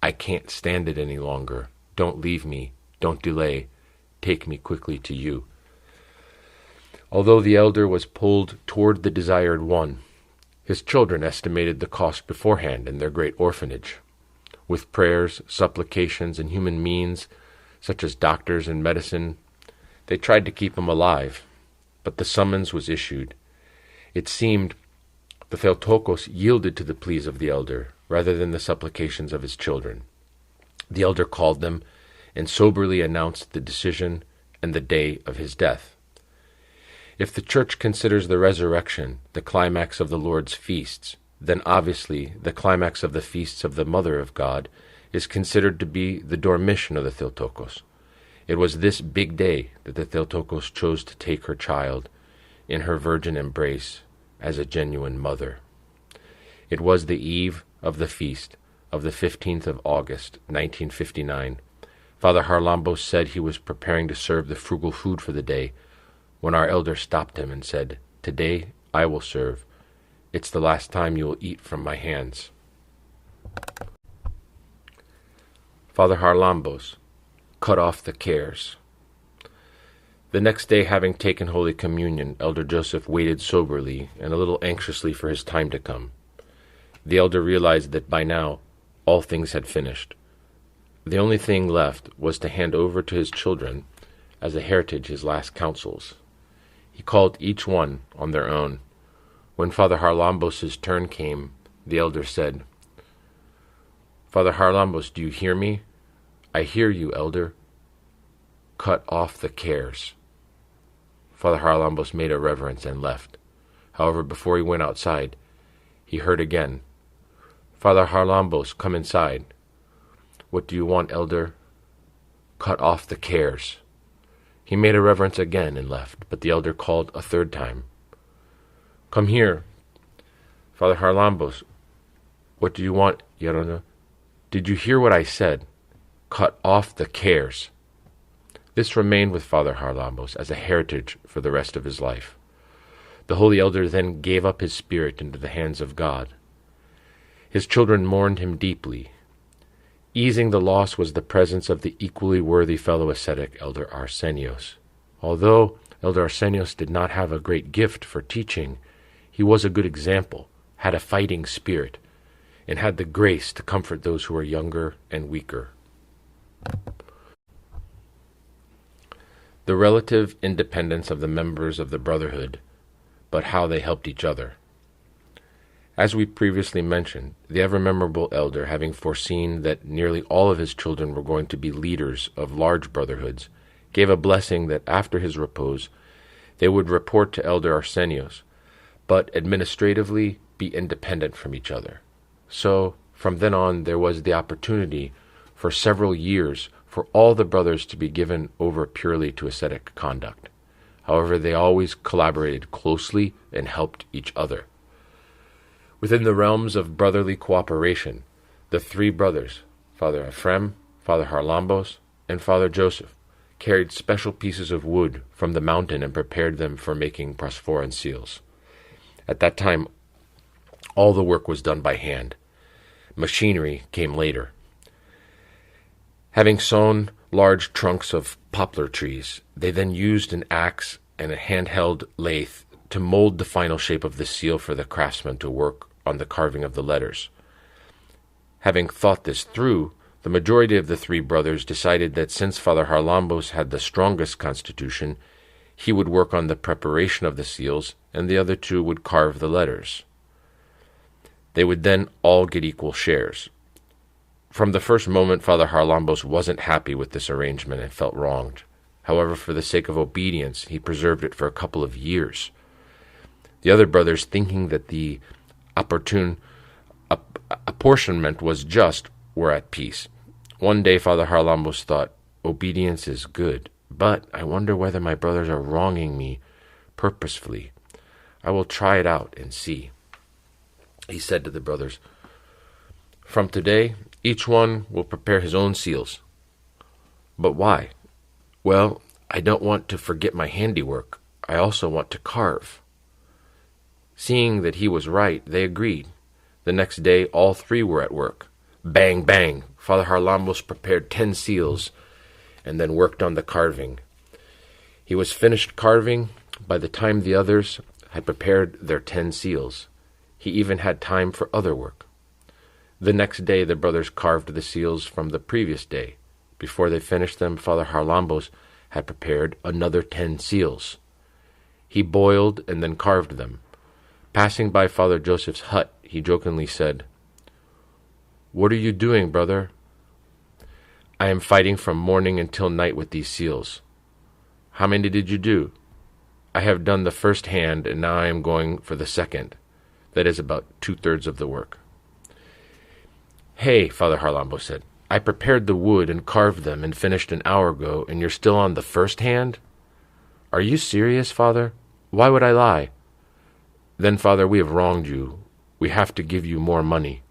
"I can't stand it any longer. Don't leave me. Don't delay. Take me quickly to you." Although the elder was pulled toward the desired one, his children estimated the cost beforehand in their great orphanage. With prayers, supplications, and human means, such as doctors and medicine, they tried to keep him alive, but the summons was issued. It seemed the Theotokos yielded to the pleas of the elder, rather than the supplications of his children. The elder called them, and soberly announced the decision and the day of his death. If the Church considers the resurrection the climax of the Lord's feasts, then obviously the climax of the feasts of the Mother of God is considered to be the dormition of the Theotokos. It was this big day that the Theotokos chose to take her child in her virgin embrace as a genuine mother. It was the eve of the feast of the 15th of August, 1959. Father Haralambos said he was preparing to serve the frugal food for the day when our elder stopped him and said, "Today I will serve. It's the last time you will eat from my hands." Father Haralambos, cut off the cares. The next day, having taken Holy Communion, Elder Joseph waited soberly and a little anxiously for his time to come. The elder realized that by now all things had finished. The only thing left was to hand over to his children as a heritage his last counsels. He called each one on their own. When Father Haralambos' turn came, the elder said, "Father Haralambos, do you hear me?" "I hear you, elder." "Cut off the cares." Father Haralambos made a reverence and left. However, before he went outside, he heard again, "Father Haralambos, come inside." "What do you want, elder?" "Cut off the cares." He made a reverence again and left, but the elder called a third time. "Come here." "Father Haralambos, what do you want, Yerona?" "Did you hear what I said? Cut off the cares." This remained with Father Haralambos as a heritage for the rest of his life. The holy elder then gave up his spirit into the hands of God. His children mourned him deeply. Easing the loss was the presence of the equally worthy fellow ascetic, Elder Arsenios. Although Elder Arsenios did not have a great gift for teaching, he was a good example, had a fighting spirit, and had the grace to comfort those who were younger and weaker. The relative independence of the members of the Brotherhood, but how they helped each other. As we previously mentioned, the ever-memorable elder, having foreseen that nearly all of his children were going to be leaders of large brotherhoods, gave a blessing that after his repose they would report to Elder Arsenios, but administratively be independent from each other. So, from then on, there was the opportunity for several years for all the brothers to be given over purely to ascetic conduct. However, they always collaborated closely and helped each other. Within the realms of brotherly cooperation, the three brothers, Father Ephrem, Father Haralambos, and Father Joseph, carried special pieces of wood from the mountain and prepared them for making prosphora and seals. At that time, all the work was done by hand. Machinery came later. Having sawn large trunks of poplar trees, they then used an axe and a handheld lathe to mold the final shape of the seal for the craftsman to work on the carving of the letters. Having thought this through, the majority of the three brothers decided that since Father Haralambos had the strongest constitution, he would work on the preparation of the seals, and the other two would carve the letters. They would then all get equal shares. From the first moment, Father Haralambos wasn't happy with this arrangement and felt wronged. However, for the sake of obedience, he preserved it for a couple of years. The other brothers, thinking that the opportune apportionment was just, were at peace. One day Father Haralambos thought, obedience is good, but I wonder whether my brothers are wronging me purposefully. I will try it out and see. He said to the brothers, from today, each one will prepare his own seals. But why? Well, I don't want to forget my handiwork. I also want to carve. Seeing that he was right, they agreed. The next day, all three were at work. Bang, bang! Father Haralambos prepared 10 seals and then worked on the carving. He was finished carving by the time the others had prepared their 10 seals. He even had time for other work. The next day, the brothers carved the seals from the previous day. Before they finished them, Father Haralambos had prepared another 10 seals. He boiled and then carved them. Passing by Father Joseph's hut, he jokingly said, "What are you doing, brother?" "I am fighting from morning until night with these seals." "How many did you do?" "I have done the first hand, and now I am going for the second. That is about 2/3 of the work." "Hey," Father Haralambos said, "I prepared the wood and carved them and finished an hour ago, and you're still on the first hand?" "Are you serious, Father? Why would I lie?" "Then, Father, we have wronged you. We have to give you more money."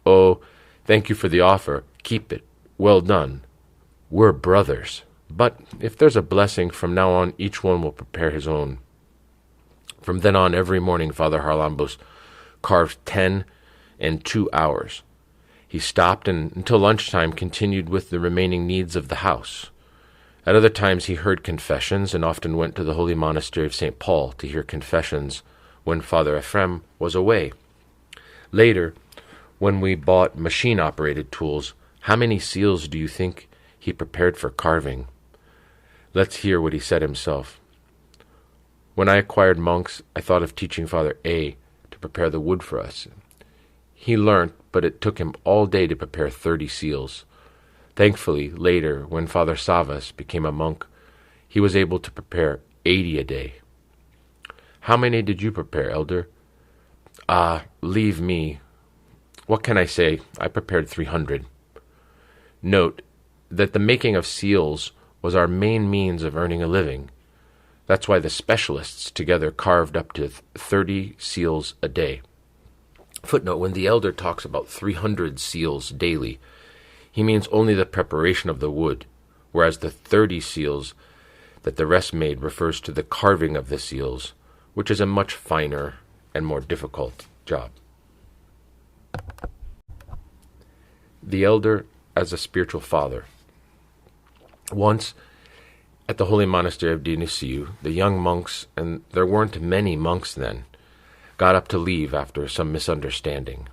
"Oh, thank you for the offer. Keep it. Well done. We're brothers. But if there's a blessing, from now on each one will prepare his own." From then on, every morning, Father Haralambos carved 10 in 2 hours. He stopped and, until lunchtime, continued with the remaining needs of the house. At other times he heard confessions and often went to the holy monastery of St. Paul to hear confessions when Father Ephrem was away. Later, when we bought machine-operated tools, how many seals do you think he prepared for carving? Let's hear what he said himself. "When I acquired monks, I thought of teaching Father A to prepare the wood for us. He learnt, but it took him all day to prepare 30 seals. Thankfully, later, when Father Savas became a monk, he was able to prepare 80 a day." "How many did you prepare, Elder?" Leave me. What can I say? I prepared 300. Note that the making of seals was our main means of earning a living. That's why the specialists together carved up to 30 seals a day. Footnote, when the elder talks about 300 seals daily, he means only the preparation of the wood, whereas the 30 seals that the rest made refers to the carving of the seals, which is a much finer and more difficult job. The elder as a spiritual father. Once, at the holy Monastery of Dionysiou, the young monks, and there weren't many monks then, got up to leave after some misunderstanding.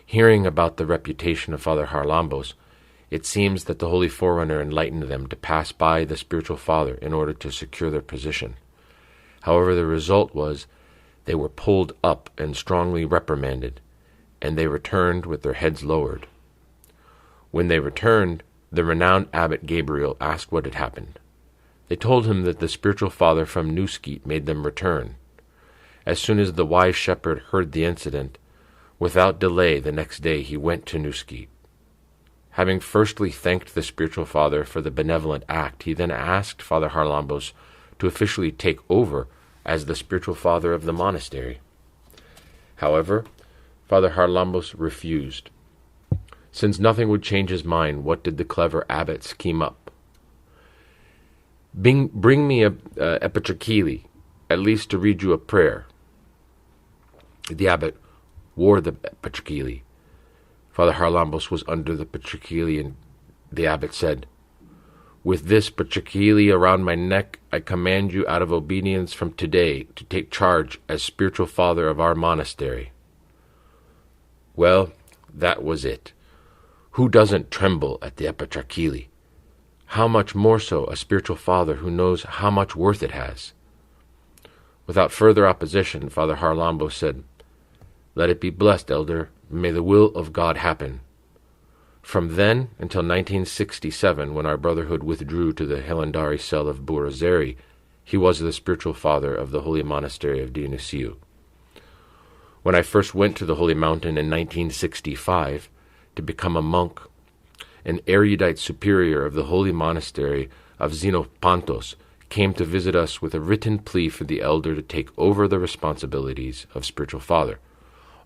Hearing about the reputation of Father Haralambos, it seems that the Holy Forerunner enlightened them to pass by the spiritual father in order to secure their position. However, the result was They were pulled up and strongly reprimanded, and they returned with their heads lowered. When they returned, the renowned abbot Gabriel asked what had happened. They told him that the spiritual father from Noetic made them return. As soon as the wise shepherd heard the incident, without delay the next day he went to Noetic. Having firstly thanked the spiritual father for the benevolent act, he then asked Father Haralambos to officially take over as the spiritual father of the monastery. However, Father Haralambos refused. Since nothing would change his mind, what did the clever abbot scheme up? Bring me a epitrachili, at least to read you a prayer. The abbot wore the epitrachili. Father Haralambos was under the epitrachili, and the abbot said, "With this epitrachili around my neck, I command you out of obedience from today to take charge as spiritual father of our monastery." Well, that was it. Who doesn't tremble at the epitrachili? How much more so a spiritual father who knows how much worth it has? Without further opposition, Father Haralambos said, "Let it be blessed, elder. May the will of God happen." From then until 1967, when our Brotherhood withdrew to the Hilandari cell of Burazeri, he was the spiritual father of the Holy Monastery of Dionysiou. When I first went to the Holy Mountain in 1965 to become a monk, an erudite superior of the Holy Monastery of Xenopantos came to visit us with a written plea for the elder to take over the responsibilities of spiritual father.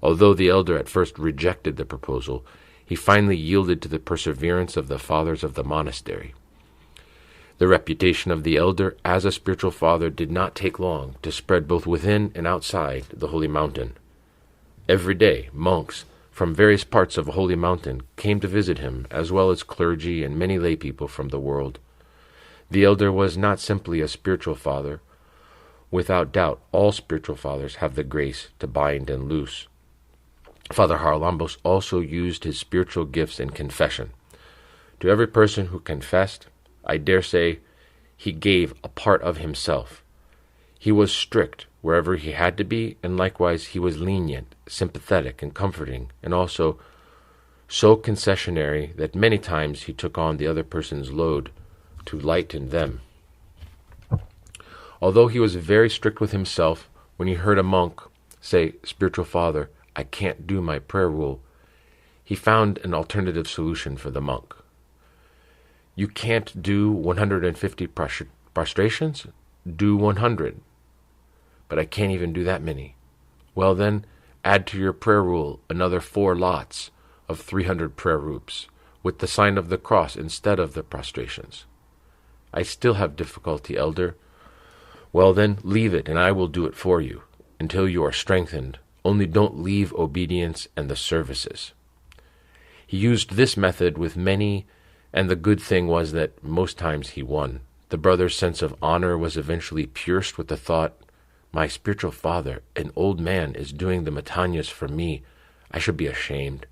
Although the elder at first rejected the proposal, he finally yielded to the perseverance of the fathers of the monastery. The reputation of the elder as a spiritual father did not take long to spread both within and outside the Holy Mountain. Every day, monks from various parts of the Holy Mountain came to visit him, as well as clergy and many lay people from the world. The elder was not simply a spiritual father. Without doubt, all spiritual fathers have the grace to bind and loose. Father Haralambos also used his spiritual gifts in confession. To every person who confessed, I dare say, he gave a part of himself. He was strict wherever he had to be, and likewise he was lenient, sympathetic, and comforting, and also so concessionary that many times he took on the other person's load to lighten them. Although he was very strict with himself, when he heard a monk say, "Spiritual father, I can't do my prayer rule," he found an alternative solution for the monk. "You can't do 150 prostrations? Do 100. But I can't even do that many. Well then, add to your prayer rule another 4 lots of 300 prayer groups, with the sign of the cross instead of the prostrations. I still have difficulty, elder. Well then, leave it, and I will do it for you, until you are strengthened. Only don't leave obedience and the services." He used this method with many, and the good thing was that most times he won. The brother's sense of honor was eventually pierced with the thought, "My spiritual father, an old man, is doing the matanyas for me. I should be ashamed."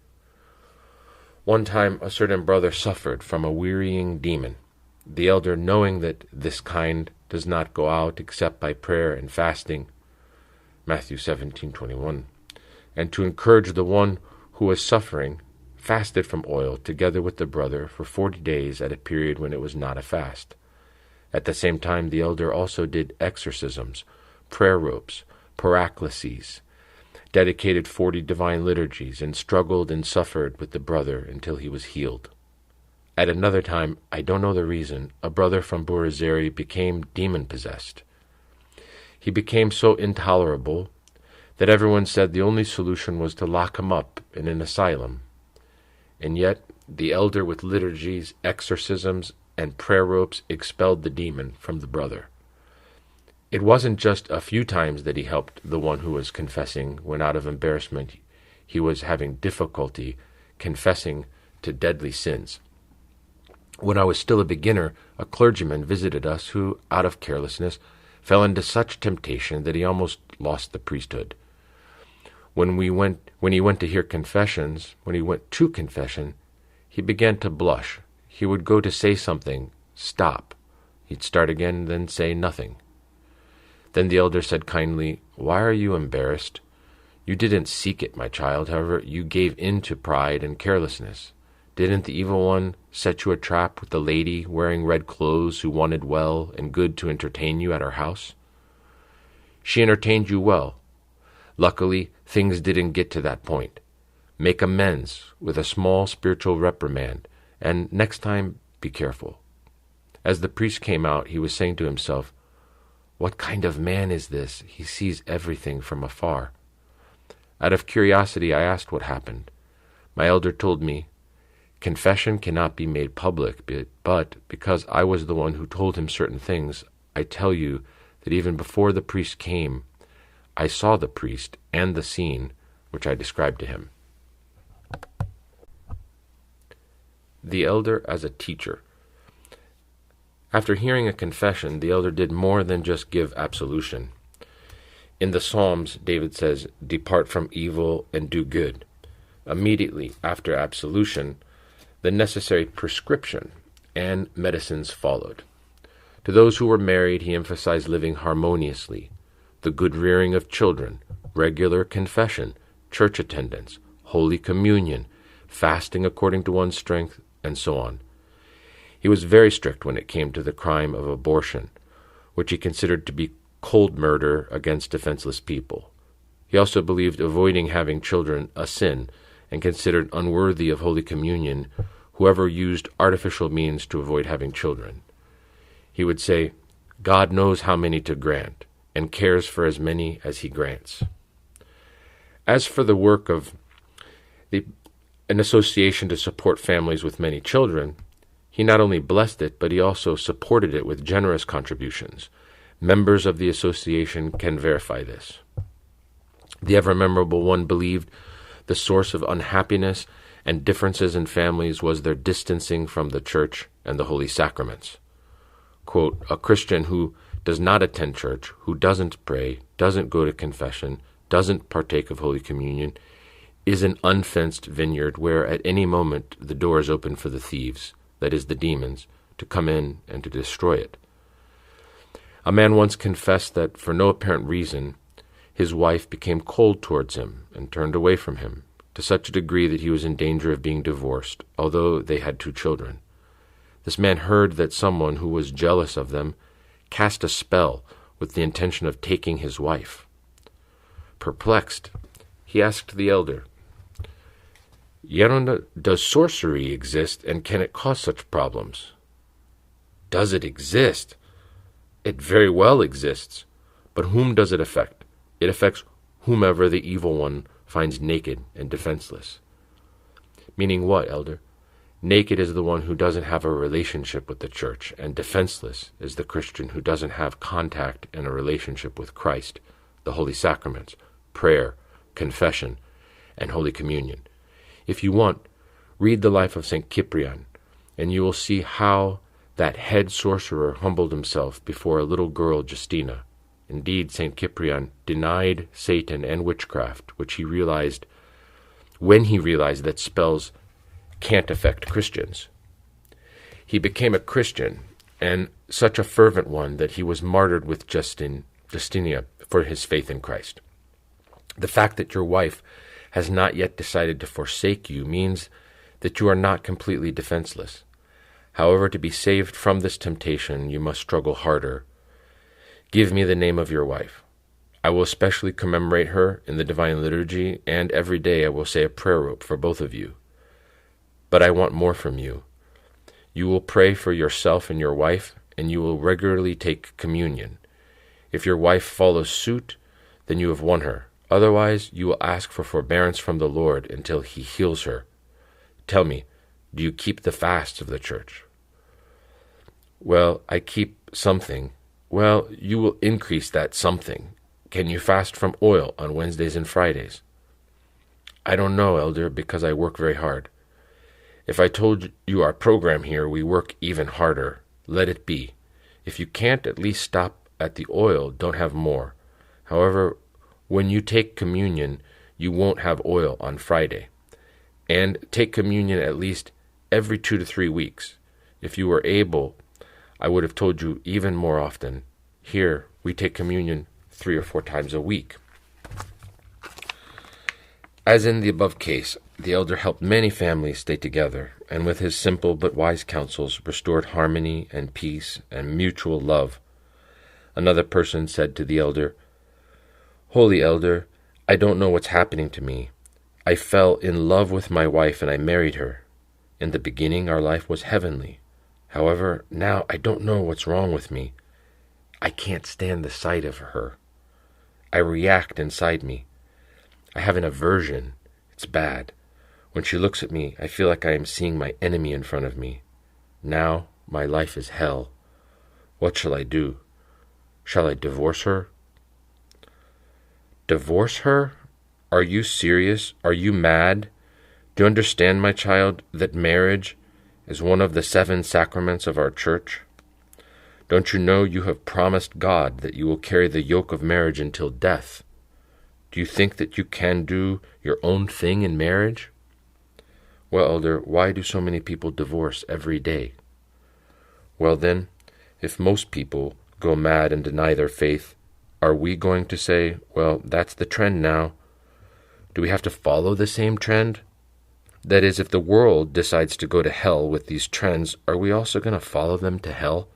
One time a certain brother suffered from a wearying demon. The elder, knowing that this kind does not go out except by prayer and fasting, Matthew 17:21, and to encourage the one who was suffering, fasted from oil together with the brother for 40 days at a period when it was not a fast. At the same time, the elder also did exorcisms, prayer ropes, paracleses, dedicated 40 divine liturgies, and struggled and suffered with the brother until he was healed. At another time, I don't know the reason, a brother from Burazeri became demon-possessed. He became so intolerable that everyone said the only solution was to lock him up in an asylum. And yet, the elder with liturgies, exorcisms, and prayer ropes expelled the demon from the brother. It wasn't just a few times that he helped the one who was confessing when out of embarrassment he was having difficulty confessing to deadly sins. When I was still a beginner, a clergyman visited us who, out of carelessness, fell into such temptation that he almost lost the priesthood. When he went to hear confessions, when he went to confession, he began to blush. He would go to say something, stop. He'd start again, then say nothing. Then the elder said kindly, "Why are you embarrassed? You didn't seek it, my child. However, you gave in to pride and carelessness. Didn't the evil one set you a trap with the lady wearing red clothes who wanted well and good to entertain you at her house? She entertained you well. Luckily, things didn't get to that point. Make amends with a small spiritual reprimand, and next time, be careful." As the priest came out, he was saying to himself, "What kind of man is this? He sees everything from afar." Out of curiosity, I asked what happened. My elder told me, "Confession cannot be made public, but because I was the one who told him certain things, I tell you that even before the priest came, I saw the priest and the scene which I described to him." The elder as a teacher. After hearing a confession, the elder did more than just give absolution. In the Psalms, David says, "Depart from evil and do good." Immediately after absolution, the necessary prescription and medicines followed. To those who were married, he emphasized living harmoniously, the good rearing of children, regular confession, church attendance, Holy Communion, fasting according to one's strength, and so on. He was very strict when it came to the crime of abortion, which he considered to be cold murder against defenseless people. He also believed avoiding having children a sin, and considered unworthy of Holy Communion whoever used artificial means to avoid having children. He would say, "God knows how many to grant, and cares for as many as he grants." As for the work of an association to support families with many children, he not only blessed it, but he also supported it with generous contributions. Members of the association can verify this. The ever-memorable one believed the source of unhappiness and differences in families was their distancing from the church and the holy sacraments. Quote, "A Christian who does not attend church, who doesn't pray, doesn't go to confession, doesn't partake of Holy Communion, is an unfenced vineyard where at any moment the door is open for the thieves, that is, the demons, to come in and to destroy it." A man once confessed that for no apparent reason, his wife became cold towards him and turned away from him, to such a degree that he was in danger of being divorced, although they had 2 children. This man heard that someone who was jealous of them cast a spell with the intention of taking his wife. Perplexed, he asked the elder, "Yerunda, does sorcery exist, and can it cause such problems?" "Does it exist? It very well exists. But whom does it affect? It affects whomever the evil one finds naked and defenseless." Meaning what, elder? Naked is the one who doesn't have a relationship with the church, and defenseless is the Christian who doesn't have contact and a relationship with Christ, the holy sacraments, prayer, confession, and Holy Communion. If you want, read the life of St. Cyprian, and you will see how that head sorcerer humbled himself before a little girl, Justina. Indeed, St. Cyprian denied Satan and witchcraft, which he realized when he realized that spells can't affect Christians. He became a Christian, and such a fervent one that he was martyred with Justinia for his faith in Christ. The fact that your wife has not yet decided to forsake you means that you are not completely defenseless. However, to be saved from this temptation, you must struggle harder. Give me the name of your wife. I will especially commemorate her in the Divine Liturgy, and every day I will say a prayer rope for both of you. But I want more from you. You will pray for yourself and your wife, and you will regularly take communion. If your wife follows suit, then you have won her. Otherwise, you will ask for forbearance from the Lord until he heals her. Tell me, do you keep the fasts of the church? Well, I keep something. Well, you will increase that something. Can you fast from oil on Wednesdays and Fridays? I don't know, elder, because I work very hard. If I told you our program here, we work even harder. Let it be. If you can't at least stop at the oil, don't have more. However, when you take communion, you won't have oil on Friday. And take communion at least every 2 to 3 weeks. If you were able, I would have told you even more often. Here, we take communion 3 or 4 times a week. As in the above case, the elder helped many families stay together, and with his simple but wise counsels restored harmony and peace and mutual love. Another person said to the elder, "Holy elder, I don't know what's happening to me. I fell in love with my wife and I married her. In the beginning our life was heavenly. However, now I don't know what's wrong with me. I can't stand the sight of her. I react inside me. I have an aversion. It's bad. When she looks at me, I feel like I am seeing my enemy in front of me. Now my life is hell. What shall I do? Shall I divorce her?" "Divorce her? Are you serious? Are you mad? Do you understand, my child, that marriage is one of the 7 sacraments of our church? Don't you know you have promised God that you will carry the yoke of marriage until death? Do you think that you can do your own thing in marriage?" "Well, elder, why do so many people divorce every day?" "Well then, if most people go mad and deny their faith, are we going to say, well, that's the trend now? Do we have to follow the same trend? That is, if the world decides to go to hell with these trends, are we also going to follow them to hell?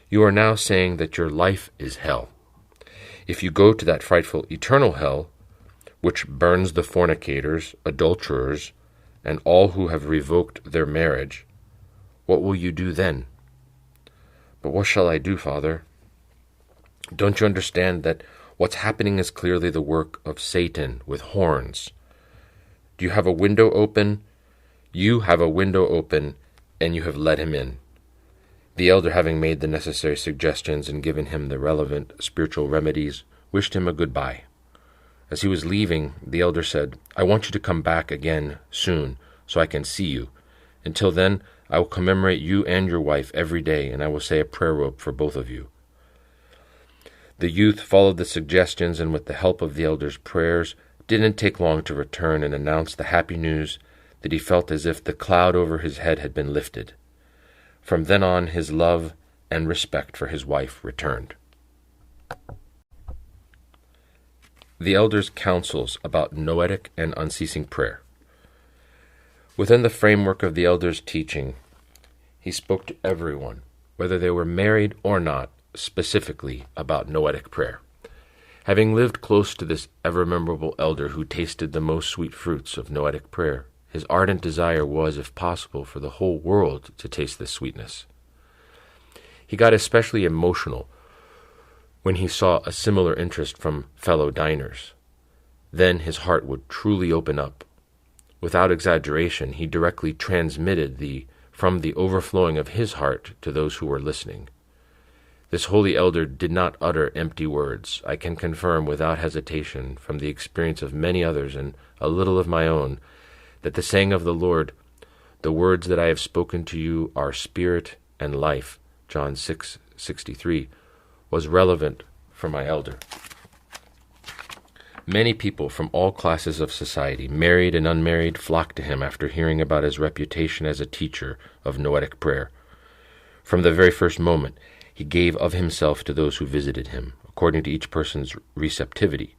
You are now saying that your life is hell. If you go to that frightful eternal hell, which burns the fornicators, adulterers, and all who have revoked their marriage, what will you do then?" "But what shall I do, Father?" "Don't you understand that what's happening is clearly the work of Satan with horns? Do you have a window open? You have a window open, and you have let him in." The elder, having made the necessary suggestions and given him the relevant spiritual remedies, wished him a goodbye. As he was leaving, the elder said, "I want you to come back again soon, so I can see you. Until then, I will commemorate you and your wife every day, and I will say a prayer rope for both of you." The youth followed the suggestions, and with the help of the elder's prayers, didn't take long to return and announce the happy news that he felt as if the cloud over his head had been lifted. From then on, his love and respect for his wife returned. The elder's counsels about Noetic and unceasing prayer. Within the framework of the elder's teaching, he spoke to everyone, whether they were married or not, specifically about Noetic prayer. Having lived close to this ever-memorable elder who tasted the most sweet fruits of Noetic prayer, his ardent desire was, if possible, for the whole world to taste this sweetness. He got especially emotional when he saw a similar interest from fellow diners. Then his heart would truly open up. Without exaggeration, he directly transmitted from the overflowing of his heart to those who were listening. This holy elder did not utter empty words. I can confirm without hesitation, from the experience of many others and a little of my own, that the saying of the Lord, "The words that I have spoken to you are spirit and life," John 6:63, was relevant for my elder. Many people from all classes of society, married and unmarried, flocked to him after hearing about his reputation as a teacher of Noetic prayer. From the very first moment, he gave of himself to those who visited him, according to each person's receptivity.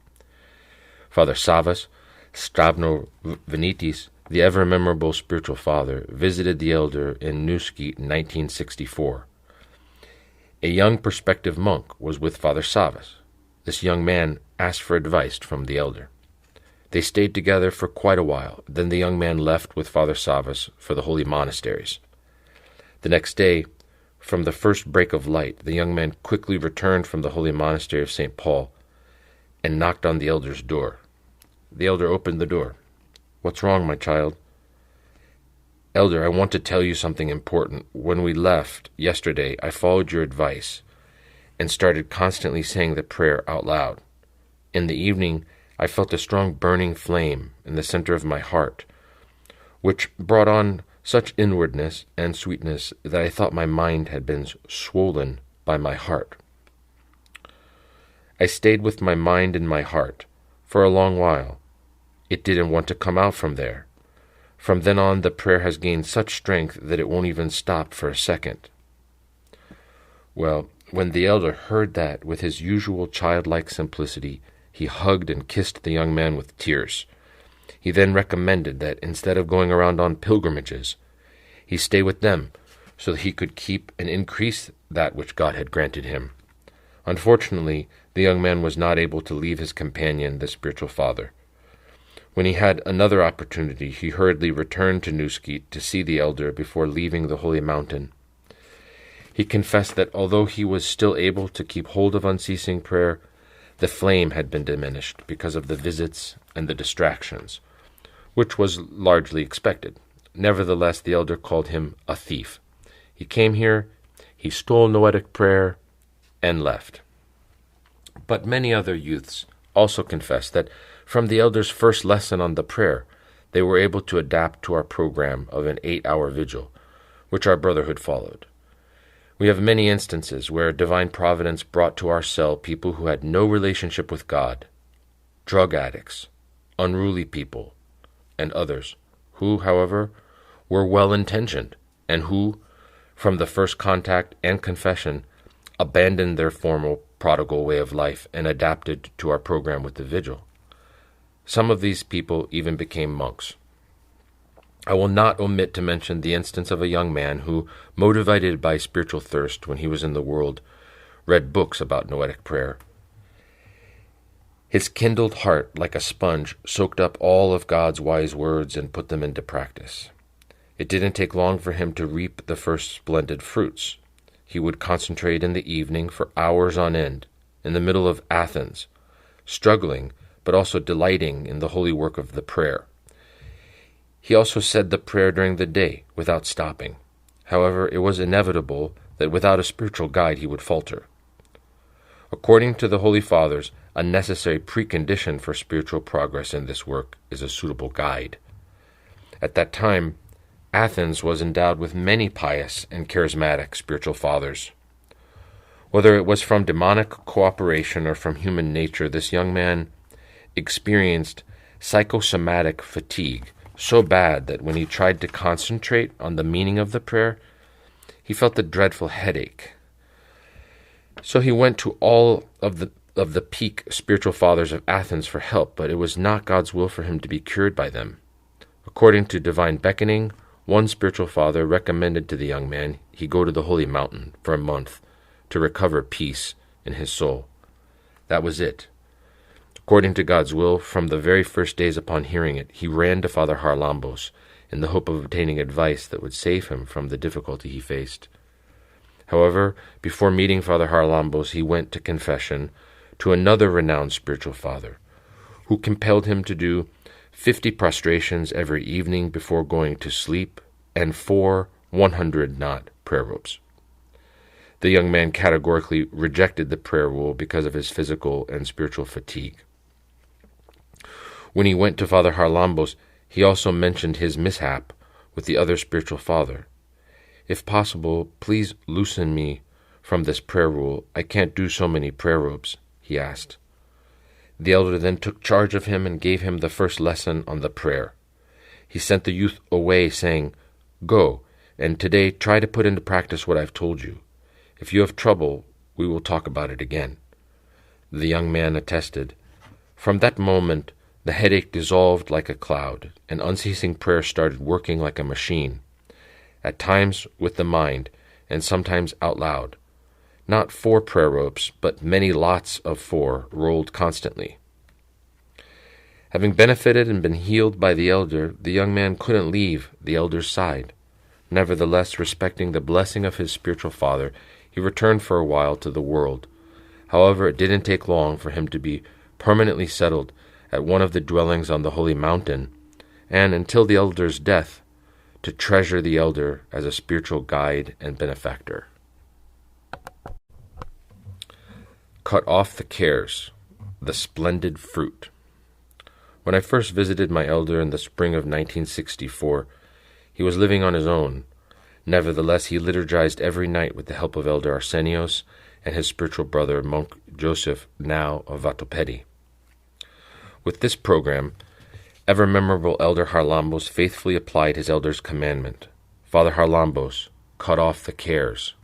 Father Savas, Stavno Venitis, the ever-memorable spiritual father, visited the elder in Nuski in 1964. A young prospective monk was with Father Savas. This young man asked for advice from the elder. They stayed together for quite a while. Then the young man left with Father Savas for the holy monasteries. The next day, from the first break of light, the young man quickly returned from the holy monastery of St. Paul and knocked on the elder's door. The elder opened the door. "What's wrong, my child?" "Elder, I want to tell you something important. When we left yesterday, I followed your advice and started constantly saying the prayer out loud. In the evening, I felt a strong burning flame in the center of my heart, which brought on such inwardness and sweetness that I thought my mind had been swollen by my heart. I stayed with my mind in my heart for a long while. It didn't want to come out from there. From then on, the prayer has gained such strength that it won't even stop for a second." Well, When the elder heard that, with his usual childlike simplicity, he hugged and kissed the young man with tears. He then recommended that instead of going around on pilgrimages, he stay with them so that he could keep and increase that which God had granted him. Unfortunately, the young man was not able to leave his companion, the spiritual father. When he had another opportunity, he hurriedly returned to Noetic to see the elder before leaving the holy mountain. He confessed that although he was still able to keep hold of unceasing prayer, the flame had been diminished because of the visits and the distractions, which was largely expected. Nevertheless, the elder called him a thief. He came here, he stole Noetic prayer, and left. But many other youths also confessed that from the elder's first lesson on the prayer, they were able to adapt to our program of an 8-hour vigil, which our Brotherhood followed. We have many instances where divine providence brought to our cell people who had no relationship with God, drug addicts, unruly people, and others, who, however, were well-intentioned, and who, from the first contact and confession, abandoned their former prodigal way of life and adapted to our program with the vigil. Some of these people even became monks. I will not omit to mention the instance of a young man who, motivated by spiritual thirst when he was in the world, read books about Noetic prayer. His kindled heart, like a sponge, soaked up all of God's wise words and put them into practice. It didn't take long for him to reap the first splendid fruits. He would concentrate in the evening for hours on end, in the middle of Athens, struggling but also delighting in the holy work of the prayer. He also said the prayer during the day without stopping. However, it was inevitable that without a spiritual guide he would falter. According to the Holy Fathers, a necessary precondition for spiritual progress in this work is a suitable guide. At that time, Athens was endowed with many pious and charismatic spiritual fathers. Whether it was from demonic cooperation or from human nature, this young man experienced psychosomatic fatigue so bad that when he tried to concentrate on the meaning of the prayer, he felt a dreadful headache. So he went to all of the peak spiritual fathers of Athens for help, but it was not God's will for him to be cured by them. According to divine beckoning, one spiritual father recommended to the young man he go to the holy mountain for a month to recover peace in his soul. That was it. According to God's will, from the very first days upon hearing it, he ran to Father Haralambos in the hope of obtaining advice that would save him from the difficulty he faced. However, before meeting Father Haralambos, he went to confession to another renowned spiritual father, who compelled him to do 50 prostrations every evening before going to sleep and 4 100-knot prayer ropes. The young man categorically rejected the prayer rule because of his physical and spiritual fatigue. When he went to Father Haralambos, he also mentioned his mishap with the other spiritual father. "If possible, please loosen me from this prayer rule. I can't do so many prayer ropes," he asked. The elder then took charge of him and gave him the first lesson on the prayer. He sent the youth away, saying, "Go, and today try to put into practice what I've told you. If you have trouble, we will talk about it again." The young man attested. From that moment, the headache dissolved like a cloud, and unceasing prayer started working like a machine, at times with the mind, and sometimes out loud. Not 4 prayer ropes, but many lots of 4 rolled constantly. Having benefited and been healed by the elder, the young man couldn't leave the elder's side. Nevertheless, respecting the blessing of his spiritual father, he returned for a while to the world. However, it didn't take long for him to be permanently settled at one of the dwellings on the holy mountain, and until the elder's death, to treasure the elder as a spiritual guide and benefactor. Cut off the cares, the splendid fruit. When I first visited my elder in the spring of 1964, he was living on his own. Nevertheless, he liturgized every night with the help of Elder Arsenios and his spiritual brother, Monk Joseph, now of Vatopedi. With this program, ever-memorable Elder Haralambos faithfully applied his elder's commandment. Father Haralambos, cut off the cares.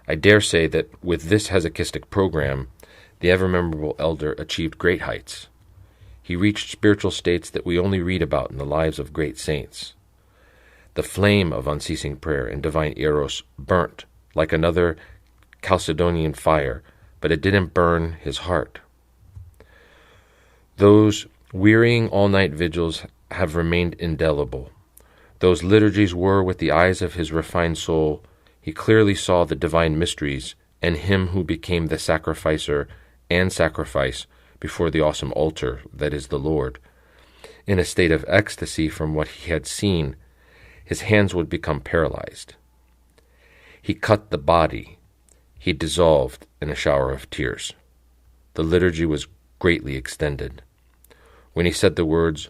I dare say that with this hesychastic program, the ever-memorable elder achieved great heights. He reached spiritual states that we only read about in the lives of great saints. The flame of unceasing prayer and divine eros burnt like another Chalcedonian fire, but it didn't burn his heart. Those wearying all-night vigils have remained indelible. Those liturgies were, with the eyes of his refined soul, he clearly saw the divine mysteries and him who became the sacrificer and sacrifice before the awesome altar that is the Lord. In a state of ecstasy from what he had seen, his hands would become paralyzed. He cut the body. He dissolved in a shower of tears. The liturgy was greatly extended. When he said the words,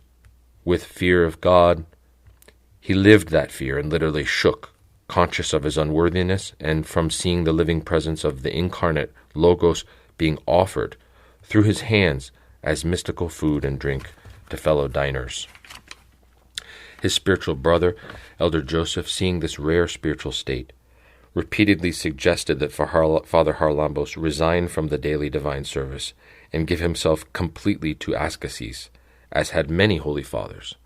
"with fear of God," he lived that fear and literally shook, conscious of his unworthiness and from seeing the living presence of the incarnate Logos being offered through his hands as mystical food and drink to fellow diners. His spiritual brother, Elder Joseph, seeing this rare spiritual state, repeatedly suggested that Father Haralambos resign from the daily divine service and give himself completely to ascetics, as had many holy fathers.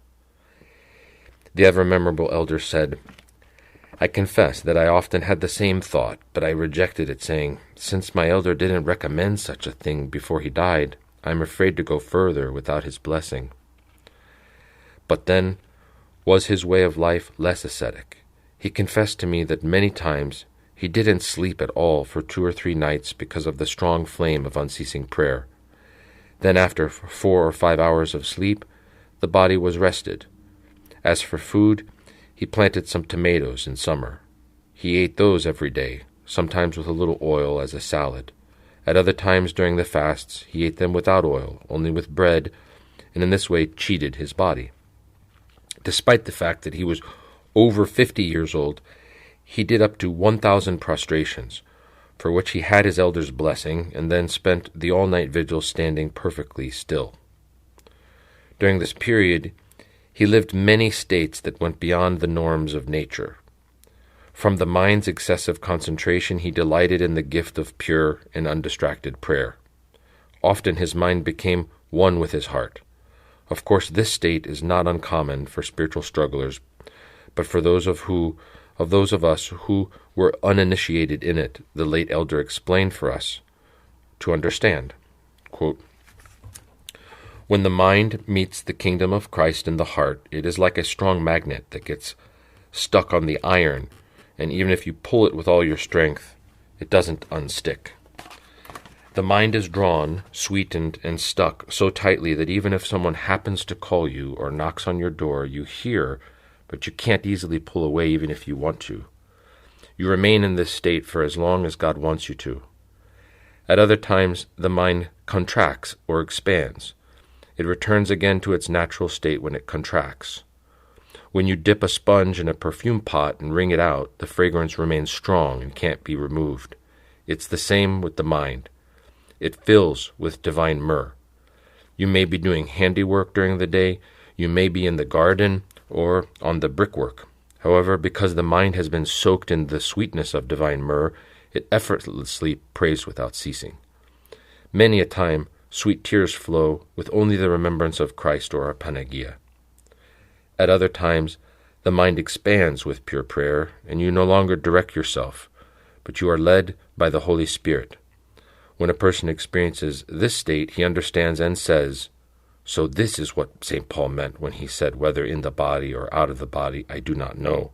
The ever-memorable elder said, "I confess that I often had the same thought, but I rejected it, saying, since my elder didn't recommend such a thing before he died, I am afraid to go further without his blessing." But then, was his way of life less ascetic? He confessed to me that many times he didn't sleep at all for 2 or 3 nights because of the strong flame of unceasing prayer. Then after 4 or 5 hours of sleep, the body was rested. As for food, he planted some tomatoes in summer. He ate those every day, sometimes with a little oil as a salad. At other times during the fasts, he ate them without oil, only with bread, and in this way cheated his body. Despite the fact that he was over 50 years old, he did up to 1,000 prostrations, for which he had his elder's blessing, and then spent the all-night vigil standing perfectly still. During this period, he lived many states that went beyond the norms of nature. From the mind's excessive concentration, he delighted in the gift of pure and undistracted prayer. Often his mind became one with his heart. Of course, this state is not uncommon for spiritual strugglers, but for those of us who were uninitiated in it, the late elder explained for us to understand. Quote, "When the mind meets the kingdom of Christ in the heart, it is like a strong magnet that gets stuck on the iron, and even if you pull it with all your strength, it doesn't unstick. The mind is drawn, sweetened, and stuck so tightly that even if someone happens to call you or knocks on your door, you hear, but you can't easily pull away even if you want to. You remain in this state for as long as God wants you to. At other times, the mind contracts or expands. It returns again to its natural state when it contracts. When you dip a sponge in a perfume pot and wring it out, the fragrance remains strong and can't be removed. It's the same with the mind. It fills with divine myrrh. You may be doing handiwork during the day, you may be in the garden or on the brickwork. However, because the mind has been soaked in the sweetness of divine myrrh, it effortlessly prays without ceasing. Many a time, sweet tears flow with only the remembrance of Christ or a Panagia. At other times, the mind expands with pure prayer, and you no longer direct yourself, but you are led by the Holy Spirit. When a person experiences this state, he understands and says, so this is what St. Paul meant when he said, whether in the body or out of the body, I do not know.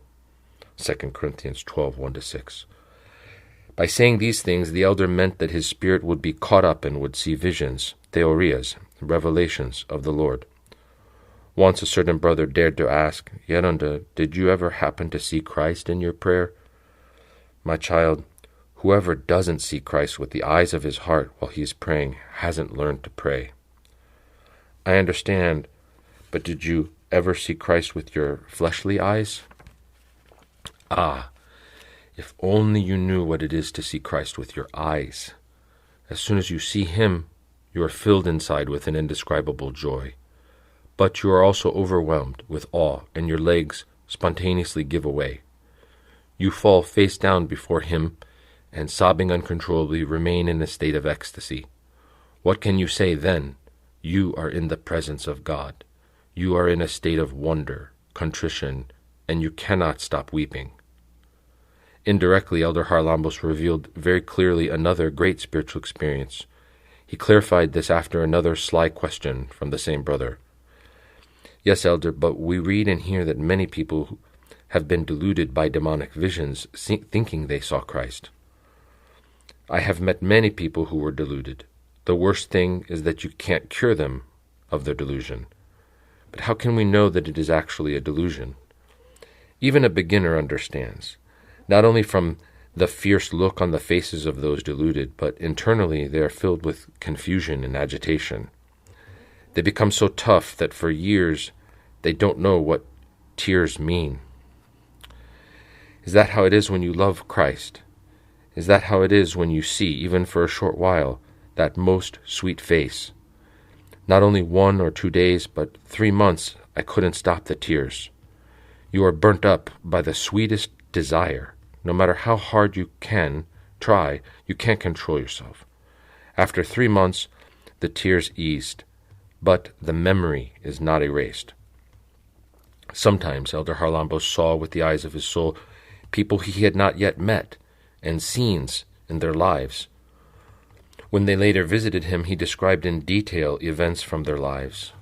2 Corinthians 12, 1-6. By saying these things, the elder meant that his spirit would be caught up and would see visions, theorias, revelations of the Lord. Once a certain brother dared to ask, Yerunda, did you ever happen to see Christ in your prayer? My child, whoever doesn't see Christ with the eyes of his heart while he is praying hasn't learned to pray. I understand, but did you ever see Christ with your fleshly eyes? Ah, if only you knew what it is to see Christ with your eyes. As soon as you see him, you are filled inside with an indescribable joy. But you are also overwhelmed with awe, and your legs spontaneously give away. You fall face down before him, and sobbing uncontrollably remain in a state of ecstasy. What can you say then? You are in the presence of God. You are in a state of wonder, contrition, and you cannot stop weeping. Indirectly, Elder Haralambos revealed very clearly another great spiritual experience. He clarified this after another sly question from the same brother. Yes, Elder, but we read and hear that many people have been deluded by demonic visions, thinking they saw Christ. I have met many people who were deluded. The worst thing is that you can't cure them of their delusion. But how can we know that it is actually a delusion? Even a beginner understands, not only from the fierce look on the faces of those deluded, but internally they are filled with confusion and agitation. They become so tough that for years they don't know what tears mean. Is that how it is when you love Christ? Is that how it is when you see, even for a short while, that most sweet face? Not only 1 or 2 days, but 3 months I couldn't stop the tears. You are burnt up by the sweetest desire. No matter how hard you can try, you can't control yourself. After 3 months, the tears eased, but the memory is not erased. Sometimes Elder Haralambos saw with the eyes of his soul people he had not yet met, and scenes in their lives. When they later visited him, he described in detail events from their lives.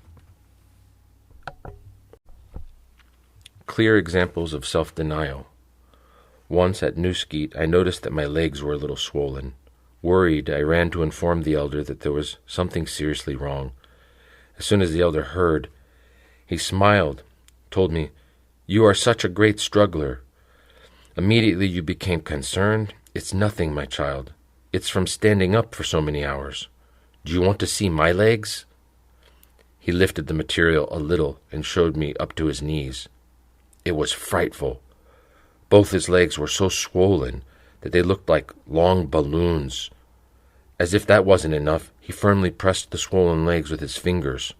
Clear examples of self-denial. Once at Newskeet, I noticed that my legs were a little swollen. Worried, I ran to inform the elder that there was something seriously wrong. As soon as the elder heard, he smiled, told me, "You are such a great struggler." Immediately you became concerned. "It's nothing, my child. It's from standing up for so many hours. Do you want to see my legs?" He lifted the material a little and showed me up to his knees. It was frightful. Both his legs were so swollen that they looked like long balloons. As if that wasn't enough, he firmly pressed the swollen legs with his fingers.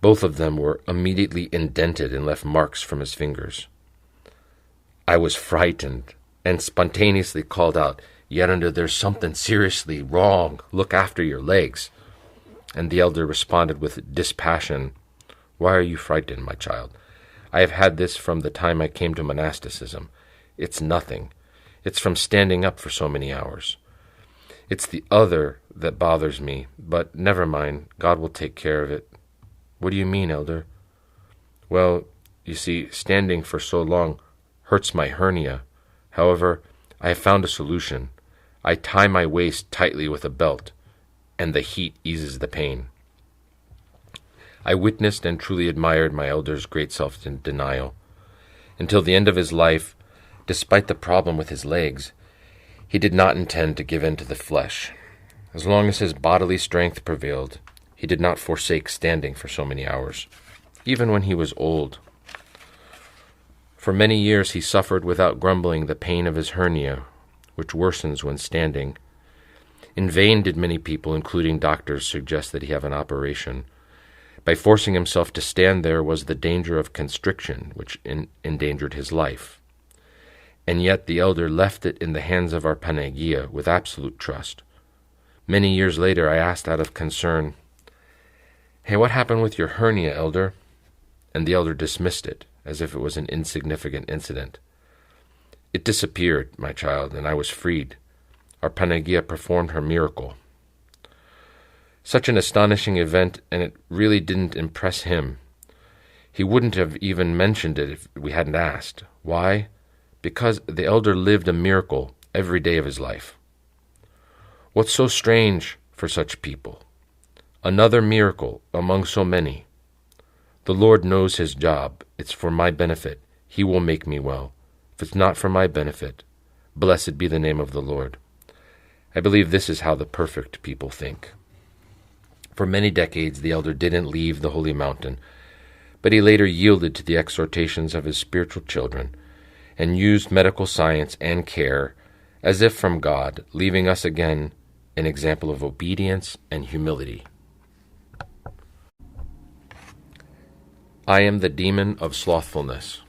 Both of them were immediately indented and left marks from his fingers. I was frightened and spontaneously called out, "Yerunda, there's something seriously wrong. Look after your legs." And the elder responded with dispassion, "Why are you frightened, my child? I have had this from the time I came to monasticism. It's nothing. It's from standing up for so many hours. It's the other that bothers me, but never mind, God will take care of it." "What do you mean, elder?" "Well, you see, standing for so long hurts my hernia. However, I have found a solution. I tie my waist tightly with a belt, and the heat eases the pain." I witnessed and truly admired my elder's great self-denial. Until the end of his life, despite the problem with his legs, he did not intend to give in to the flesh. As long as his bodily strength prevailed, he did not forsake standing for so many hours, even when he was old. For many years he suffered without grumbling the pain of his hernia, which worsens when standing. In vain did many people, including doctors, suggest that he have an operation. By forcing himself to stand there was the danger of constriction, which endangered his life. And yet the elder left it in the hands of our Panagia with absolute trust. Many years later I asked out of concern, "Hey, what happened with your hernia, elder?" And the elder dismissed it, as if it was an insignificant incident. "It disappeared, my child, and I was freed. Our Panagia performed her miracle." Such an astonishing event, and it really didn't impress him. He wouldn't have even mentioned it if we hadn't asked. Why? Because the elder lived a miracle every day of his life. What's so strange for such people? Another miracle among so many. The Lord knows his job. It's for my benefit. He will make me well. If it's not for my benefit, blessed be the name of the Lord. I believe this is how the perfect people think. For many decades, the elder didn't leave the holy mountain, but he later yielded to the exhortations of his spiritual children and used medical science and care as if from God, leaving us again an example of obedience and humility. I am the demon of slothfulness.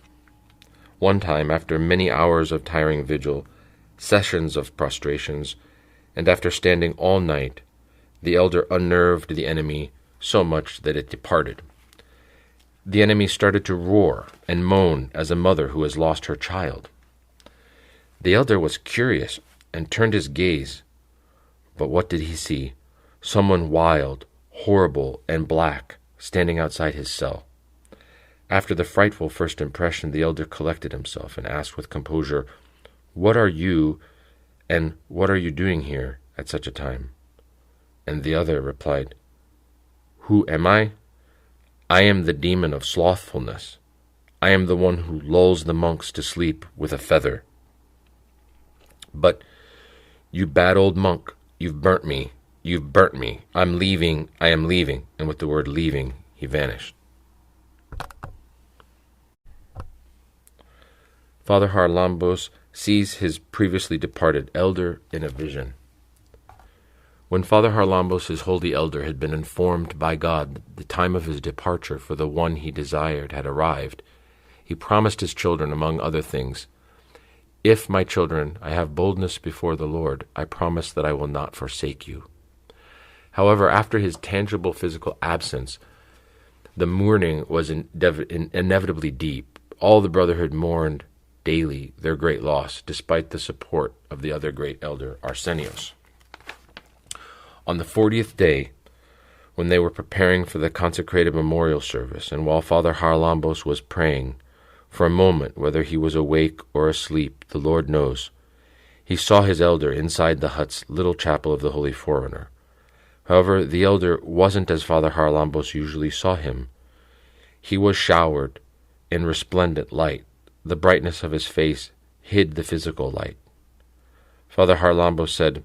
One time, after many hours of tiring vigil, sessions of prostrations, and after standing all night, the elder unnerved the enemy so much that it departed. The enemy started to roar and moan as a mother who has lost her child. The elder was curious and turned his gaze, but what did he see? Someone wild, horrible, and black standing outside his cell. After the frightful first impression, the elder collected himself and asked with composure, "What are you, and what are you doing here at such a time?" And the other replied, "Who am I? I am the demon of slothfulness. I am the one who lulls the monks to sleep with a feather. But, you bad old monk, you've burnt me. I'm leaving, I am leaving." And with the word leaving, he vanished. Father Haralambos sees his previously departed elder in a vision. When Father Haralambos, his holy elder, had been informed by God that the time of his departure for the one he desired had arrived, he promised his children, among other things, "If, my children, I have boldness before the Lord, I promise that I will not forsake you." However, after his tangible physical absence, the mourning was inevitably deep. All the Brotherhood mourned daily their great loss, despite the support of the other great elder, Arsenios. On the 40th day, when they were preparing for the consecrated memorial service, and while Father Haralambos was praying, for a moment, whether he was awake or asleep, the Lord knows, he saw his elder inside the hut's little chapel of the Holy Forerunner. However, the elder wasn't as Father Haralambos usually saw him. He was showered in resplendent light. The brightness of his face hid the physical light. Father Haralambos said,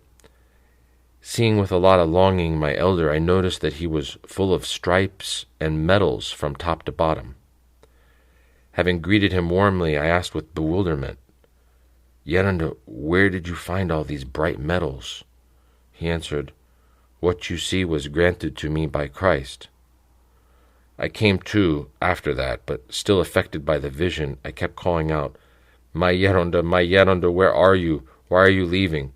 "Seeing with a lot of longing my elder, I noticed that he was full of stripes and medals from top to bottom. Having greeted him warmly, I asked with bewilderment, 'Yerunda, where did you find all these bright medals?' He answered, 'What you see was granted to me by Christ.' I came to after that, but still affected by the vision, I kept calling out, 'My Yerunda, where are you? Why are you leaving?'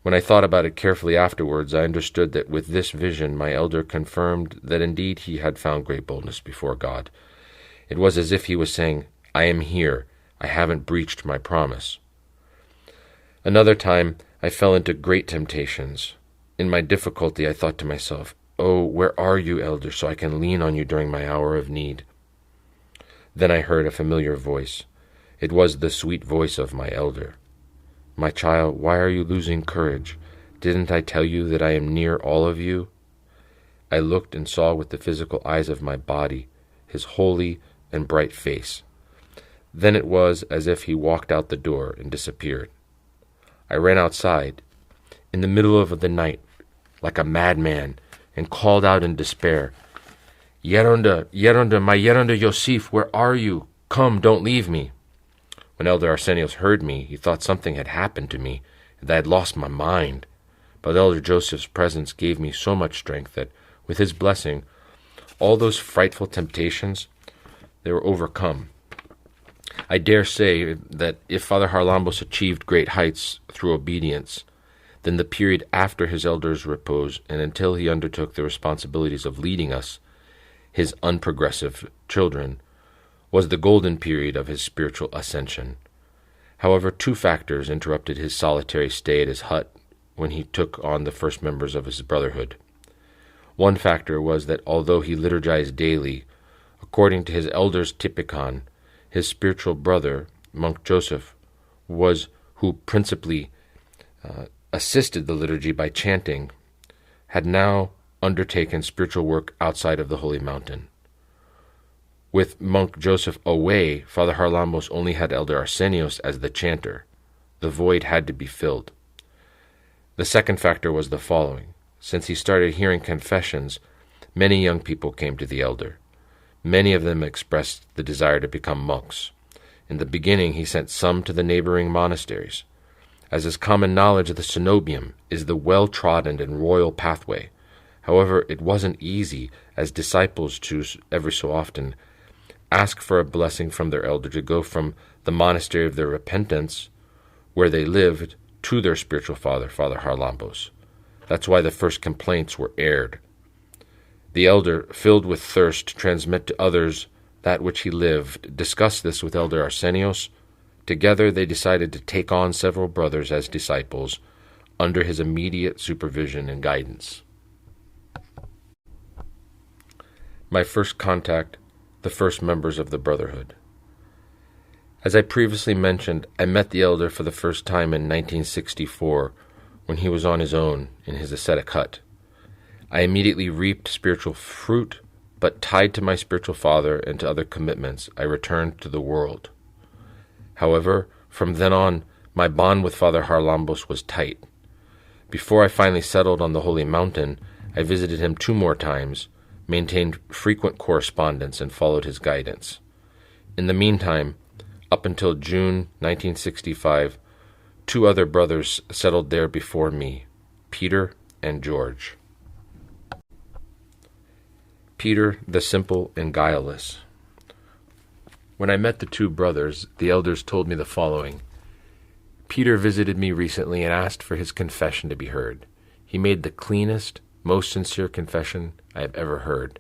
When I thought about it carefully afterwards, I understood that with this vision my elder confirmed that indeed he had found great boldness before God. It was as if he was saying, 'I am here. I haven't breached my promise.' Another time I fell into great temptations. In my difficulty I thought to myself, 'Oh, where are you, elder, so I can lean on you during my hour of need?' Then I heard a familiar voice. It was the sweet voice of my elder. 'My child, why are you losing courage? Didn't I tell you that I am near all of you?' I looked and saw with the physical eyes of my body his holy and bright face. Then it was as if he walked out the door and disappeared. I ran outside, in the middle of the night, like a madman, and called out in despair, 'Yerunda, my Yerunda Yosef, where are you? Come, don't leave me.' When Elder Arsenios heard me, he thought something had happened to me, and that I had lost my mind. But Elder Joseph's presence gave me so much strength that, with his blessing, all those frightful temptations, they were overcome. I dare say that if Father Haralambos achieved great heights through obedience, then the period after his elder's repose and until he undertook the responsibilities of leading us, his unprogressive children, was the golden period of his spiritual ascension. However, two factors interrupted his solitary stay at his hut when he took on the first members of his brotherhood. One factor was that although he liturgized daily, according to his elder's typicon, his spiritual brother, Monk Joseph, was who principally assisted the liturgy by chanting, had now undertaken spiritual work outside of the Holy Mountain. With Monk Joseph away, Father Haralambos only had Elder Arsenios as the chanter. The void had to be filled. The second factor was the following. Since he started hearing confessions, many young people came to the elder. Many of them expressed the desire to become monks. In the beginning, he sent some to the neighboring monasteries. As is common knowledge, the cenobium is the well-trodden and royal pathway. However, it wasn't easy, as disciples choose every so often ask for a blessing from their elder to go from the monastery of their repentance, where they lived to their spiritual father, Father Haralambos. That's why the first complaints were aired. The elder, filled with thirst to transmit to others that which he lived, discussed this with Elder Arsenios. Together they decided to take on several brothers as disciples under his immediate supervision and guidance. My first contact, the first members of the Brotherhood. As I previously mentioned, I met the elder for the first time in 1964 when he was on his own in his ascetic hut. I immediately reaped spiritual fruit, but tied to my spiritual father and to other commitments, I returned to the world. However, from then on, my bond with Father Haralambos was tight. Before I finally settled on the Holy Mountain, I visited him 2 more times, maintained frequent correspondence, and followed his guidance. In the meantime, up until June 1965, 2 other brothers settled there before me, Peter and George. Peter, the simple and guileless. When I met the 2 brothers, the elders told me the following. Peter visited me recently and asked for his confession to be heard. He made the cleanest, most sincere confession I have ever heard.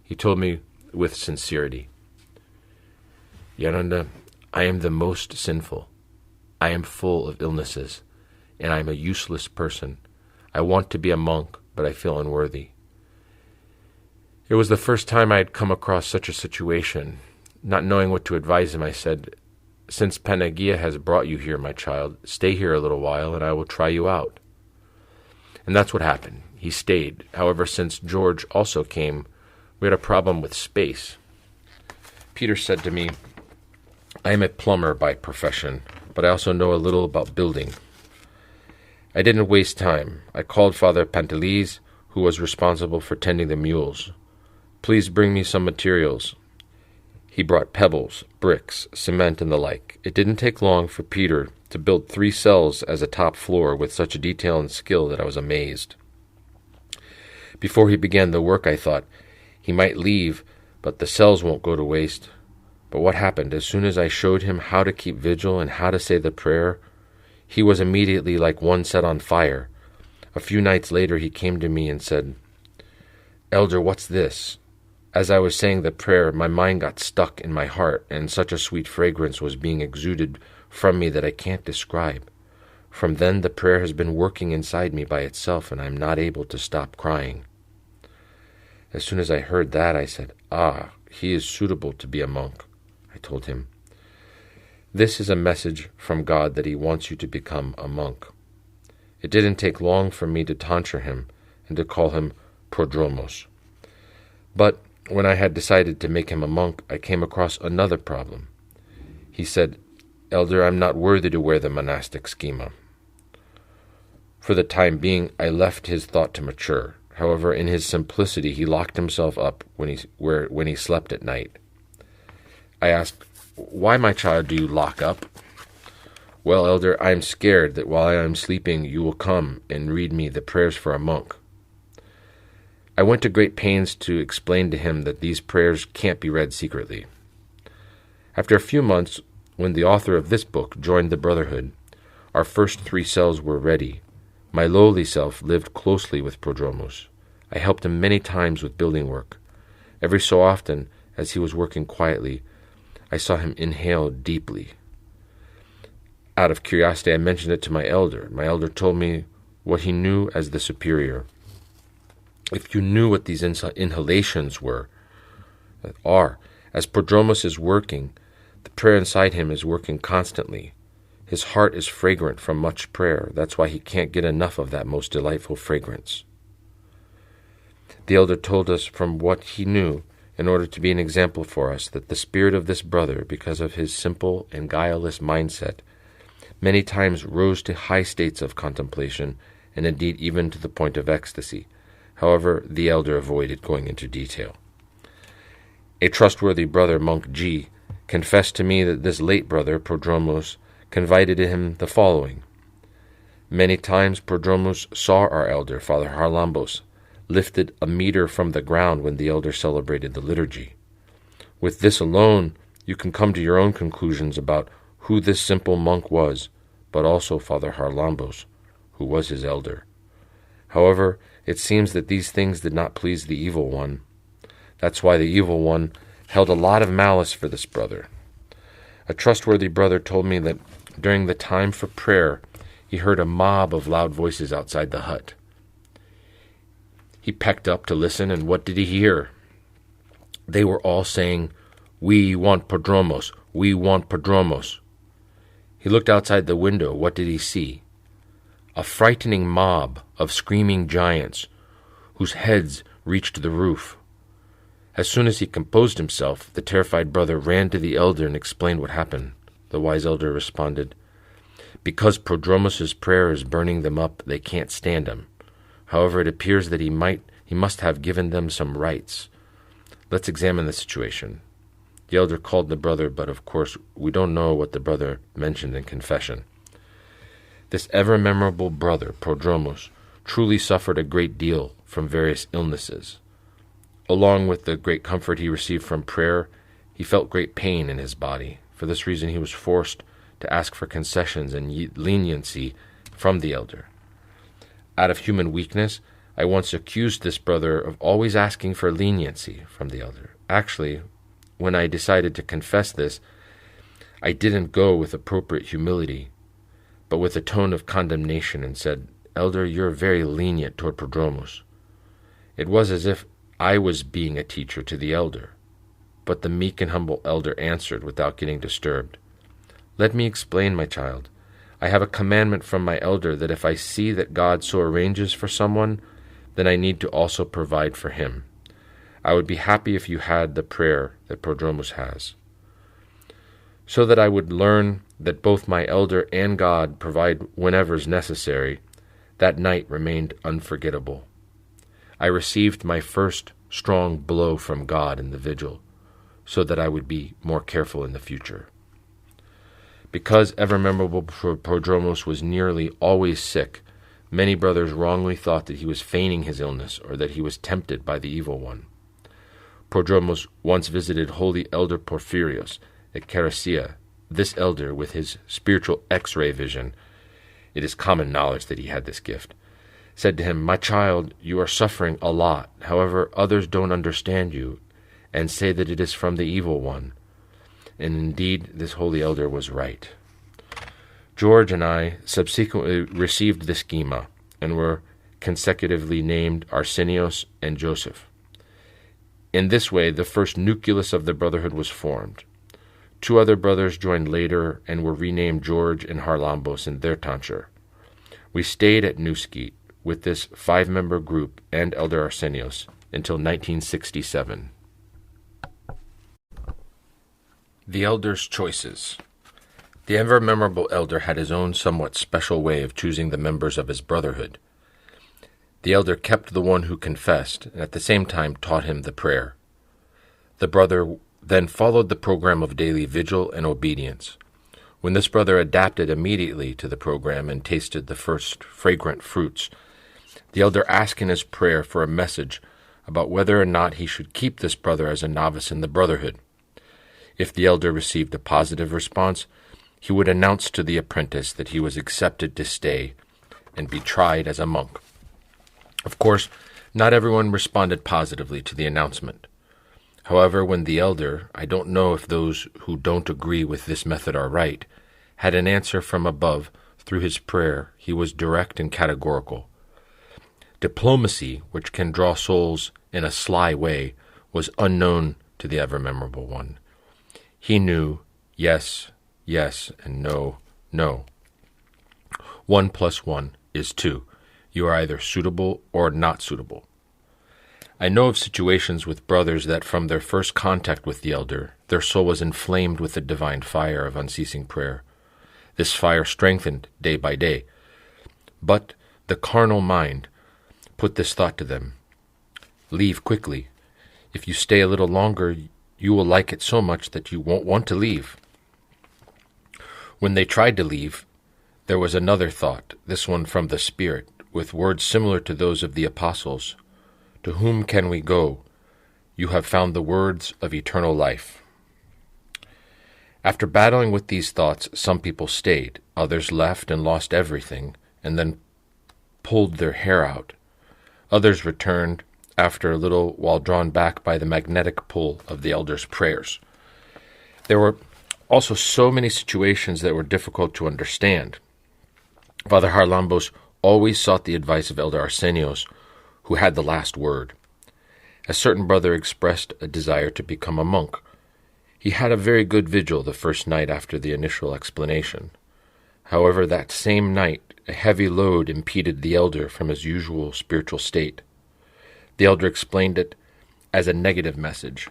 He told me with sincerity, Yaranda, I am the most sinful. I am full of illnesses, and I am a useless person. I want to be a monk, but I feel unworthy. It was the first time I had come across such a situation. Not knowing what to advise him, I said, Since Panagia has brought you here, my child, stay here a little while, and I will try you out. And that's what happened. He stayed. However, since George also came, we had a problem with space. Peter said to me, I am a plumber by profession, but I also know a little about building. I didn't waste time. I called Father Pantelis, who was responsible for tending the mules. Please bring me some materials. He brought pebbles, bricks, cement, and the like. It didn't take long for Peter to build 3 cells as a top floor with such detail and skill that I was amazed. Before he began the work, I thought, he might leave, but the cells won't go to waste. But what happened? As soon as I showed him how to keep vigil and how to say the prayer, he was immediately like one set on fire. A few nights later he came to me and said, Elder, what's this? As I was saying the prayer, my mind got stuck in my heart, and such a sweet fragrance was being exuded from me that I can't describe. From then the prayer has been working inside me by itself, and I am not able to stop crying. As soon as I heard that, I said, he is suitable to be a monk. I told him, this is a message from God that he wants you to become a monk. It didn't take long for me to tonsure him and to call him prodromos. But when I had decided to make him a monk, I came across another problem. He said, Elder, I'm not worthy to wear the monastic schema. For the time being, I left his thought to mature. However, in his simplicity, he locked himself up when he slept at night. I asked, why, my child, do you lock up? Well, Elder, I am scared that while I am sleeping, you will come and read me the prayers for a monk. I went to great pains to explain to him that these prayers can't be read secretly. After a few months, when the author of this book joined the Brotherhood, our first 3 cells were ready. My lowly self lived closely with Prodromos. I helped him many times with building work. Every so often, as he was working quietly, I saw him inhale deeply. Out of curiosity, I mentioned it to my elder. My elder told me what he knew as the superior. If you knew what these inhalations are, as Prodromos is working, the prayer inside him is working constantly. His heart is fragrant from much prayer. That's why he can't get enough of that most delightful fragrance. The elder told us from what he knew, in order to be an example for us, that the spirit of this brother, because of his simple and guileless mindset, many times rose to high states of contemplation, and indeed even to the point of ecstasy. However, the elder avoided going into detail. A trustworthy brother, Monk G, confessed to me that this late brother, Prodromos, confided to him the following. Many times Prodromos saw our elder, Father Haralambos, lifted a meter from the ground when the elder celebrated the liturgy. With this alone, you can come to your own conclusions about who this simple monk was, but also Father Haralambos, who was his elder. However, it seems that these things did not please the evil one. That's why the evil one held a lot of malice for this brother. A trustworthy brother told me that during the time for prayer, he heard a mob of loud voices outside the hut. He pecked up to listen, and what did he hear? They were all saying, "We want prodromos, we want prodromos." He looked outside the window. What did he see? A frightening mob of screaming giants whose heads reached the roof. As soon as he composed himself, the terrified brother ran to the elder and explained what happened. The wise elder responded, "Because Prodromos' prayer is burning them up, they can't stand him. However, it appears that he must have given them some rites. Let's examine the situation." The elder called the brother, but of course we don't know what the brother mentioned in confession. This ever-memorable brother, Prodromos, truly suffered a great deal from various illnesses. Along with the great comfort he received from prayer, he felt great pain in his body. For this reason he was forced to ask for concessions and leniency from the elder. Out of human weakness, I once accused this brother of always asking for leniency from the elder. Actually, when I decided to confess this, I didn't go with appropriate humility, but with a tone of condemnation, and said, "Elder, you're very lenient toward Prodromos." It was as if I was being a teacher to the elder. But the meek and humble elder answered without getting disturbed, "Let me explain, my child. I have a commandment from my elder that if I see that God so arranges for someone, then I need to also provide for him. I would be happy if you had the prayer that Prodromos has." So that I would learn that both my elder and God provide whenever is necessary, that night remained unforgettable. I received my first strong blow from God in the vigil, so that I would be more careful in the future. Because ever-memorable Prodromos was nearly always sick, many brothers wrongly thought that he was feigning his illness or that he was tempted by the evil one. Prodromos once visited Holy Elder Porphyrios at Kerasia. This elder, with his spiritual X-ray vision, it is common knowledge that he had this gift, said to him, "My child, you are suffering a lot. However, others don't understand you and say that it is from the evil one." And indeed, this holy elder was right. George and I subsequently received the schema and were consecutively named Arsenios and Joseph. In this way, the first nucleus of the Brotherhood was formed. 2 other brothers joined later and were renamed George and Haralambos in their tonsure. We stayed at Newskeet with this 5-member group and Elder Arsenios until 1967. The Elder's Choices. The ever-memorable elder had his own somewhat special way of choosing the members of his brotherhood. The elder kept the one who confessed, and at the same time taught him the prayer. The brother then followed the program of daily vigil and obedience. When this brother adapted immediately to the program and tasted the first fragrant fruits, the elder asked in his prayer for a message about whether or not he should keep this brother as a novice in the brotherhood. If the elder received a positive response, he would announce to the apprentice that he was accepted to stay and be tried as a monk. Of course, not everyone responded positively to the announcement. However, when the elder, I don't know if those who don't agree with this method are right, had an answer from above through his prayer, he was direct and categorical. Diplomacy, which can draw souls in a sly way, was unknown to the ever-memorable one. He knew yes, yes, and no, no. 1 + 1 is 2. You are either suitable or not suitable. I know of situations with brothers that from their first contact with the elder, their soul was inflamed with the divine fire of unceasing prayer. This fire strengthened day by day. But the carnal mind put this thought to them: leave quickly. If you stay a little longer, you will like it so much that you won't want to leave. When they tried to leave, there was another thought, this one from the Spirit, with words similar to those of the apostles. To whom can we go? You have found the words of eternal life. After battling with these thoughts, some people stayed, others left and lost everything, and then pulled their hair out. Others returned after a little while drawn back by the magnetic pull of the elder's prayers. There were also so many situations that were difficult to understand. Father Haralambos always sought the advice of Elder Arsenios, who had the last word. A certain brother expressed a desire to become a monk. He had a very good vigil the first night after the initial explanation. However, that same night, a heavy load impeded the elder from his usual spiritual state. The elder explained it as a negative message.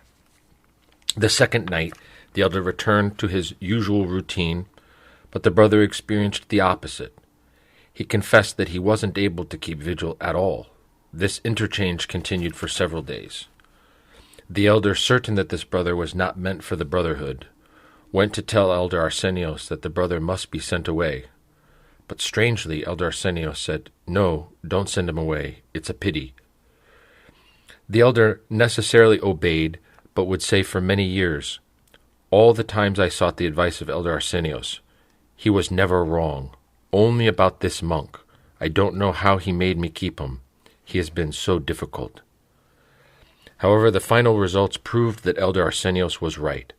The second night, the elder returned to his usual routine, but the brother experienced the opposite. He confessed that he wasn't able to keep vigil at all. This interchange continued for several days. The elder, certain that this brother was not meant for the Brotherhood, went to tell Elder Arsenios that the brother must be sent away. But strangely, Elder Arsenios said, "No, don't send him away. It's a pity." The elder necessarily obeyed, but would say for many years, "All the times I sought the advice of Elder Arsenios, he was never wrong. Only about this monk. I don't know how he made me keep him. He has been so difficult." However, the final results proved that Elder Arsenios was right.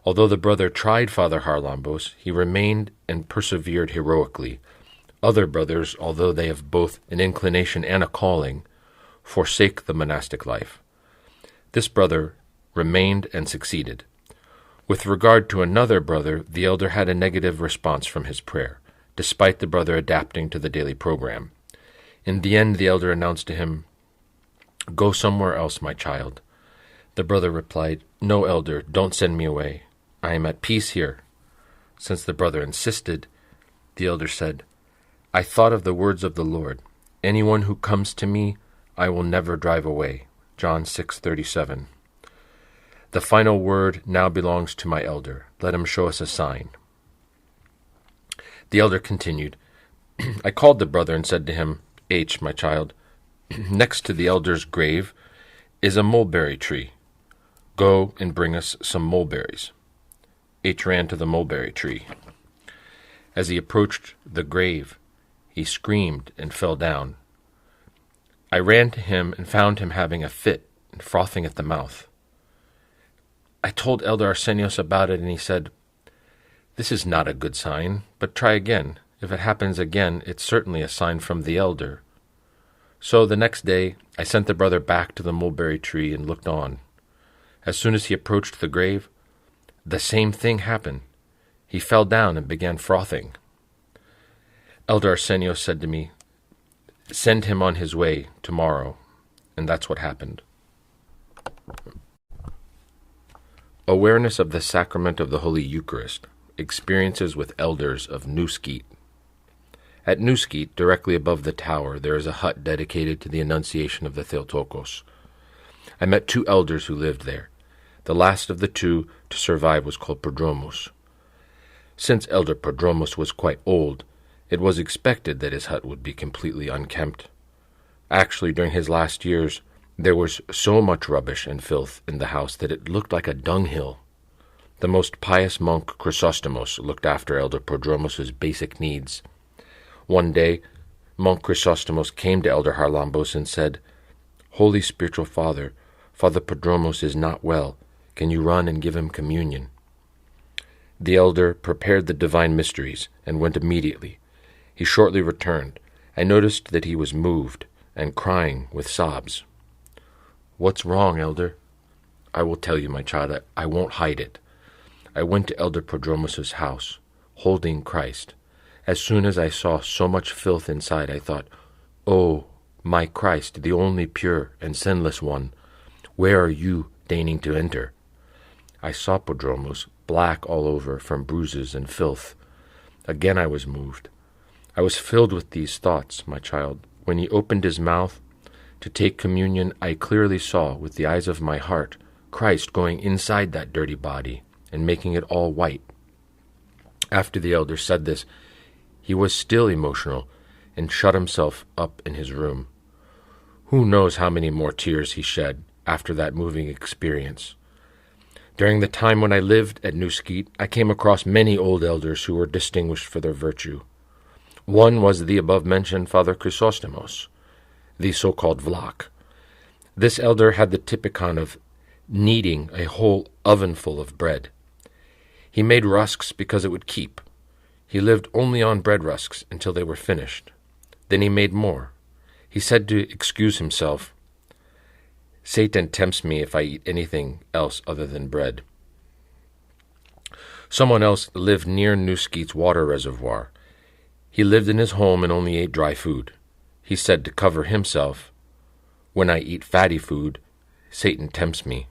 Although the brother tried Father Haralambos, he remained and persevered heroically. Other brothers, although they have both an inclination and a calling, forsake the monastic life. This brother remained and succeeded. With regard to another brother, the elder had a negative response from his prayer, despite the brother adapting to the daily program. In the end, the elder announced to him, "Go somewhere else, my child." The brother replied, "No, elder, don't send me away. I am at peace here." Since the brother insisted, the elder said, "I thought of the words of the Lord. Anyone who comes to me, I will never drive away." John 6:37. The final word now belongs to my elder. Let him show us a sign. The elder continued, "I called the brother and said to him, 'H, my child, next to the elder's grave is a mulberry tree. Go and bring us some mulberries.' H ran to the mulberry tree. As he approached the grave, he screamed and fell down. I ran to him and found him having a fit and frothing at the mouth. I told Elder Arsenios about it, and he said, 'This is not a good sign, but try again. If it happens again, it's certainly a sign from the elder.' So the next day I sent the brother back to the mulberry tree and looked on. As soon as he approached the grave, the same thing happened. He fell down and began frothing. Elder Arsenios said to me, 'Send him on his way tomorrow,' and that's what happened." Awareness of the sacrament of the Holy Eucharist. Experiences with elders of Noetic. At Noetic, directly above the tower, there is a hut dedicated to the Annunciation of the Theotokos. I met 2 elders who lived there. The last of the 2 to survive was called Prodromos. Since Elder Prodromos was quite old, it was expected that his hut would be completely unkempt. Actually, during his last years, there was so much rubbish and filth in the house that it looked like a dunghill. The most pious monk Chrysostomos looked after Elder Prodromos' basic needs. One day, monk Chrysostomos came to Elder Haralambos and said, "Holy Spiritual Father, Father Prodromos is not well. Can you run and give him communion?" The elder prepared the divine mysteries and went immediately. He shortly returned. I noticed that he was moved and crying with sobs. "What's wrong, elder?" "I will tell you, my child. I won't hide it. I went to Elder Prodromos' house, holding Christ. As soon as I saw so much filth inside, I thought, 'Oh, my Christ, the only pure and sinless one, where are you deigning to enter?' I saw Prodromos, black all over from bruises and filth. Again I was moved. I was filled with these thoughts, my child. When he opened his mouth to take communion, I clearly saw, with the eyes of my heart, Christ going inside that dirty body and making it all white." After the elder said this, he was still emotional and shut himself up in his room. Who knows how many more tears he shed after that moving experience. During the time when I lived at Noetic, I came across many old elders who were distinguished for their virtue. One was the above-mentioned Father Chrysostomos, the so-called Vlach. This elder had the typicon of kneading a whole ovenful of bread. He made rusks because it would keep. He lived only on bread rusks until they were finished. Then he made more. He said to excuse himself, "Satan tempts me if I eat anything else other than bread." Someone else lived near Noetic's water reservoir. He lived in his home and only ate dry food. He said to cover himself, "When I eat fatty food, Satan tempts me."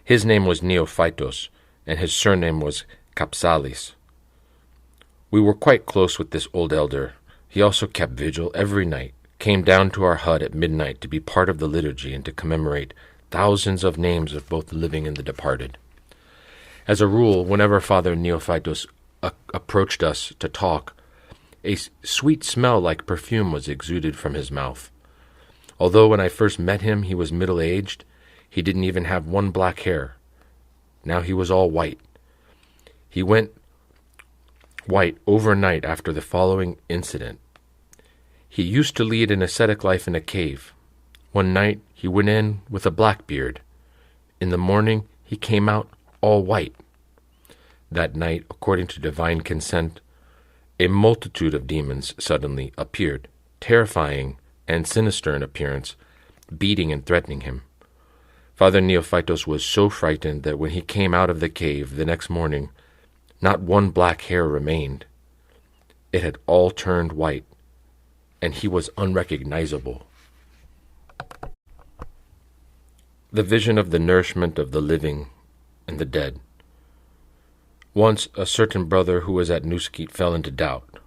His name was Neophytos, and his surname was Capsalis. We were quite close with this old elder. He also kept vigil every night, came down to our hut at midnight to be part of the liturgy and to commemorate thousands of names of both the living and the departed. As a rule, whenever Father Neophytos approached us to talk, a sweet smell like perfume was exuded from his mouth. Although when I first met him he was middle-aged, he didn't even have one black hair. Now he was all white. He went white overnight after the following incident. He used to lead an ascetic life in a cave. One night he went in with a black beard. In the morning he came out all white. That night, according to divine consent, a multitude of demons suddenly appeared, terrifying and sinister in appearance, beating and threatening him. Father Neophytos was so frightened that when he came out of the cave the next morning, not one black hair remained. It had all turned white, and he was unrecognizable. The vision of the nourishment of the living and the dead. Once a certain brother who was at Noetic fell into doubt.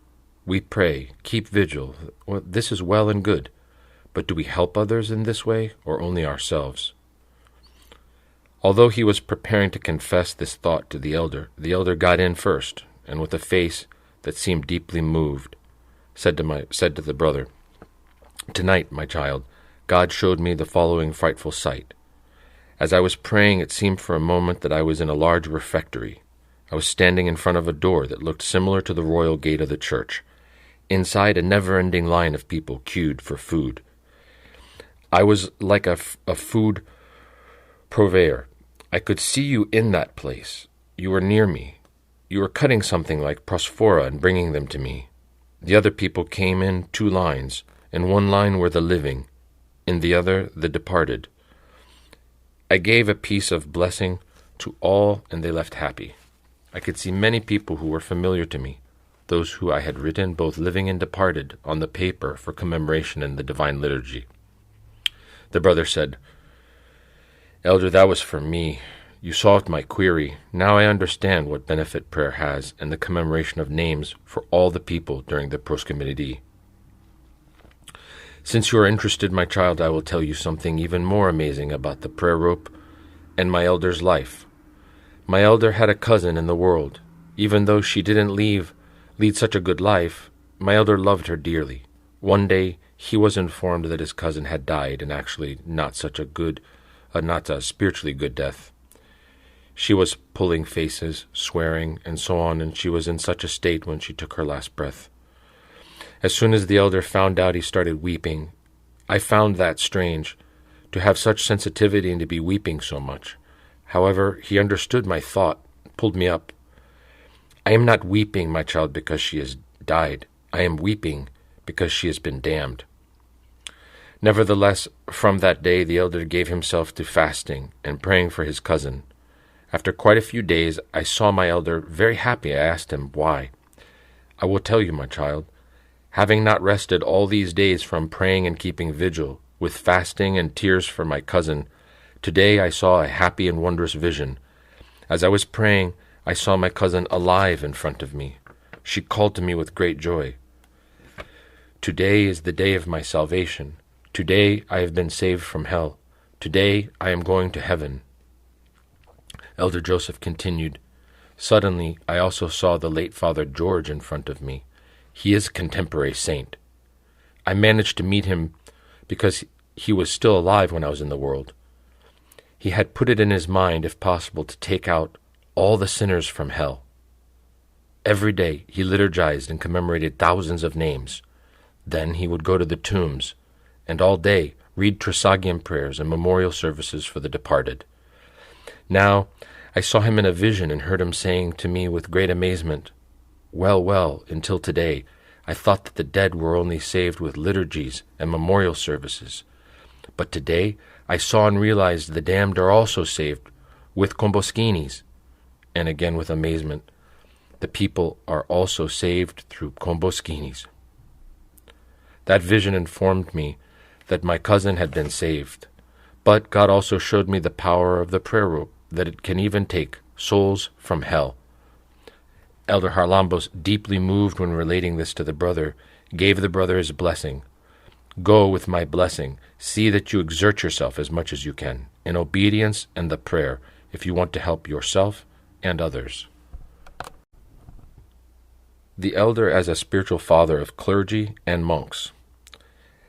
We pray, keep vigil. Well, this is well and good, but do we help others in this way or only ourselves? Although he was preparing to confess this thought to the elder got in first, and with a face that seemed deeply moved, said to the brother, "Tonight, my child, God showed me the following frightful sight. As I was praying, it seemed for a moment that I was in a large refectory. I was standing in front of a door that looked similar to the royal gate of the church. Inside, a never-ending line of people queued for food. I was like a food purveyor. I could see you in that place. You were near me. You were cutting something like prosphora and bringing them to me. The other people came in 2 lines. In one line were the living, in the other the departed. I gave a piece of blessing to all, and they left happy. I could see many people who were familiar to me, those who I had written, both living and departed, on the paper for commemoration in the divine liturgy." The brother said, "Elder, that was for me. You solved my query. Now I understand what benefit prayer has and the commemoration of names for all the people during the proscomidity. Since you are interested, my child, I will tell you something even more amazing about the prayer rope and my elder's life. My elder had a cousin in the world. Even though she didn't lead such a good life, my elder loved her dearly. One day he was informed that his cousin had died, and actually not a spiritually good death. She was pulling faces, swearing, and so on, and she was in such a state when she took her last breath. As soon as the elder found out, he started weeping. I found that strange, to have such sensitivity and to be weeping so much. However, he understood my thought, pulled me up. I am not weeping, my child, because she has died. I am weeping because she has been damned." Nevertheless, from that day the elder gave himself to fasting and praying for his cousin. After quite a few days, I saw my elder very happy. I asked him why. "I will tell you, my child. Having not rested all these days from praying and keeping vigil, with fasting and tears for my cousin, today I saw a happy and wondrous vision. As I was praying, I saw my cousin alive in front of me. She called to me with great joy. 'Today is the day of my salvation. Today I have been saved from hell. Today I am going to heaven.'" Elder Joseph continued, "Suddenly I also saw the late Father George in front of me. He is a contemporary saint. I managed to meet him because he was still alive when I was in the world. he had put it in his mind, if possible, to take out all the sinners from hell. Every day he liturgized and commemorated thousands of names. Then he would go to the tombs, and all day read Trisagion prayers and memorial services for the departed. Now I saw him in a vision and heard him saying to me with great amazement, "Well, well, until today, I thought that the dead were only saved with liturgies and memorial services. But today I saw and realized the damned are also saved with comboscinis." And again with amazement, "The people are also saved through comboscinis." That vision informed me that my cousin had been saved, but God also showed me the power of the prayer rope, that it can even take souls from hell. Elder Haralambos, deeply moved when relating this to the brother, gave the brother his blessing. "Go with my blessing. See that you exert yourself as much as you can, in obedience and the prayer, if you want to help yourself and others." The elder as a spiritual father of clergy and monks.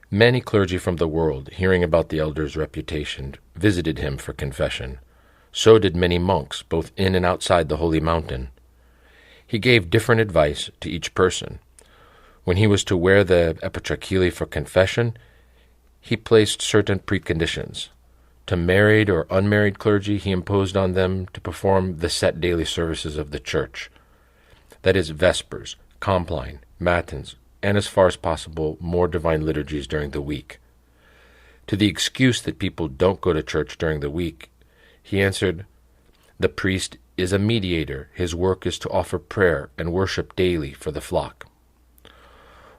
Many clergy from the world, hearing about the elder's reputation, visited him for confession. So did many monks, both in and outside the holy mountain. He gave different advice to each person. When he was to wear the epitrachili for confession, he placed certain preconditions. To married or unmarried clergy, he imposed on them to perform the set daily services of the church. That is, vespers, compline, matins, and as far as possible, more divine liturgies during the week. To the excuse that people don't go to church during the week, he answered, "The priest is a mediator. His work is to offer prayer and worship daily for the flock."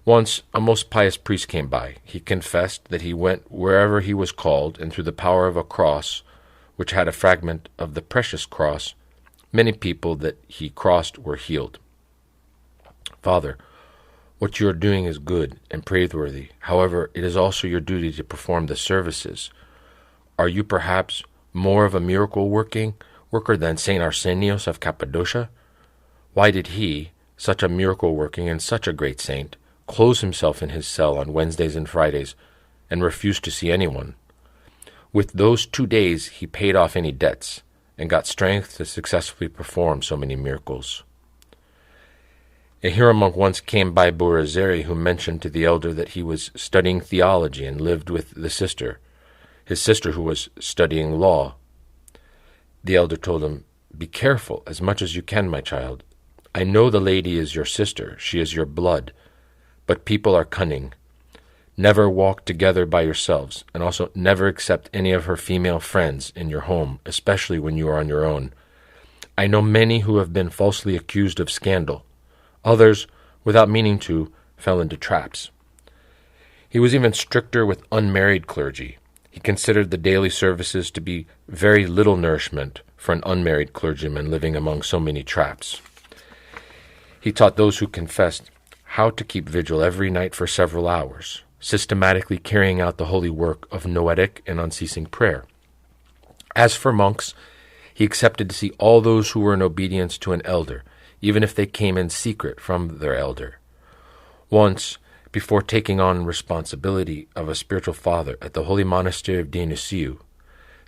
Once a most pious priest came by. He confessed that he went wherever he was called, and through the power of a cross, which had a fragment of the precious cross, many people that he crossed were healed. "Father, what you are doing is good and praiseworthy. However, it is also your duty to perform the services. Are you perhaps more of a miracle worker than St. Arsenios of Cappadocia? Why did he, such a miracle-working and such a great saint, close himself in his cell on Wednesdays and Fridays and refuse to see anyone? With those 2 days he paid off any debts and got strength to successfully perform so many miracles." A hero monk once came by Burazeri, who mentioned to the elder that he was studying theology and lived with his sister who was studying law. The elder told him, "Be careful as much as you can, my child. I know the lady is your sister, she is your blood, but people are cunning. Never walk together by yourselves, and also never accept any of her female friends in your home, especially when you are on your own. I know many who have been falsely accused of scandal. Others, without meaning to, fell into traps." He was even stricter with unmarried clergy. He considered the daily services to be very little nourishment for an unmarried clergyman living among so many traps. He taught those who confessed how to keep vigil every night for several hours, systematically carrying out the holy work of Noetic and unceasing prayer. As for monks, he accepted to see all those who were in obedience to an elder, even if they came in secret from their elder. Once, before taking on responsibility of a spiritual father at the holy Monastery of Dionysiou,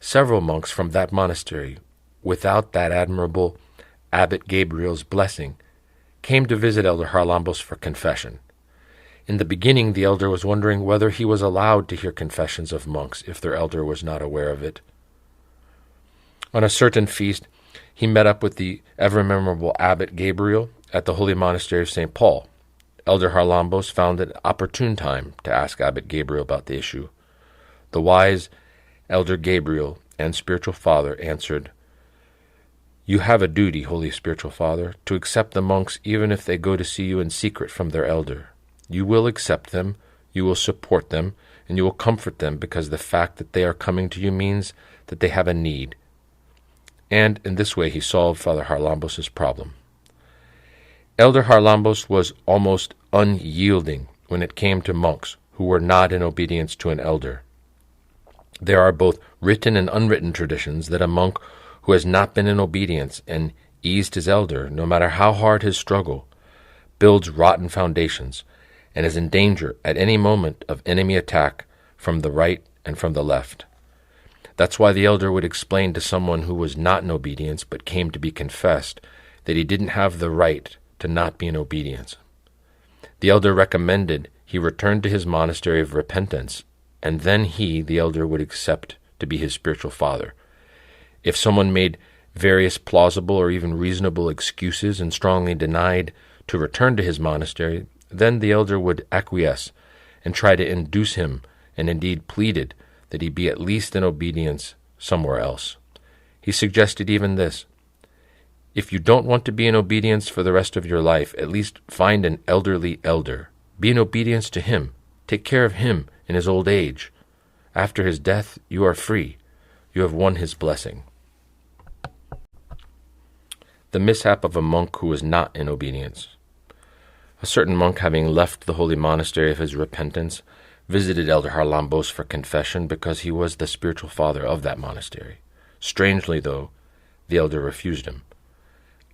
several monks from that monastery, without that admirable Abbot Gabriel's blessing, came to visit Elder Haralambos for confession. In the beginning, the elder was wondering whether he was allowed to hear confessions of monks if their elder was not aware of it. On a certain feast, he met up with the ever-memorable Abbot Gabriel at the holy monastery of St. Paul. Elder Haralambos found an opportune time to ask Abbot Gabriel about the issue. The wise Elder Gabriel and spiritual father answered, "You have a duty, holy spiritual father, to accept the monks even if they go to see you in secret from their elder. You will accept them, you will support them, and you will comfort them because the fact that they are coming to you means that they have a need." And in this way he solved Father Haralambos' problem. Elder Haralambos was almost unyielding when it came to monks who were not in obedience to an elder. There are both written and unwritten traditions that a monk who has not been in obedience and eased his elder, no matter how hard his struggle, builds rotten foundations and is in danger at any moment of enemy attack from the right and from the left. That's why the elder would explain to someone who was not in obedience but came to be confessed that he didn't have the right to not be in obedience. The elder recommended he return to his monastery of repentance, and then he, the elder, would accept to be his spiritual father. If someone made various plausible or even reasonable excuses and strongly denied to return to his monastery, then the elder would acquiesce and try to induce him, and indeed pleaded that he be at least in obedience somewhere else. He suggested even this: if you don't want to be in obedience for the rest of your life, at least find an elderly elder. Be in obedience to him. Take care of him in his old age. After his death, you are free. You have won his blessing. The mishap of a monk who was not in obedience. A certain monk, having left the holy monastery of his repentance, visited Elder Haralambos for confession because he was the spiritual father of that monastery. Strangely, though, the elder refused him.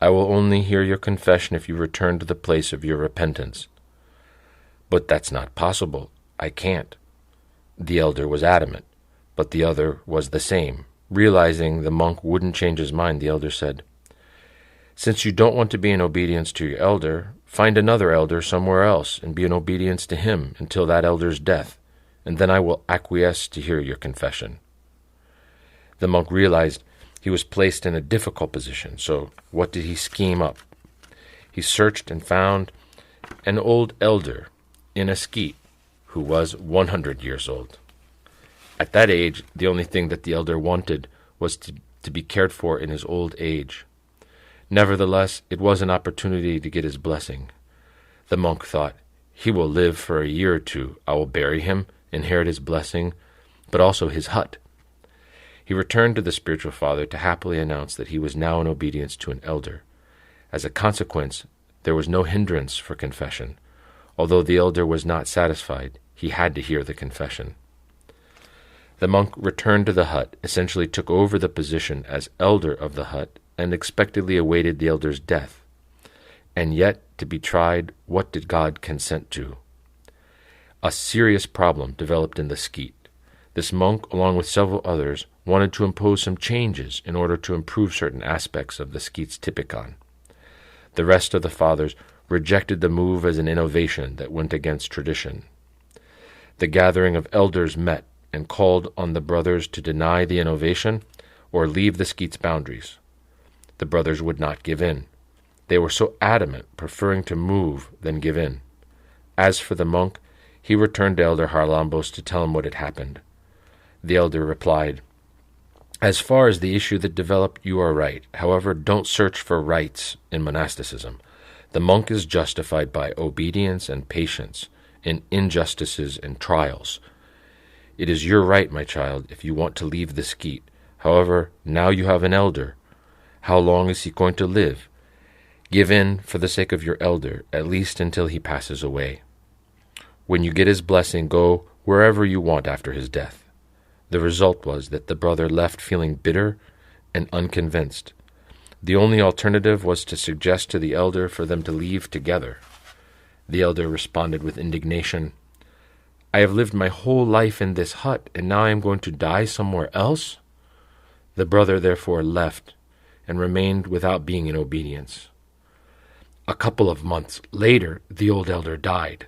"I will only hear your confession if you return to the place of your repentance." "But that's not possible. I can't." The elder was adamant, but the other was the same. Realizing the monk wouldn't change his mind, the elder said, "Since you don't want to be in obedience to your elder, find another elder somewhere else and be in obedience to him until that elder's death, and then I will acquiesce to hear your confession." The monk realized he was placed in a difficult position, so what did he scheme up? He searched and found an old elder in a skete who was 100 years old. At that age, the only thing that the elder wanted was to be cared for in his old age. Nevertheless, it was an opportunity to get his blessing. The monk thought, he will live for a year or two. I will bury him, inherit his blessing, but also his hut. He returned to the spiritual father to happily announce that he was now in obedience to an elder. As a consequence, there was no hindrance for confession. Although the elder was not satisfied, he had to hear the confession. The monk returned to the hut, essentially took over the position as elder of the hut, and expectantly awaited the elder's death. And yet, to be tried, what did God consent to? A serious problem developed in the skete. This monk, along with several others, wanted to impose some changes in order to improve certain aspects of the skete's typikon. The rest of the fathers rejected the move as an innovation that went against tradition. The gathering of elders met and called on the brothers to deny the innovation or leave the skete's boundaries. The brothers would not give in. They were so adamant, preferring to move than give in. As for the monk, he returned to Elder Haralambos to tell him what had happened. The elder replied, "As far as the issue that developed, you are right. However, don't search for rights in monasticism. The monk is justified by obedience and patience in injustices and trials. It is your right, my child, if you want to leave the skete. However, now you have an elder. How long is he going to live? Give in for the sake of your elder, at least until he passes away. When you get his blessing, go wherever you want after his death." The result was that the brother left feeling bitter and unconvinced. The only alternative was to suggest to the elder for them to leave together. The elder responded with indignation, "I have lived my whole life in this hut, and now I am going to die somewhere else?" The brother therefore left and remained without being in obedience. A couple of months later, the old elder died.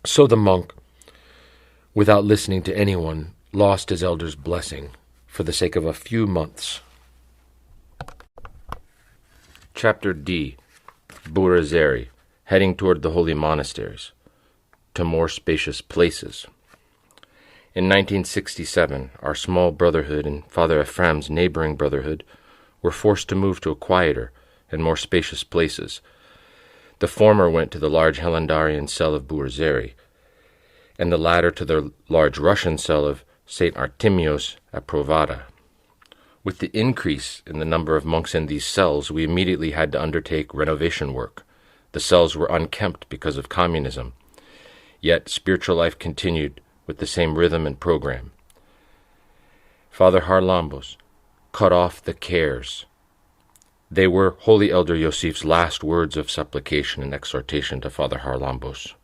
So the monk, without listening to anyone, lost his elder's blessing for the sake of a few months. Chapter D. Burazeri, heading toward the holy monasteries, to more spacious places. In 1967, our small brotherhood and Father Ephraim's neighboring brotherhood were forced to move to a quieter and more spacious places. The former went to the large Helandarian cell of Burazeri, and the latter to the large Russian cell of St. Artemios at Provada. With the increase in the number of monks in these cells, we immediately had to undertake renovation work. The cells were unkempt because of communism. Yet spiritual life continued with the same rhythm and program. Father Haralambos, cut off the cares. They were Holy Elder Yosef's last words of supplication and exhortation to Father Haralambos.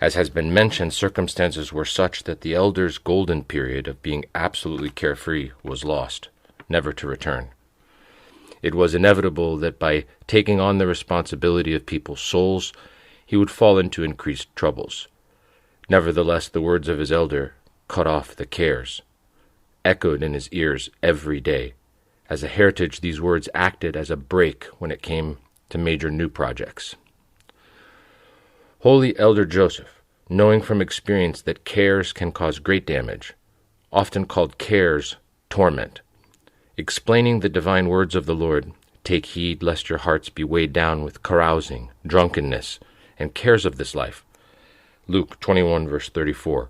As has been mentioned, circumstances were such that the elder's golden period of being absolutely carefree was lost, never to return. It was inevitable that by taking on the responsibility of people's souls, he would fall into increased troubles. Nevertheless, the words of his elder, "cut off the cares," echoed in his ears every day. As a heritage, these words acted as a brake when it came to major new projects. Holy Elder Joseph, knowing from experience that cares can cause great damage, often called cares torment, explaining the divine words of the Lord, "Take heed lest your hearts be weighed down with carousing, drunkenness, and cares of this life." Luke 21, verse 34.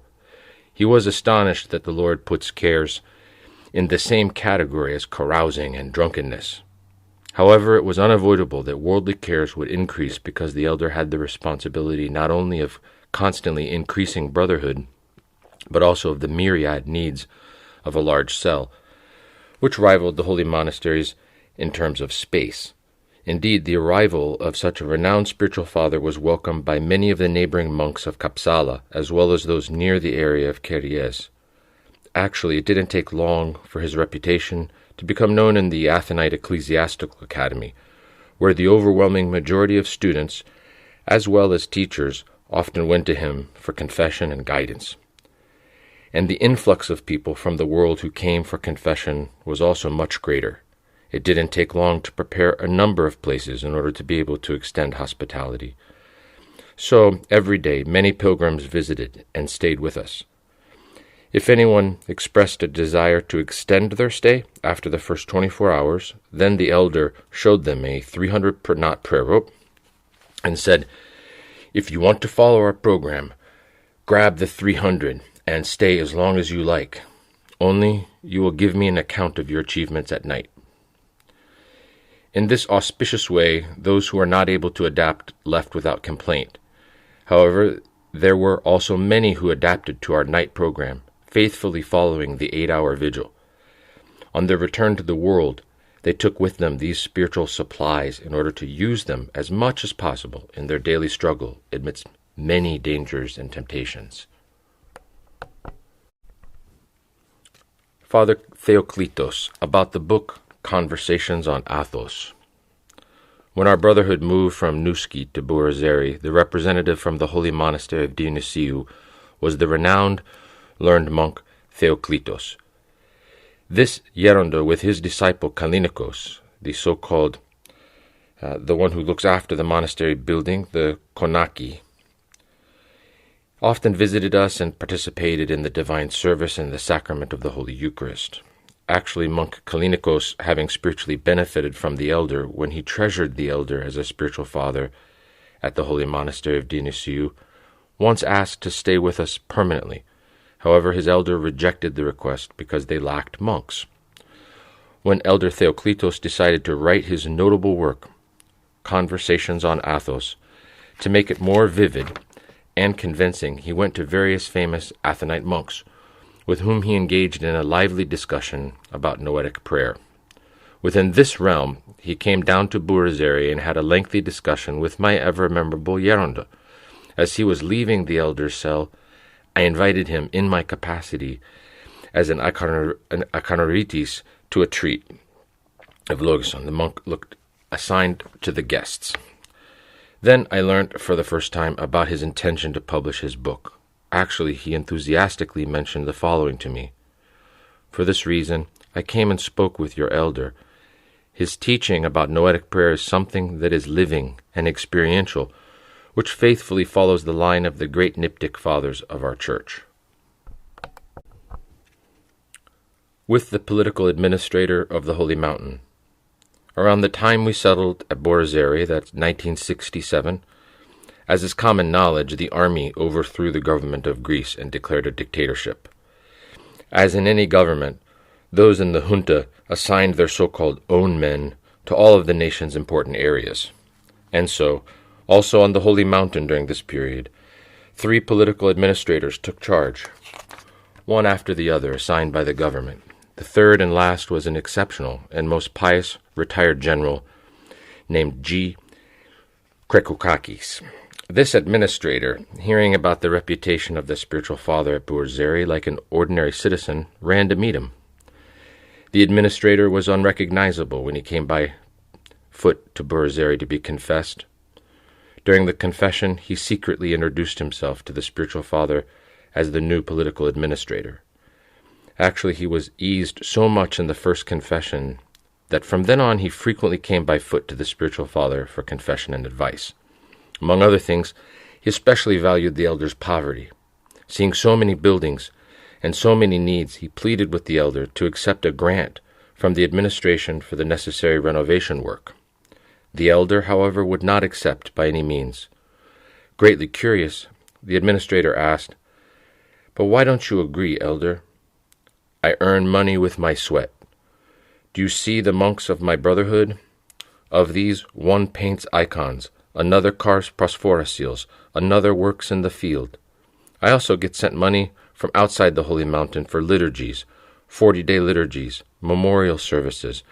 He was astonished that the Lord puts cares in the same category as carousing and drunkenness. However, it was unavoidable that worldly cares would increase because the elder had the responsibility not only of constantly increasing brotherhood, but also of the myriad needs of a large cell, which rivaled the holy monasteries in terms of space. Indeed, the arrival of such a renowned spiritual father was welcomed by many of the neighboring monks of Kapsala, as well as those near the area of Kyries. Actually, it didn't take long for his reputation to become known in the Athonite Ecclesiastical Academy, where the overwhelming majority of students, as well as teachers, often went to him for confession and guidance. And the influx of people from the world who came for confession was also much greater. It didn't take long to prepare a number of places in order to be able to extend hospitality. So, every day, many pilgrims visited and stayed with us. If anyone expressed a desire to extend their stay after the first 24 hours, then the elder showed them a 300 per knot prayer rope and said, "If you want to follow our program, grab the 300 and stay as long as you like. Only you will give me an account of your achievements at night." In this auspicious way, those who are not able to adapt left without complaint. However, there were also many who adapted to our night program, faithfully following the 8-hour vigil. On their return to the world, they took with them these spiritual supplies in order to use them as much as possible in their daily struggle amidst many dangers and temptations. Father Theoklitos, about the book Conversations on Athos. When our brotherhood moved from Nouski to Burazeri, the representative from the holy Monastery of Dionysiou was the renowned, learned monk Theoklitos. This Geronda, with his disciple Kalinikos, the so-called, the one who looks after the monastery building, the Konaki, often visited us and participated in the divine service and the sacrament of the Holy Eucharist. Actually, monk Kalinikos, having spiritually benefited from the elder when he treasured the elder as a spiritual father at the holy Monastery of Dionysiou, once asked to stay with us permanently. However, his elder rejected the request because they lacked monks. When Elder Theoklitos decided to write his notable work, Conversations on Athos, to make it more vivid and convincing, he went to various famous Athonite monks, with whom he engaged in a lively discussion about Noetic prayer. Within this realm, he came down to Burazeri and had a lengthy discussion with my ever-memorable Geronda. As he was leaving the elder's cell, I invited him in my capacity as an akanoritis to a treat. Evlogison, the monk looked assigned to the guests. Then I learned for the first time about his intention to publish his book. Actually, he enthusiastically mentioned the following to me. "For this reason, I came and spoke with your elder. His teaching about Noetic prayer is something that is living and experiential, which faithfully follows the line of the great Niptic fathers of our church." With the political administrator of the Holy Mountain. Around the time we settled at Burazeri, that's 1967, as is common knowledge, the army overthrew the government of Greece and declared a dictatorship. As in any government, those in the junta assigned their so-called own men to all of the nation's important areas. And so, also on the Holy Mountain during this period, 3 political administrators took charge, one after the other assigned by the government. The third and last was an exceptional and most pious retired general named G. Krekokakis. This administrator, hearing about the reputation of the spiritual father at Burzeri like an ordinary citizen, ran to meet him. The administrator was unrecognizable when he came by foot to Burzeri to be confessed. During the confession, he secretly introduced himself to the spiritual father as the new political administrator. Actually, he was eased so much in the first confession that from then on he frequently came by foot to the spiritual father for confession and advice. Among other things, he especially valued the elder's poverty. Seeing so many buildings and so many needs, he pleaded with the elder to accept a grant from the administration for the necessary renovation work. The elder, however, would not accept by any means. Greatly curious, the administrator asked, "But why don't you agree, elder? I earn money with my sweat. Do you see the monks of my brotherhood? Of these, one paints icons, another carves prosphora seals, another works in the field. I also get sent money from outside the holy mountain for liturgies, 40-day liturgies, memorial services,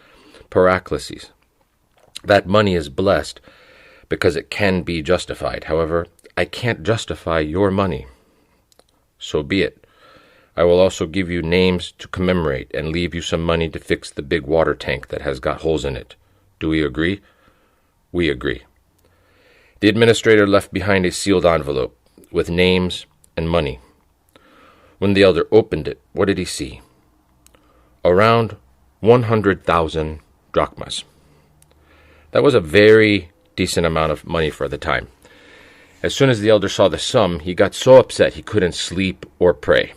paracleses. That money is blessed because it can be justified. However, I can't justify your money. So be it. I will also give you names to commemorate and leave you some money to fix the big water tank that has got holes in it. Do we agree?" "We agree." The administrator left behind a sealed envelope with names and money. When the elder opened it, what did he see? Around 100,000 drachmas. That was a very decent amount of money for the time. As soon as the elder saw the sum, he got so upset he couldn't sleep or pray.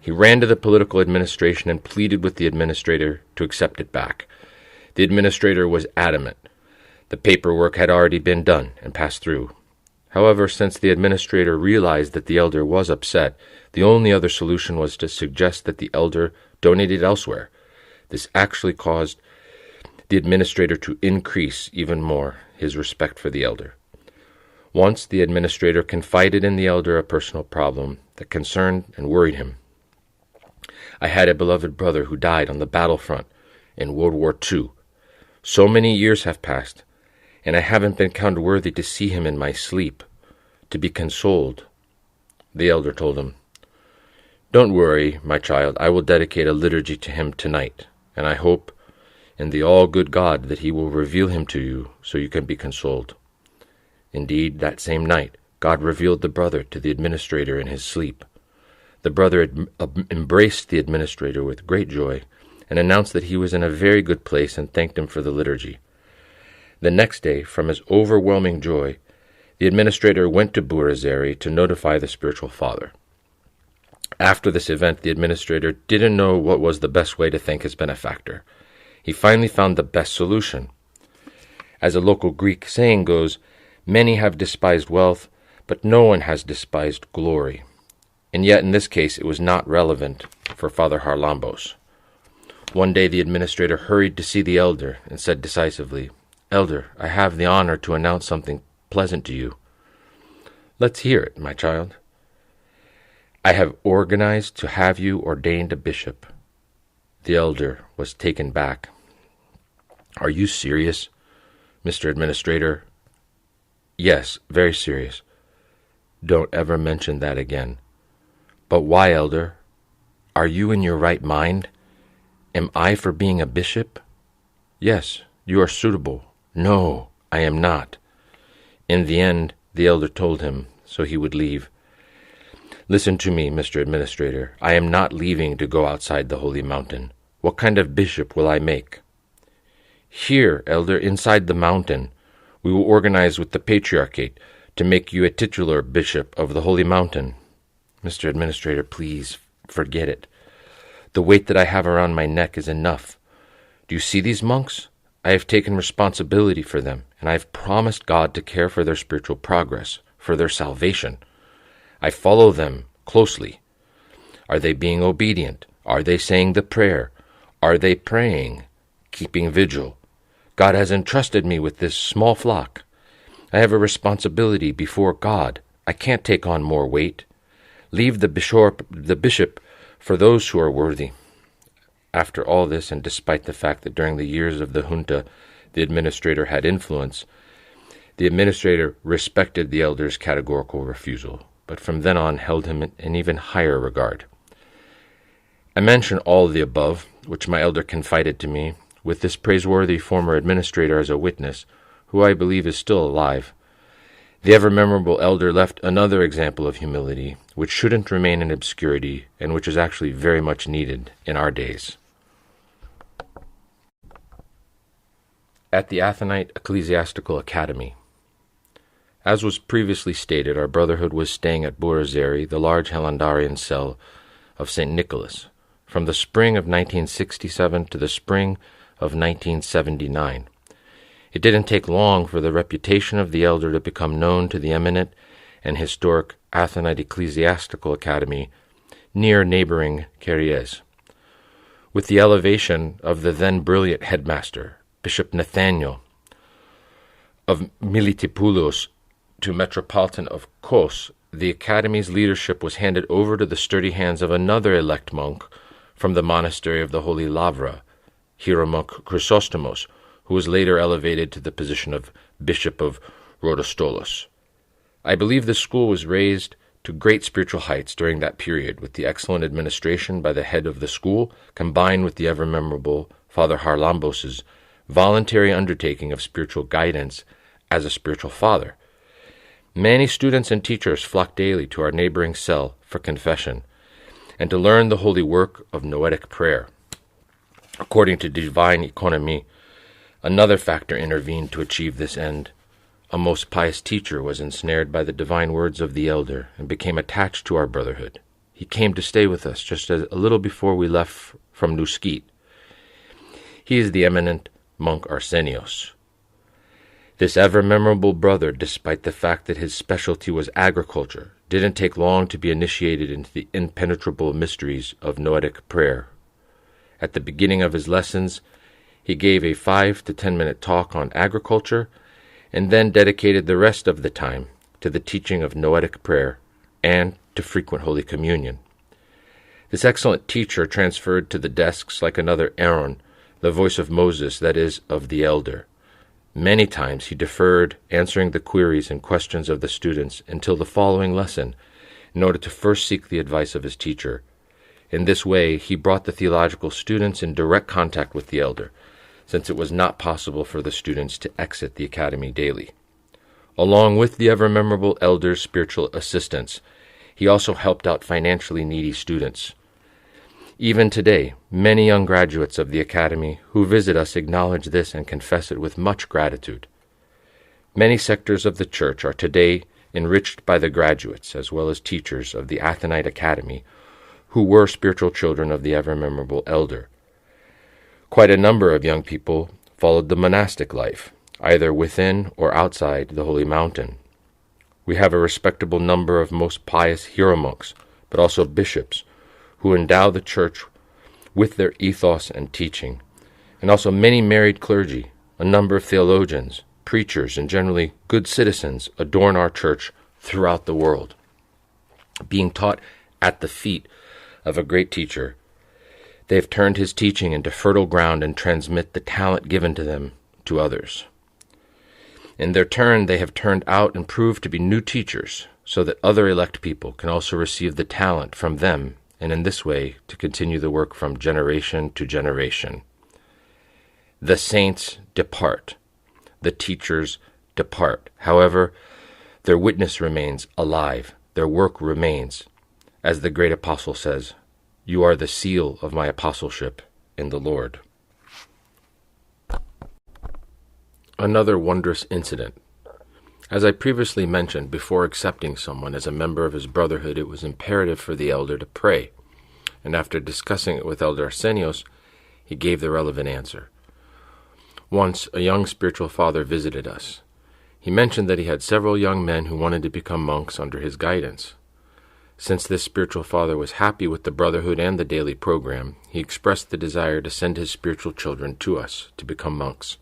He ran to the political administration and pleaded with the administrator to accept it back. The administrator was adamant. The paperwork had already been done and passed through. However, since the administrator realized that the elder was upset, the only other solution was to suggest that the elder donate it elsewhere. This actually caused the administrator to increase even more his respect for the elder. Once the administrator confided in the elder a personal problem that concerned and worried him. "I had a beloved brother who died on the battlefront in World War II. So many years have passed, and I haven't been counted worthy to see him in my sleep, to be consoled." The elder told him, "Don't worry, my child, I will dedicate a liturgy to him tonight, and I hope in the all-good God that he will reveal him to you so you can be consoled." Indeed, that same night, God revealed the brother to the administrator in his sleep. The brother embraced the administrator with great joy and announced that he was in a very good place and thanked him for the liturgy. The next day, from his overwhelming joy, the administrator went to Burzeri to notify the spiritual father. After this event, the administrator didn't know what was the best way to thank his benefactor. He finally found the best solution. As a local Greek saying goes, "Many have despised wealth, but no one has despised glory." And yet, in this case, it was not relevant for Father Haralambos. One day the administrator hurried to see the elder and said decisively, "Elder, I have the honor to announce something pleasant to you." "Let's hear it, my child." "I have organized to have you ordained a bishop." The elder was taken back. "Are you serious, Mr. Administrator?" "Yes, very serious." "Don't ever mention that again." "But why, elder? Are you in your right mind? Am I for being a bishop?" "Yes, you are suitable." "No, I am not." In the end, the elder told him, so he would leave. "Listen to me, Mr. Administrator. I am not leaving to go outside the holy mountain. What kind of bishop will I make?" "Here, elder, inside the mountain. We will organize with the patriarchate to make you a titular bishop of the holy mountain." "Mr. Administrator, please, forget it. The weight that I have around my neck is enough. Do you see these monks? I have taken responsibility for them, and I have promised God to care for their spiritual progress, for their salvation. I follow them closely. Are they being obedient? Are they saying the prayer? Are they praying, keeping vigil? God has entrusted me with this small flock. I have a responsibility before God. I can't take on more weight. Leave the bishop for those who are worthy." After all this, and despite the fact that during the years of the junta the administrator had influence, The administrator respected the elder's categorical refusal, but from then on held him in even higher regard. I mention all the above, which my elder confided to me, with this praiseworthy former administrator as a witness, who I believe is still alive. The ever-memorable elder left another example of humility, which shouldn't remain in obscurity, and which is actually very much needed in our days. At the Athonite Ecclesiastical Academy. As was previously stated, our Brotherhood was staying at Borazeri, the large Helandarian cell of St. Nicholas, from the spring of 1967 to the spring of 1979. It didn't take long for the reputation of the elder to become known to the eminent and historic Athonite Ecclesiastical Academy near neighboring Kyries. With the elevation of the then brilliant headmaster, Bishop Nathaniel of Militipoulos, to Metropolitan of Kos, the Academy's leadership was handed over to the sturdy hands of another elect monk from the Monastery of the Holy Lavra, Hieromonk Chrysostomos, who was later elevated to the position of Bishop of Rhodostolos. I believe the school was raised to great spiritual heights during that period, with the excellent administration by the head of the school, combined with the ever-memorable Father Haralambos' voluntary undertaking of spiritual guidance as a spiritual father. Many students and teachers flocked daily to our neighboring cell for confession, and to learn the holy work of Noetic prayer. According to divine economy, another factor intervened to achieve this end. A most pious teacher was ensnared by the divine words of the elder and became attached to our Brotherhood. He came to stay with us just a little before we left from Nuskit. He is the eminent monk Arsenios. This ever-memorable brother, despite the fact that his specialty was agriculture, didn't take long to be initiated into the impenetrable mysteries of Noetic prayer. At the beginning of his lessons, he gave a 5 to 10 minute talk on agriculture, and then dedicated the rest of the time to the teaching of Noetic prayer and to frequent Holy Communion. This excellent teacher transferred to the desks like another Aaron, the voice of Moses, that is, of the elder. Many times he deferred answering the queries and questions of the students until the following lesson, in order to first seek the advice of his teacher. In this way, he brought the theological students in direct contact with the elder, since it was not possible for the students to exit the academy daily. Along with the ever-memorable elder's spiritual assistance, he also helped out financially needy students. Even today, many young graduates of the academy who visit us acknowledge this and confess it with much gratitude. Many sectors of the church are today enriched by the graduates as well as teachers of the Athonite Academy who were spiritual children of the ever-memorable elder. Quite a number of young people followed the monastic life, either within or outside the holy mountain. We have a respectable number of most pious hieromonks, but also bishops, who endow the church with their ethos and teaching, and also many married clergy, a number of theologians, preachers, and generally good citizens adorn our church throughout the world. Being taught at the feet of a great teacher, they have turned his teaching into fertile ground and transmit the talent given to them to others. In their turn, they have turned out and proved to be new teachers, so that other elect people can also receive the talent from them, and in this way to continue the work from generation to generation. The saints depart. The teachers depart. However, their witness remains alive. Their work remains. As the great apostle says, "You are the seal of my apostleship in the Lord." Another wondrous incident. As I previously mentioned, before accepting someone as a member of his brotherhood, it was imperative for the elder to pray, and after discussing it with Elder Arsenios, he gave the relevant answer. Once, a young spiritual father visited us. He mentioned that he had several young men who wanted to become monks under his guidance. Since this spiritual father was happy with the brotherhood and the daily program, he expressed the desire to send his spiritual children to us to become monks.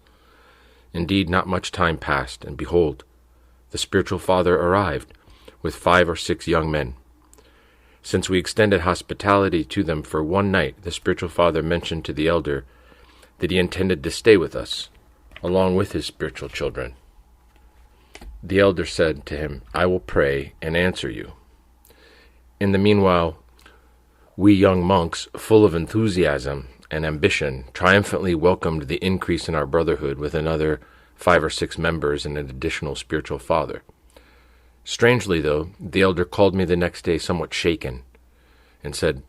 Indeed, not much time passed, and behold, the spiritual father arrived with 5 or 6 young men. Since we extended hospitality to them for one night, the spiritual father mentioned to the elder that he intended to stay with us, along with his spiritual children. The elder said to him, "I will pray and answer you." In the meanwhile, we young monks, full of enthusiasm and ambition, triumphantly welcomed the increase in our brotherhood with another 5 or 6 members and an additional spiritual father. Strangely, though, the elder called me the next day somewhat shaken, and said,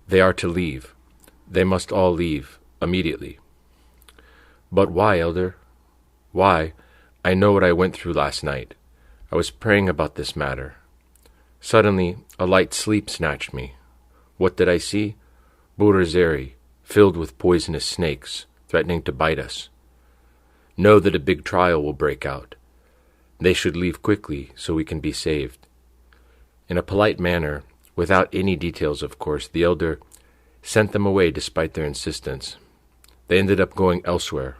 "They are to leave. They must all leave immediately." "But why, elder? Why? I know what I went through last night. I was praying about this matter. Suddenly, a light sleep snatched me. What did I see? Burazeri, filled with poisonous snakes, threatening to bite us. Know that a big trial will break out. They should leave quickly so we can be saved." In a polite manner, without any details of course, the elder sent them away despite their insistence. They ended up going elsewhere.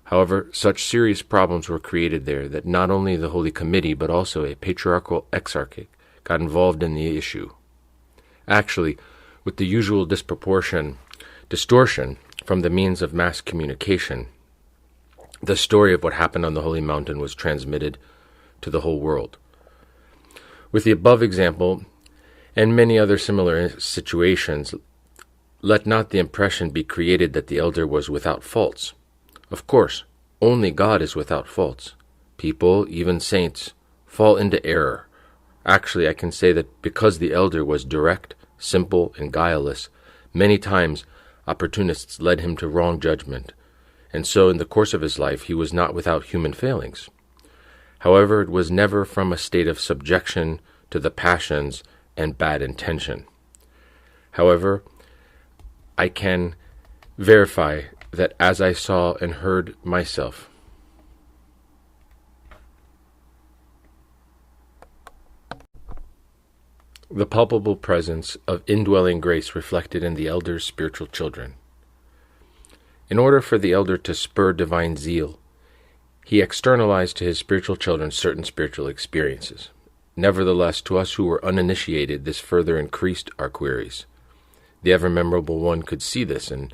However, such serious problems were created there that not only the Holy Committee but also a patriarchal exarchate got involved in the issue. Actually, with the usual distortion from the means of mass communication, the story of what happened on the Holy Mountain was transmitted to the whole world. With the above example, and many other similar situations, let not the impression be created that the elder was without faults. Of course, only God is without faults. People, even saints, fall into error. Actually, I can say that because the elder was direct, simple, and guileless, many times opportunists led him to wrong judgment, and so in the course of his life he was not without human failings. However, it was never from a state of subjection to the passions and bad intention. However, I can verify that as I saw and heard myself, the palpable presence of indwelling grace reflected in the elder's spiritual children. In order for the elder to spur divine zeal, he externalized to his spiritual children certain spiritual experiences. Nevertheless, to us who were uninitiated, this further increased our queries. The ever-memorable one could see this and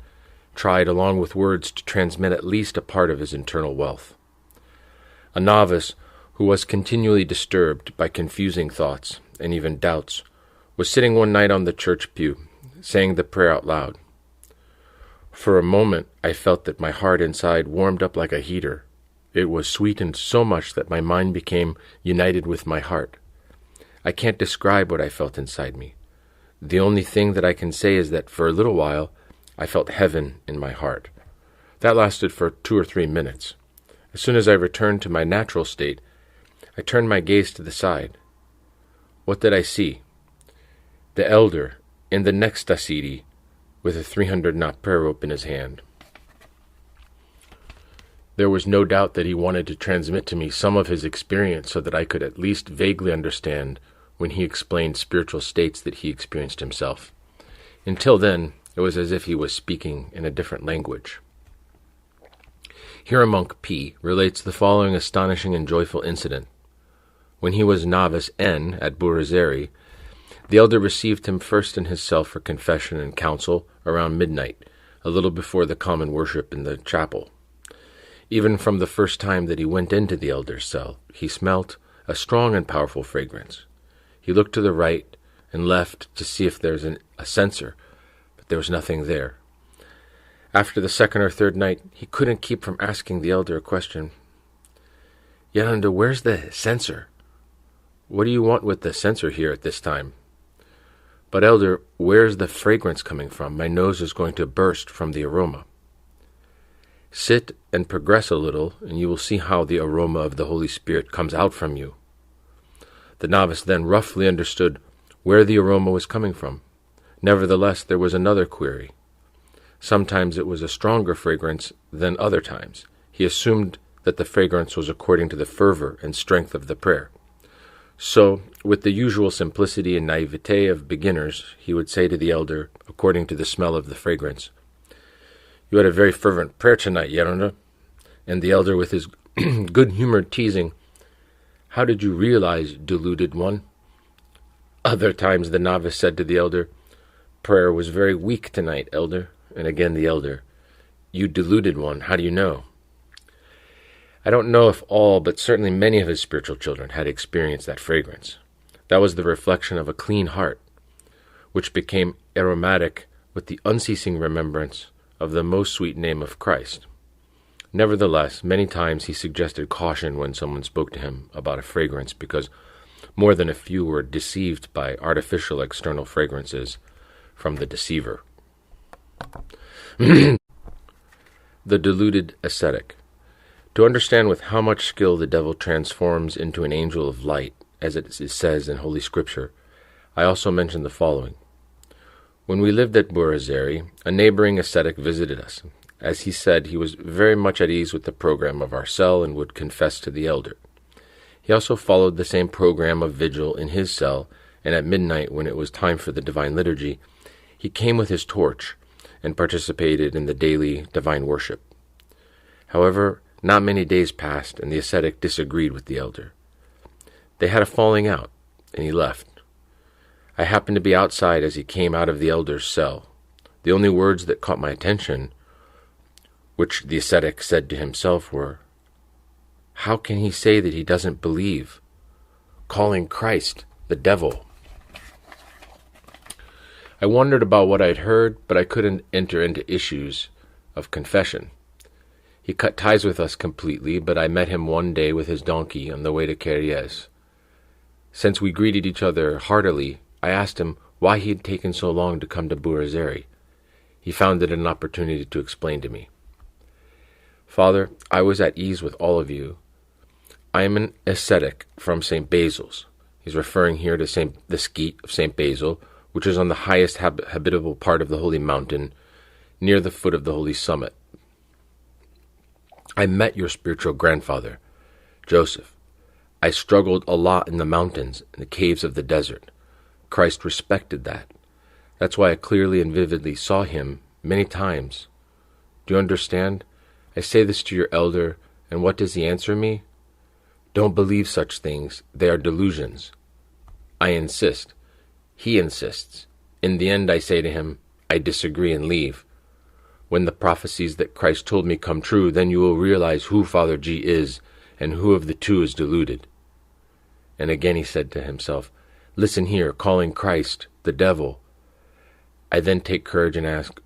tried, along with words, to transmit at least a part of his internal wealth. A novice, who was continually disturbed by confusing thoughts and even doubts, was sitting one night on the church pew, saying the prayer out loud. For a moment I felt that my heart inside warmed up like a heater. It was sweetened so much that my mind became united with my heart. I can't describe what I felt inside me. The only thing that I can say is that for a little while I felt heaven in my heart. That lasted for 2 or 3 minutes. As soon as I returned to my natural state, I turned my gaze to the side. What did I see? The elder, in the next tasidi, with a 300-knot prayer rope in his hand. There was no doubt that he wanted to transmit to me some of his experience so that I could at least vaguely understand when he explained spiritual states that he experienced himself. Until then, it was as if he was speaking in a different language. Here a monk P relates the following astonishing and joyful incident. When he was novice N at Burazeri, the elder received him first in his cell for confession and counsel around midnight, a little before the common worship in the chapel. Even from the first time that he went into the elder's cell, he smelt a strong and powerful fragrance. He looked to the right and left to see if there was a censer, but there was nothing there. After the second or third night, he couldn't keep from asking the elder a question. "Yananda, where's the censer? What do you want with the censer here at this time?" "But elder, where's the fragrance coming from? My nose is going to burst from the aroma." "Sit and progress a little, and you will see how the aroma of the Holy Spirit comes out from you." The novice then roughly understood where the aroma was coming from. Nevertheless, there was another query. Sometimes it was a stronger fragrance than other times. He assumed that the fragrance was according to the fervor and strength of the prayer. So, with the usual simplicity and naivete of beginners, he would say to the elder, according to the smell of the fragrance, "You had a very fervent prayer tonight, Yananda." And the elder, with his good-humored teasing, "How did you realize, deluded one?" Other times the novice said to the elder, "Prayer was very weak tonight, elder." And again the elder, "You deluded one, how do you know?" I don't know if all, but certainly many of his spiritual children had experienced that fragrance. That was the reflection of a clean heart, which became aromatic with the unceasing remembrance of the most sweet name of Christ. Nevertheless, many times he suggested caution when someone spoke to him about a fragrance, because more than a few were deceived by artificial external fragrances from the deceiver. The deluded ascetic. To understand with how much skill the devil transforms into an angel of light, as it says in Holy Scripture, I also mention the following. When we lived at Burazeri, a neighboring ascetic visited us. As he said, he was very much at ease with the program of our cell and would confess to the elder. He also followed the same program of vigil in his cell, and at midnight, when it was time for the divine liturgy, he came with his torch and participated in the daily divine worship. However, not many days passed, and the ascetic disagreed with the elder. They had a falling out, and he left. I happened to be outside as he came out of the elder's cell. The only words that caught my attention, which the ascetic said to himself, were, "How can he say that he doesn't believe? Calling Christ the devil." I wondered about what I'd heard, but I couldn't enter into issues of confession. He cut ties with us completely, but I met him one day with his donkey on the way to Carriez. Since we greeted each other heartily, I asked him why he had taken so long to come to Burazeri. He found it an opportunity to explain to me. "Father, I was at ease with all of you. I am an ascetic from St. Basil's." He's referring here to the skeet of St. Basil, which is on the highest habitable part of the holy mountain, near the foot of the holy summit. "I met your spiritual grandfather, Joseph. I struggled a lot in the mountains, in the caves of the desert. Christ respected that. That's why I clearly and vividly saw him many times. Do you understand? I say this to your elder, and what does he answer me? 'Don't believe such things. They are delusions.' I insist. He insists. In the end, I say to him, 'I disagree and leave.' When the prophecies that Christ told me come true, then you will realize who Father G is and who of the two is deluded." And again he said to himself, "Listen here, calling Christ the devil." I then take courage and ask,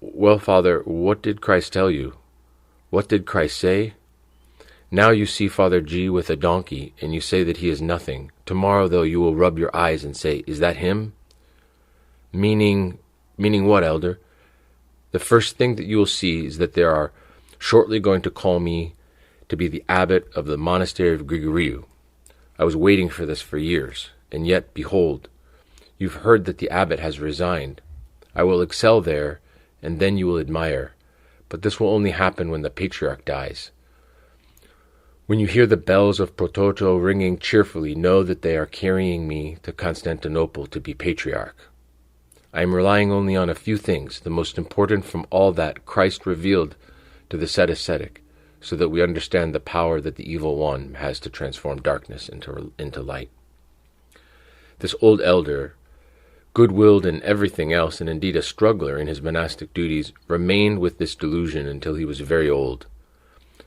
"Well, Father, what did Christ tell you? What did Christ say? Now you see Father G with a donkey, and you say that he is nothing. Tomorrow, though, you will rub your eyes and say, 'Is that him?' Meaning what, Elder? The first thing that you will see is that they are shortly going to call me to be the abbot of the Monastery of Dionysiou. I was waiting for this for years, and yet, behold, you've heard that the abbot has resigned. I will excel there, and then you will admire. But this will only happen when the patriarch dies. When you hear the bells of Prototo ringing cheerfully, know that they are carrying me to Constantinople to be patriarch. I am relying only on a few things, the most important from all that Christ revealed to the said ascetic, so that we understand the power that the evil one has to transform darkness into light. This old elder, good-willed in everything else, and indeed a struggler in his monastic duties, remained with this delusion until he was very old.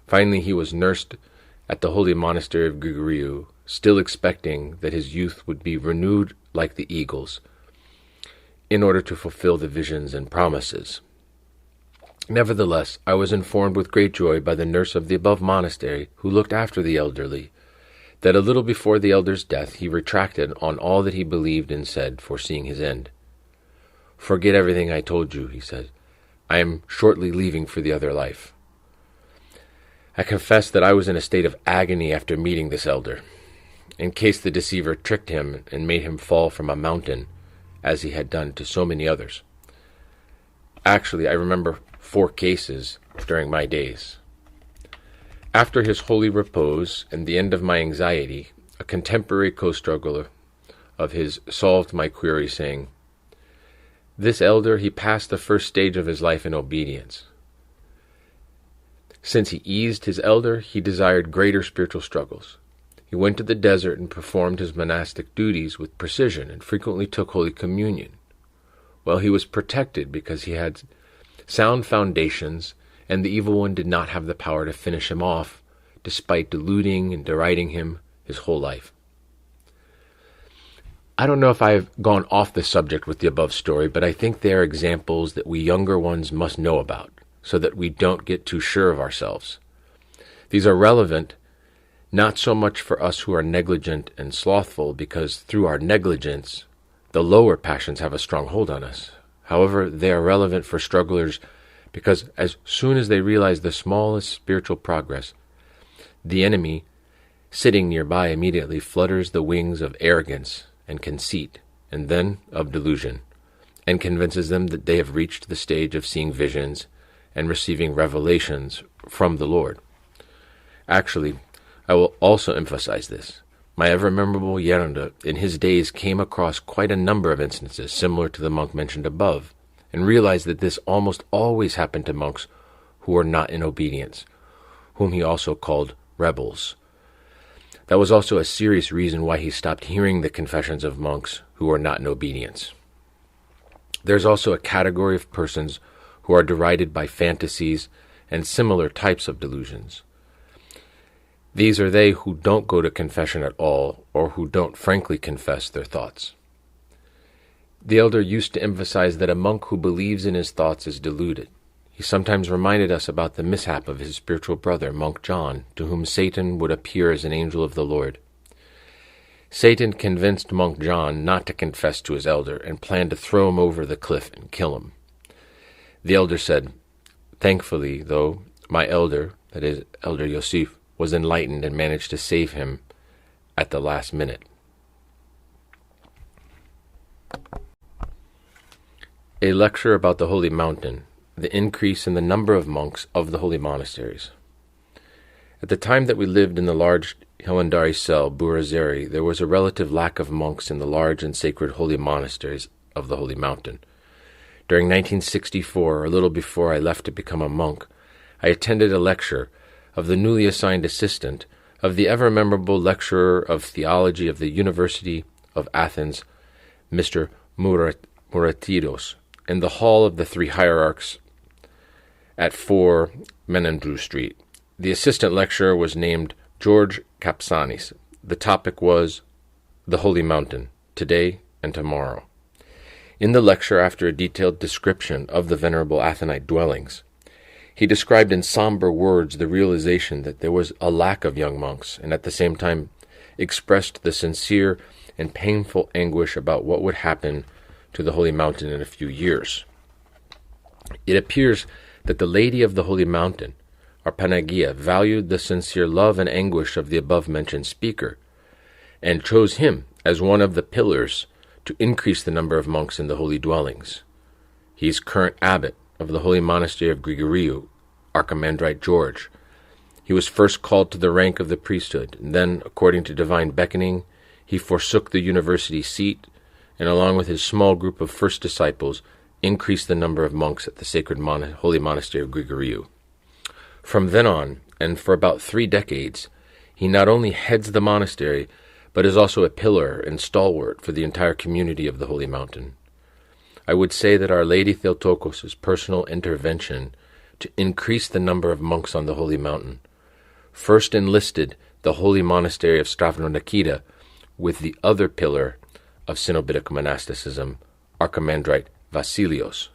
Finally, he was nursed at the holy monastery of Dionysiou, still expecting that his youth would be renewed like the eagles, in order to fulfill the visions and promises. Nevertheless, I was informed with great joy by the nurse of the above monastery, who looked after the elderly, that a little before the elder's death he retracted on all that he believed and said, foreseeing his end. "Forget everything I told you," he said. "I am shortly leaving for the other life." I confess that I was in a state of agony after meeting this elder, in case the deceiver tricked him and made him fall from a mountain, as he had done to so many others. Actually, I remember 4 cases during my days. After his holy repose and the end of my anxiety, a contemporary co-struggler of his solved my query, saying, "This elder, he passed the first stage of his life in obedience. Since he eased his elder, he desired greater spiritual struggles. He went to the desert and performed his monastic duties with precision and frequently took Holy Communion. Well, he was protected because he had sound foundations, and the evil one did not have the power to finish him off, despite deluding and deriding him his whole life. I don't know if I've gone off the subject with the above story, but I think they are examples that we younger ones must know about, so that we don't get too sure of ourselves. These are relevant not so much for us who are negligent and slothful, because through our negligence, the lower passions have a strong hold on us. However, they are relevant for strugglers because as soon as they realize the smallest spiritual progress, the enemy, sitting nearby, immediately flutters the wings of arrogance and conceit, and then of delusion, and convinces them that they have reached the stage of seeing visions and receiving revelations from the Lord. Actually, I will also emphasize this. My ever-memorable Yerunda in his days came across quite a number of instances similar to the monk mentioned above, and realized that this almost always happened to monks who were not in obedience, whom he also called rebels. That was also a serious reason why he stopped hearing the confessions of monks who were not in obedience. There's also a category of persons who are derided by fantasies and similar types of delusions. These are they who don't go to confession at all, or who don't frankly confess their thoughts. The elder used to emphasize that a monk who believes in his thoughts is deluded. He sometimes reminded us about the mishap of his spiritual brother, Monk John, to whom Satan would appear as an angel of the Lord. Satan convinced Monk John not to confess to his elder and planned to throw him over the cliff and kill him. The elder said, "Thankfully, though, my elder, that is, Elder Yosef, was enlightened and managed to save him at the last minute." A lecture about the Holy Mountain, the increase in the number of monks of the holy monasteries. At the time that we lived in the large Hilandari cell, Burazeri, there was a relative lack of monks in the large and sacred holy monasteries of the Holy Mountain. During 1964, a little before I left to become a monk, I attended a lecture of the newly assigned assistant of the ever-memorable lecturer of theology of the University of Athens, Mr. Muratidos, in the Hall of the Three Hierarchs at 4 Menandru Street. The assistant lecturer was named George Kapsanis. The topic was the Holy Mountain, Today and Tomorrow. In the lecture, after a detailed description of the venerable Athenite dwellings, he described in somber words the realization that there was a lack of young monks, and at the same time expressed the sincere and painful anguish about what would happen to the Holy Mountain in a few years. It appears that the Lady of the Holy Mountain, our Panagia, valued the sincere love and anguish of the above-mentioned speaker, and chose him as one of the pillars to increase the number of monks in the holy dwellings. He is current abbot of the Holy Monastery of Grigoriou, Archimandrite George. He was first called to the rank of the priesthood, and then, according to divine beckoning, he forsook the university seat, and along with his small group of first disciples, increased the number of monks at the sacred Holy Monastery of Grigoriou. From then on, and for about 3 decades, he not only heads the monastery, but is also a pillar and stalwart for the entire community of the Holy Mountain. I would say that Our Lady Theotokos' personal intervention to increase the number of monks on the Holy Mountain first enlisted the Holy Monastery of Stavronakita with the other pillar of Cenobitic monasticism, Archimandrite Vasilios.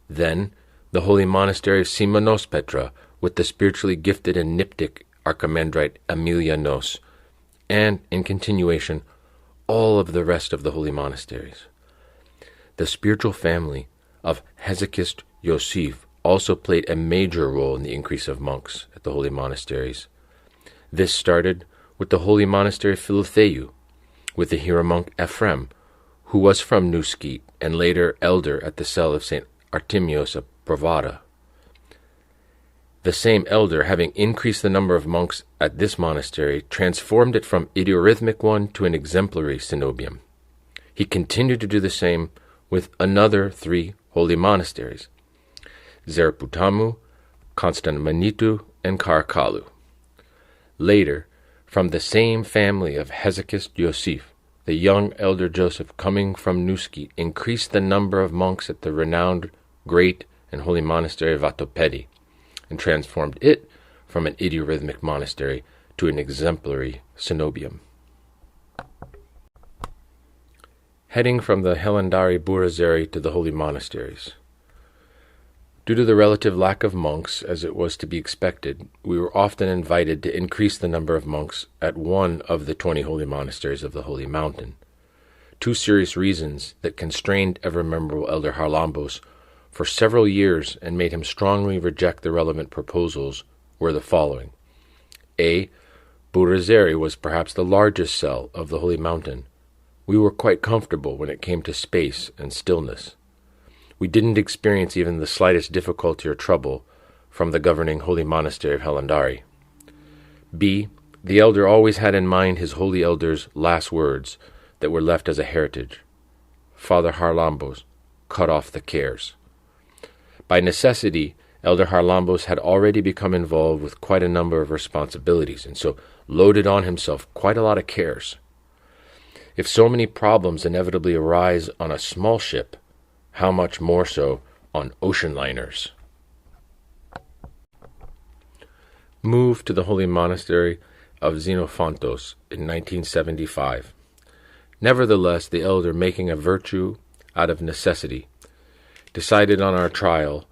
Then the Holy Monastery of Simonos Petra with the spiritually gifted and niptic Archimandrite Emilianos, and, in continuation, all of the rest of the holy monasteries. The spiritual family of Hesychist Yosef also played a major role in the increase of monks at the holy monasteries. This started with the holy monastery of Philotheu, with the hero monk Ephrem, who was from Neuskete and later elder at the cell of St. Artemios of Provada. The same elder, having increased the number of monks at this monastery, transformed it from idiorhythmic one to an exemplary cenobium. He continued to do the same with another 3 holy monasteries, Zeraputamu, Constantinitou, and Caracalou. Later, from the same family of Hesychist Yosef, the young elder Joseph, coming from Neuskete, increased the number of monks at the renowned, great, and holy monastery of Vatopedi, and transformed it from an idiorhythmic monastery to an exemplary cenobium. Heading from the Helandari Burazeri to the holy monasteries. Due to the relative lack of monks, as it was to be expected, we were often invited to increase the number of monks at one of the 20 holy monasteries of the Holy Mountain. Two serious reasons that constrained ever-memorable Elder Haralambos for several years and made him strongly reject the relevant proposals were the following. A. Burazeri was perhaps the largest cell of the Holy Mountain. We were quite comfortable when it came to space and stillness. We didn't experience even the slightest difficulty or trouble from the governing holy monastery of Helandari. B. The elder always had in mind his holy elder's last words that were left as a heritage. Father Haralambos, cut off the cares. By necessity, Elder Haralambos had already become involved with quite a number of responsibilities, and so loaded on himself quite a lot of cares. If so many problems inevitably arise on a small ship, how much more so on ocean liners? Moved to the holy monastery of Xenophantos in 1975. Nevertheless, the elder, making a virtue out of necessity, decided on our trial,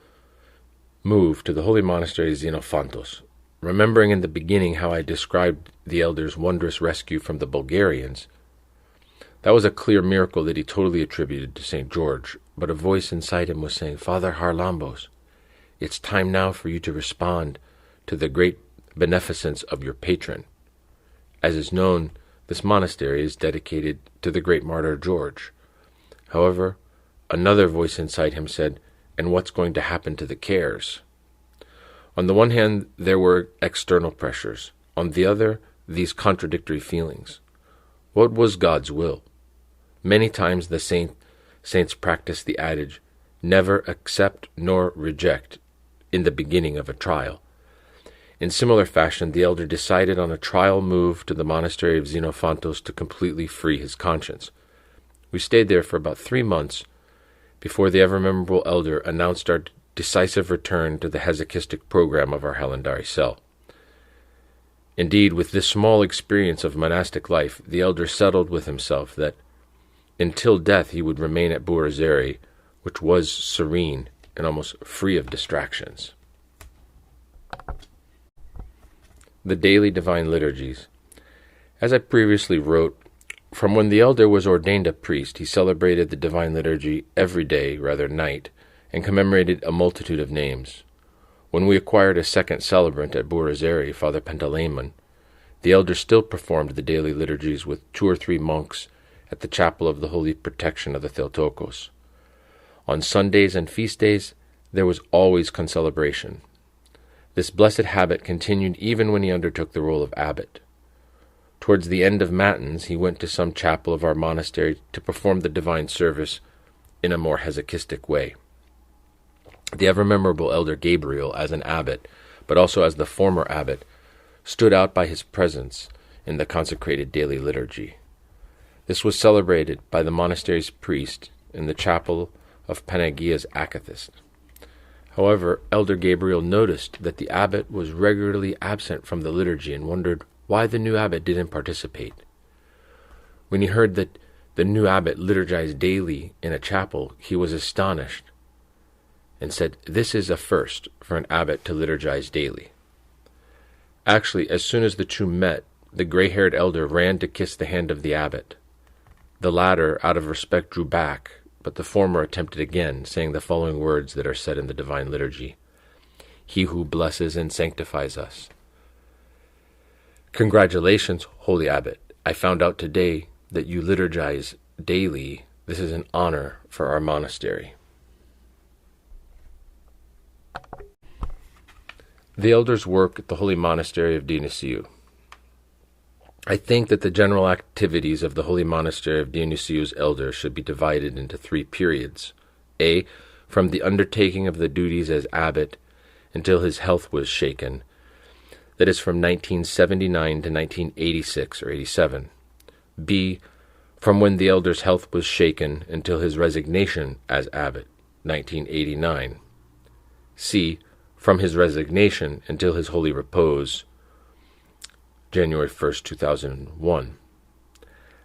moved to the holy monastery of Xenophantos. Remembering in the beginning how I described the elder's wondrous rescue from the Bulgarians, that was a clear miracle that he totally attributed to St. George, but a voice inside him was saying, Father Haralambos, it's time now for you to respond to the great beneficence of your patron. As is known, this monastery is dedicated to the great martyr George. However, another voice inside him said, and what's going to happen to the cares? On the one hand, there were external pressures. On the other, these contradictory feelings. What was God's will? Many times the saints practiced the adage, never accept nor reject, in the beginning of a trial. In similar fashion, the elder decided on a trial move to the monastery of Xenophantos to completely free his conscience. We stayed there for about 3 months before the ever-memorable elder announced our decisive return to the hesychistic program of our Helandari cell. Indeed, with this small experience of monastic life, the elder settled with himself that until death he would remain at Burazeri, which was serene and almost free of distractions. The daily divine liturgies. As I previously wrote, from when the elder was ordained a priest, he celebrated the divine liturgy every day, rather night, and commemorated a multitude of names. When we acquired a second celebrant at Burazeri, Father Pantaleimon, the elder still performed the daily liturgies with 2 or 3 monks at the chapel of the Holy Protection of the Theotokos. On Sundays and feast days, there was always concelebration. This blessed habit continued even when he undertook the role of abbot. Towards the end of Matins, he went to some chapel of our monastery to perform the divine service in a more hesychistic way. The ever-memorable Elder Gabriel, as an abbot, but also as the former abbot, stood out by his presence in the consecrated daily liturgy. This was celebrated by the monastery's priest in the chapel of Panagia's Akathist. However, Elder Gabriel noticed that the abbot was regularly absent from the liturgy and wondered why the new abbot didn't participate. When he heard that the new abbot liturgized daily in a chapel, he was astonished and said, "This is a first for an abbot to liturgize daily." Actually, as soon as the two met, the gray-haired elder ran to kiss the hand of the abbot. The latter, out of respect, drew back, but the former attempted again, saying the following words that are said in the Divine Liturgy: "He who blesses and sanctifies us." Congratulations, Holy Abbot. I found out today that you liturgize daily. This is an honor for our monastery. The elder's work at the Holy Monastery of Dionysiou. I think that the general activities of the Holy Monastery of Dionysiou's elder should be divided into 3 periods. A. From the undertaking of the duties as abbot until his health was shaken. That is from 1979 to 1986 or 87. B. From when the elder's health was shaken until his resignation as abbot, 1989. C. from his resignation until his holy repose, January 1st, 2001.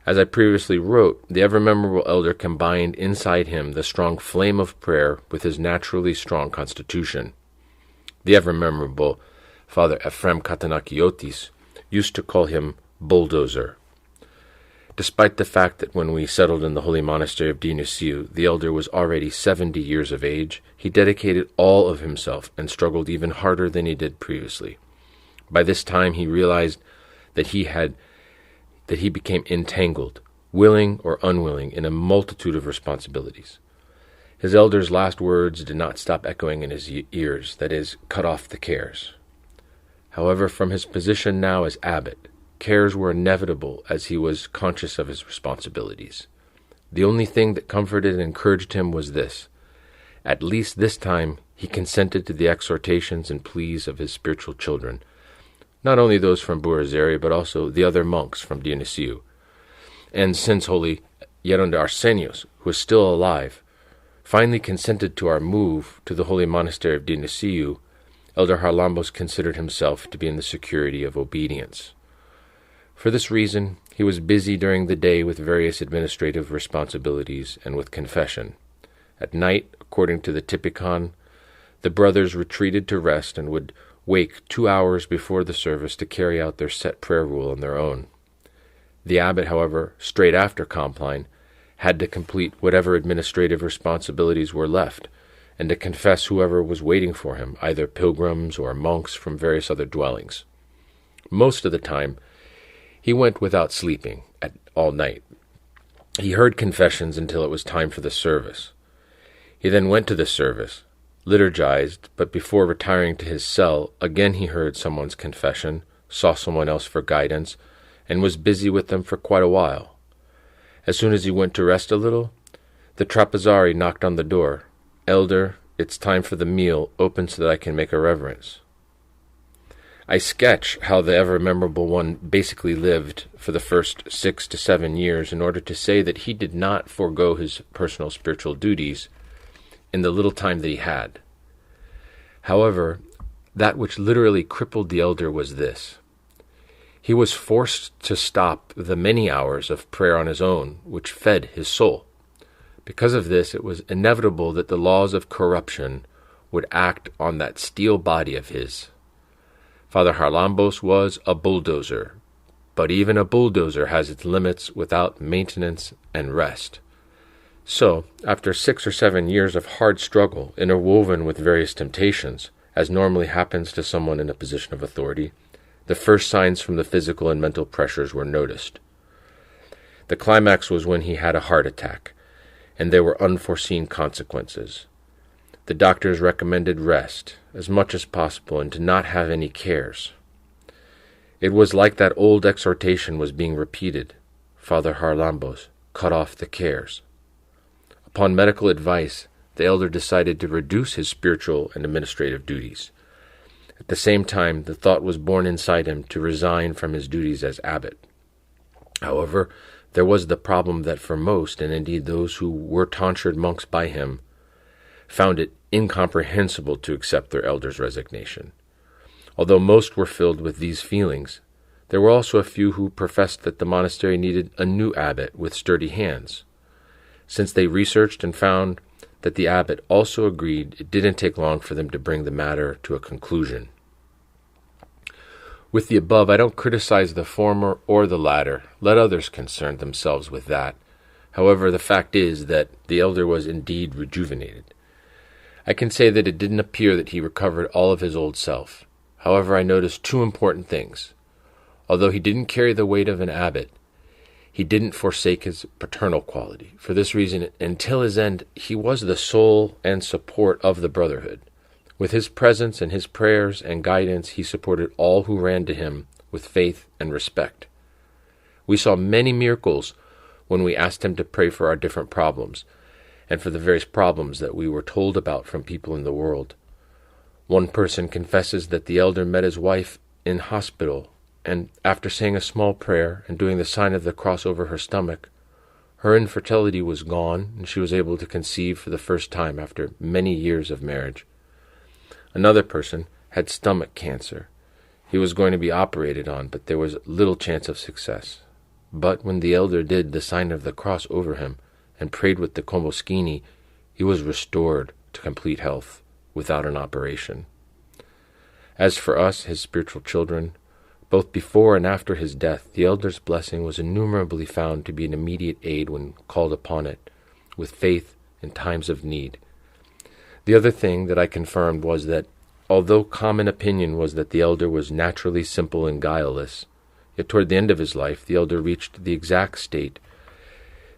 As I previously wrote, the ever-memorable elder combined inside him the strong flame of prayer with his naturally strong constitution. The ever-memorable Father Ephrem Katanakiotis used to call him Bulldozer. Despite the fact that when we settled in the holy monastery of Dionysiou, the elder was already 70 years of age, he dedicated all of himself and struggled even harder than he did previously. By this time he realized that he became entangled, willing or unwilling, in a multitude of responsibilities. His elder's last words did not stop echoing in his ears, that is, cut off the cares. However, from his position now as abbot, cares were inevitable as he was conscious of his responsibilities. The only thing that comforted and encouraged him was this: at least this time he consented to the exhortations and pleas of his spiritual children, not only those from Burazeri, but also the other monks from Dionysiou. And since holy Yeronde Arsenios, who is still alive, finally consented to our move to the holy monastery of Dionysiou, Elder Haralambos considered himself to be in the security of obedience. For this reason, he was busy during the day with various administrative responsibilities and with confession. At night, according to the Typicon, the brothers retreated to rest and would wake 2 hours before the service to carry out their set prayer rule on their own. The abbot, however, straight after Compline, had to complete whatever administrative responsibilities were left, and to confess whoever was waiting for him, either pilgrims or monks from various other dwellings. Most of the time, he went without sleeping all night. He heard confessions until it was time for the service. He then went to the service, liturgized, but before retiring to his cell, again he heard someone's confession, saw someone else for guidance, and was busy with them for quite a while. As soon as he went to rest a little, the trapezzari knocked on the door. "Elder, it's time for the meal. Open so that I can make a reverence." I sketch how the ever-memorable one basically lived for the first 6 to 7 years in order to say that he did not forego his personal spiritual duties in the little time that he had. However, that which literally crippled the elder was this: he was forced to stop the many hours of prayer on his own, which fed his soul. Because of this, it was inevitable that the laws of corruption would act on that steel body of his. Father Haralambos was a bulldozer, but even a bulldozer has its limits without maintenance and rest. So, after 6 or 7 years of hard struggle, interwoven with various temptations, as normally happens to someone in a position of authority, the first signs from the physical and mental pressures were noticed. The climax was when he had a heart attack, and there were unforeseen consequences. The doctors recommended rest as much as possible and to not have any cares. It was like that old exhortation was being repeated: Father Haralambos, cut off the cares. Upon medical advice, the elder decided to reduce his spiritual and administrative duties. At the same time, the thought was born inside him to resign from his duties as abbot. However, there was the problem that for most, and indeed those who were tonsured monks by him, found it incomprehensible to accept their elder's resignation. Although most were filled with these feelings, there were also a few who professed that the monastery needed a new abbot with sturdy hands. Since they researched and found that the abbot also agreed, it didn't take long for them to bring the matter to a conclusion. With the above, I don't criticize the former or the latter. Let others concern themselves with that. However, the fact is that the elder was indeed rejuvenated. I can say that it didn't appear that he recovered all of his old self. However, I noticed 2 important things. Although he didn't carry the weight of an abbot, he didn't forsake his paternal quality. For this reason, until his end, he was the soul and support of the Brotherhood. With his presence and his prayers and guidance, he supported all who ran to him with faith and respect. We saw many miracles when we asked him to pray for our different problems, and for the various problems that we were told about from people in the world. One person confesses that the elder met his wife in hospital, and after saying a small prayer and doing the sign of the cross over her stomach, her infertility was gone, and she was able to conceive for the first time after many years of marriage. Another person had stomach cancer. He was going to be operated on, but there was little chance of success. But when the elder did the sign of the cross over him and prayed with the Comoschini, he was restored to complete health without an operation. As for us, his spiritual children, both before and after his death, the elder's blessing was innumerably found to be an immediate aid when called upon it, with faith in times of need. The other thing that I confirmed was that, although common opinion was that the elder was naturally simple and guileless, yet toward the end of his life the elder reached the exact state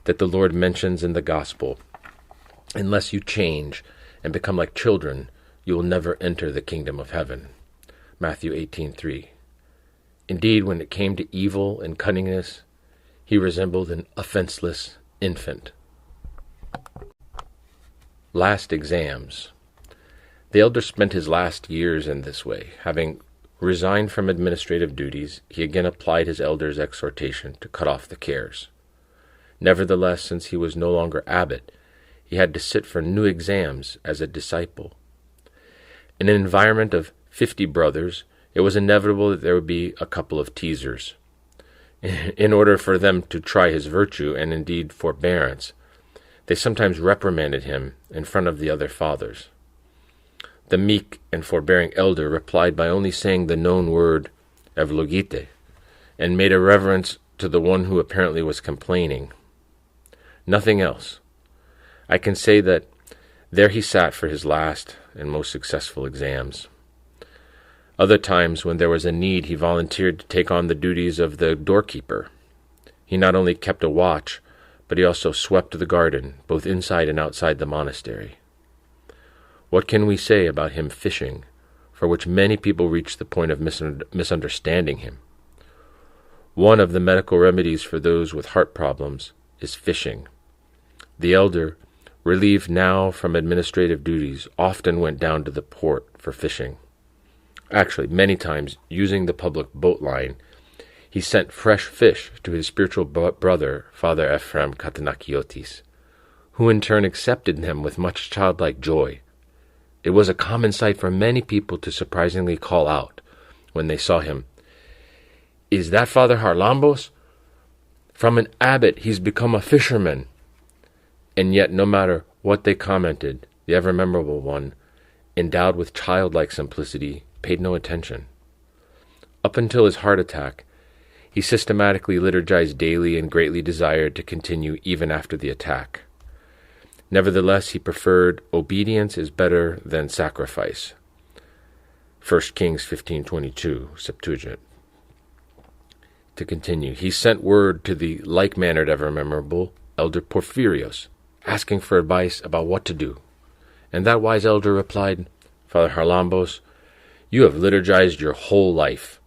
that the Lord mentions in the Gospel. Unless you change and become like children, you will never enter the kingdom of heaven. Matthew 18:3. Indeed, when it came to evil and cunningness, he resembled an offenseless infant. Last exams. The elder spent his last years in this way. Having resigned from administrative duties, he again applied his elder's exhortation to cut off the cares. Nevertheless, since he was no longer abbot, he had to sit for new exams as a disciple. In an environment of 50 brothers, it was inevitable that there would be a couple of teasers. In order for them to try his virtue and indeed forbearance, they sometimes reprimanded him in front of the other fathers. The meek and forbearing elder replied by only saying the known word "evlogite," and made a reverence to the one who apparently was complaining. Nothing else. I can say that there he sat for his last and most successful exams. Other times, when there was a need, he volunteered to take on the duties of the doorkeeper. He not only kept a watch, but he also swept the garden, both inside and outside the monastery. What can we say about him fishing, for which many people reach the point of misunderstanding him? One of the medical remedies for those with heart problems is fishing. The elder, relieved now from administrative duties, often went down to the port for fishing. Actually, many times, using the public boat line, he sent fresh fish to his spiritual brother, Father Ephraim Katanakiotis, who in turn accepted them with much childlike joy. It was a common sight for many people to surprisingly call out when they saw him, "Is that Father Haralambos? From an abbot he's become a fisherman." And yet, no matter what they commented, the ever-memorable one, endowed with childlike simplicity, paid no attention. Up until his heart attack, he systematically liturgized daily and greatly desired to continue even after the attack. Nevertheless, he preferred obedience is better than sacrifice. 1 Kings 15:22, Septuagint. To continue, he sent word to the like-mannered ever-memorable Elder Porphyrios, asking for advice about what to do. And that wise elder replied, "Father Haralambos, you have liturgized your whole life,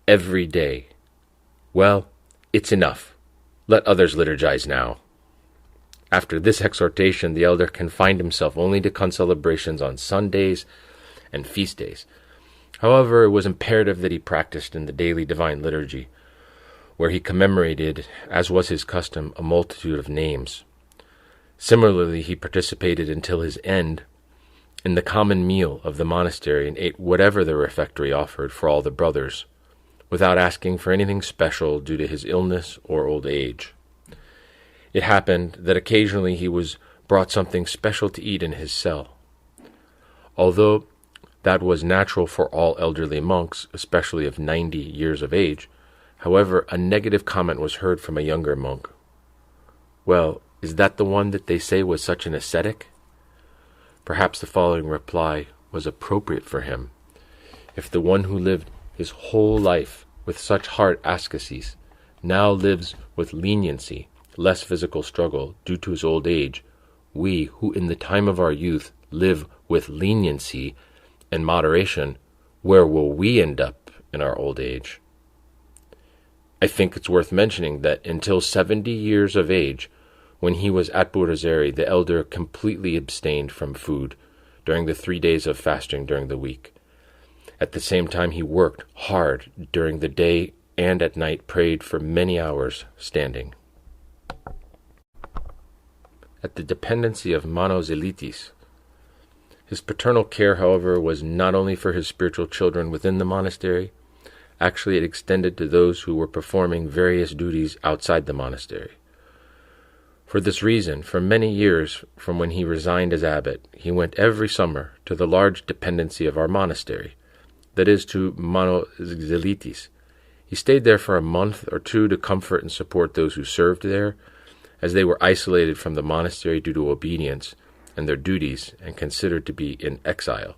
every day. Well, it's enough. Let others liturgize now." After this exhortation, the elder confined himself only to concelebrations on Sundays and feast days. However, it was imperative that he practiced in the daily divine liturgy, where he commemorated, as was his custom, a multitude of names. Similarly, he participated until his end in the common meal of the monastery and ate whatever the refectory offered for all the brothers, without asking for anything special due to his illness or old age. It happened that occasionally he was brought something special to eat in his cell. Although that was natural for all elderly monks, especially of 90 years of age, however, a negative comment was heard from a younger monk. "Well, is that the one that they say was such an ascetic?" Perhaps the following reply was appropriate for him. If the one who lived his whole life with such hard ascetics now lives with leniency, less physical struggle due to his old age, we who in the time of our youth live with leniency and moderation, where will we end up in our old age? I think it's worth mentioning that until 70 years of age, when he was at Buruzeri, the elder completely abstained from food during the 3 days of fasting during the week. At the same time, he worked hard during the day and at night prayed for many hours standing. At the dependency of Monastics, His paternal care, however, was not only for his spiritual children within the monastery. Actually, it extended to those who were performing various duties outside the monastery. For this reason, for many years from when he resigned as abbot, he went every summer to the large dependency of our monastery, that is, to Monastics. He stayed there for a month or two to comfort and support those who served there, as they were isolated from the monastery due to obedience and their duties and considered to be in exile.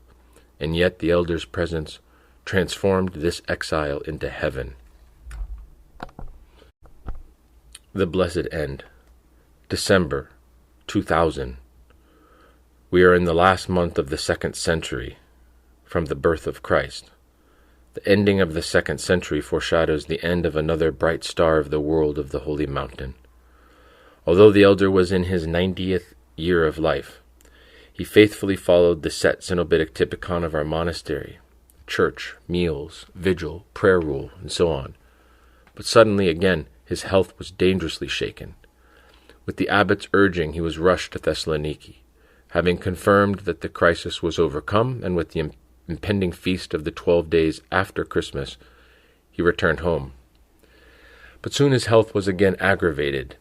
And yet the elder's presence transformed this exile into heaven. The Blessed End. December 2000. We are in the last month of the 2nd century from the birth of Christ. The ending of the 2nd century foreshadows the end of another bright star of the world of the Holy Mountain. Although the elder was in his 90th year of life, he faithfully followed the set cenobitic typicon of our monastery: church, meals, vigil, prayer rule, and so on. But suddenly again his health was dangerously shaken. With the abbot's urging, he was rushed to Thessaloniki. Having confirmed that the crisis was overcome, and with the impending feast of the 12 days after Christmas, he returned home. But soon his health was again aggravated.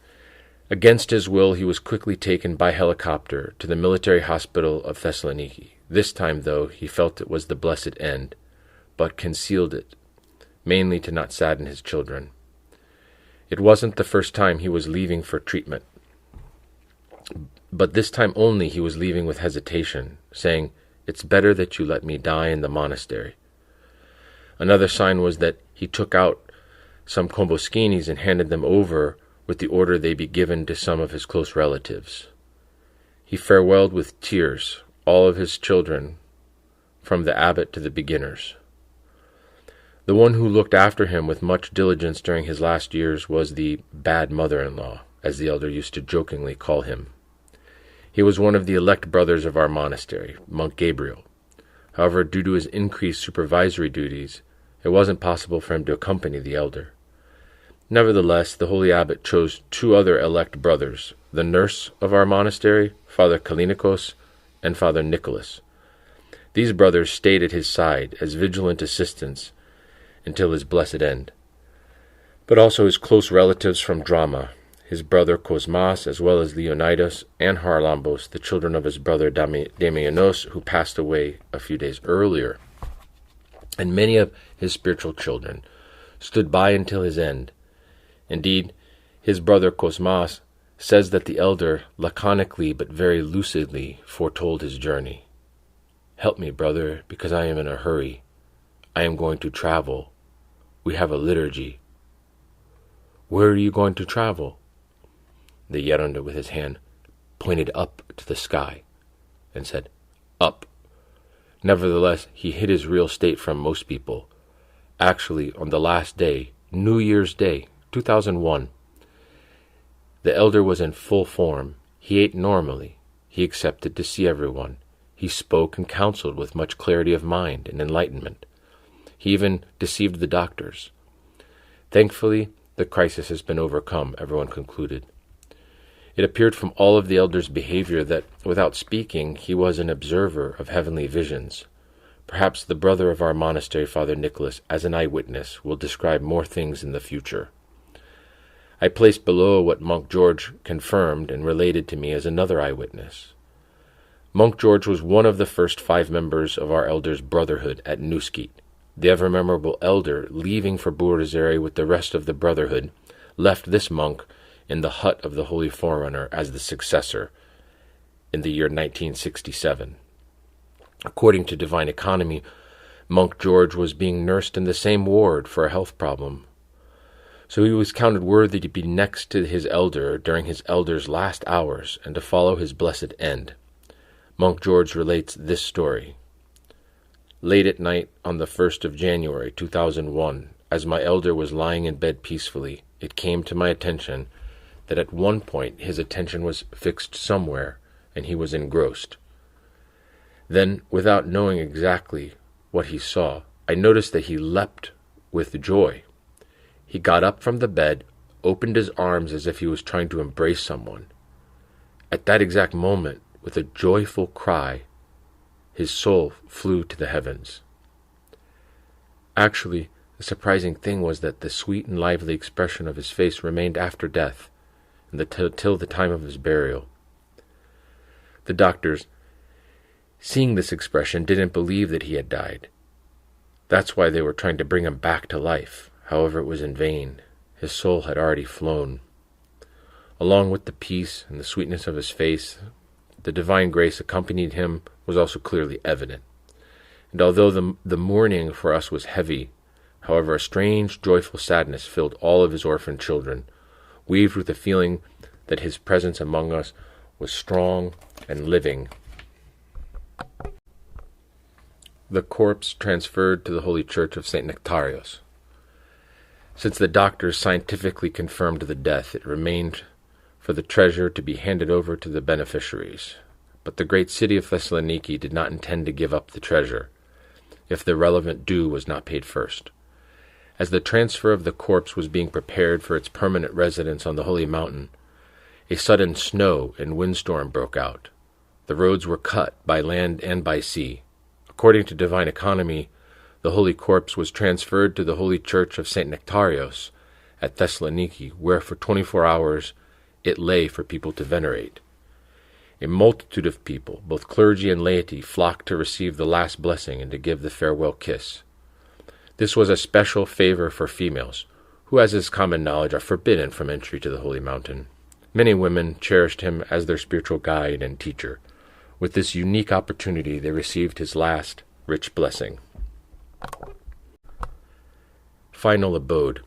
Against his will, he was quickly taken by helicopter to the military hospital of Thessaloniki. This time, though, he felt it was the blessed end, but concealed it, mainly to not sadden his children. It wasn't the first time he was leaving for treatment, but this time only he was leaving with hesitation, saying, "It's better that you let me die in the monastery." Another sign was that he took out some komboskinis and handed them over with the order they be given to some of his close relatives. He farewelled with tears all of his children, from the abbot to the beginners. The one who looked after him with much diligence during his last years was the bad mother-in-law, as the elder used to jokingly call him. He was one of the elect brothers of our monastery, Monk Gabriel. However, due to his increased supervisory duties, it wasn't possible for him to accompany the elder. Nevertheless, the holy abbot chose 2 other elect brothers, the nurse of our monastery, Father Kalinikos, and Father Nicholas. These brothers stayed at his side as vigilant assistants until his blessed end, but also his close relatives from Drama, his brother Cosmas, as well as Leonidas and Haralambos, the children of his brother Damianos, who passed away a few days earlier, and many of his spiritual children stood by until his end. Indeed, his brother Cosmas says that the elder laconically but very lucidly foretold his journey. "Help me, brother, because I am in a hurry. I am going to travel. We have a liturgy." "Where are you going to travel?" The Yerunda, with his hand, pointed up to the sky and said, "Up." Nevertheless, he hid his real state from most people. Actually, on the last day, New Year's Day, 2001, the elder was in full form. He ate normally. He accepted to see everyone. He spoke and counseled with much clarity of mind and enlightenment. He even deceived the doctors. Thankfully, the crisis has been overcome, everyone concluded. It appeared from all of the elder's behavior that, without speaking, he was an observer of heavenly visions. Perhaps the brother of our monastery, Father Nicholas, as an eyewitness, will describe more things in the future. I placed below what Monk George confirmed and related to me as another eyewitness. Monk George was one of the first 5 members of our elder's Brotherhood at Newskeet. The ever-memorable elder, leaving for Burzeri with the rest of the Brotherhood, left this monk in the hut of the Holy Forerunner as the successor in the year 1967. According to Divine Economy, Monk George was being nursed in the same ward for a health problem. So he was counted worthy to be next to his elder during his elder's last hours and to follow his blessed end. Monk George relates this story. Late at night on the 1st of January 2001, as my elder was lying in bed peacefully, it came to my attention that at one point his attention was fixed somewhere and he was engrossed. Then, without knowing exactly what he saw, I noticed that he leapt with joy. He got up from the bed, opened his arms as if he was trying to embrace someone. At that exact moment, with a joyful cry, his soul flew to the heavens. Actually, the surprising thing was that the sweet and lively expression of his face remained after death, and till the time of his burial. The doctors, seeing this expression, didn't believe that he had died. That's why they were trying to bring him back to life. However, it was in vain. His soul had already flown. Along with the peace and the sweetness of his face, the divine grace accompanied him was also clearly evident. And although the mourning for us was heavy, however, a strange, joyful sadness filled all of his orphan children, weaved with the feeling that his presence among us was strong and living. The corpse transferred to the Holy Church of St. Nectarios. Since the doctors scientifically confirmed the death, it remained for the treasure to be handed over to the beneficiaries. But the great city of Thessaloniki did not intend to give up the treasure, if the relevant due was not paid first. As the transfer of the corpse was being prepared for its permanent residence on the holy mountain, a sudden snow and windstorm broke out. The roads were cut by land and by sea. According to divine economy, the holy corpse was transferred to the Holy Church of St. Nectarios at Thessaloniki, where for 24 hours it lay for people to venerate. A multitude of people, both clergy and laity, flocked to receive the last blessing and to give the farewell kiss. This was a special favor for females, who, as is common knowledge, are forbidden from entry to the holy mountain. Many women cherished him as their spiritual guide and teacher. With this unique opportunity, they received his last, rich blessing. Final abode.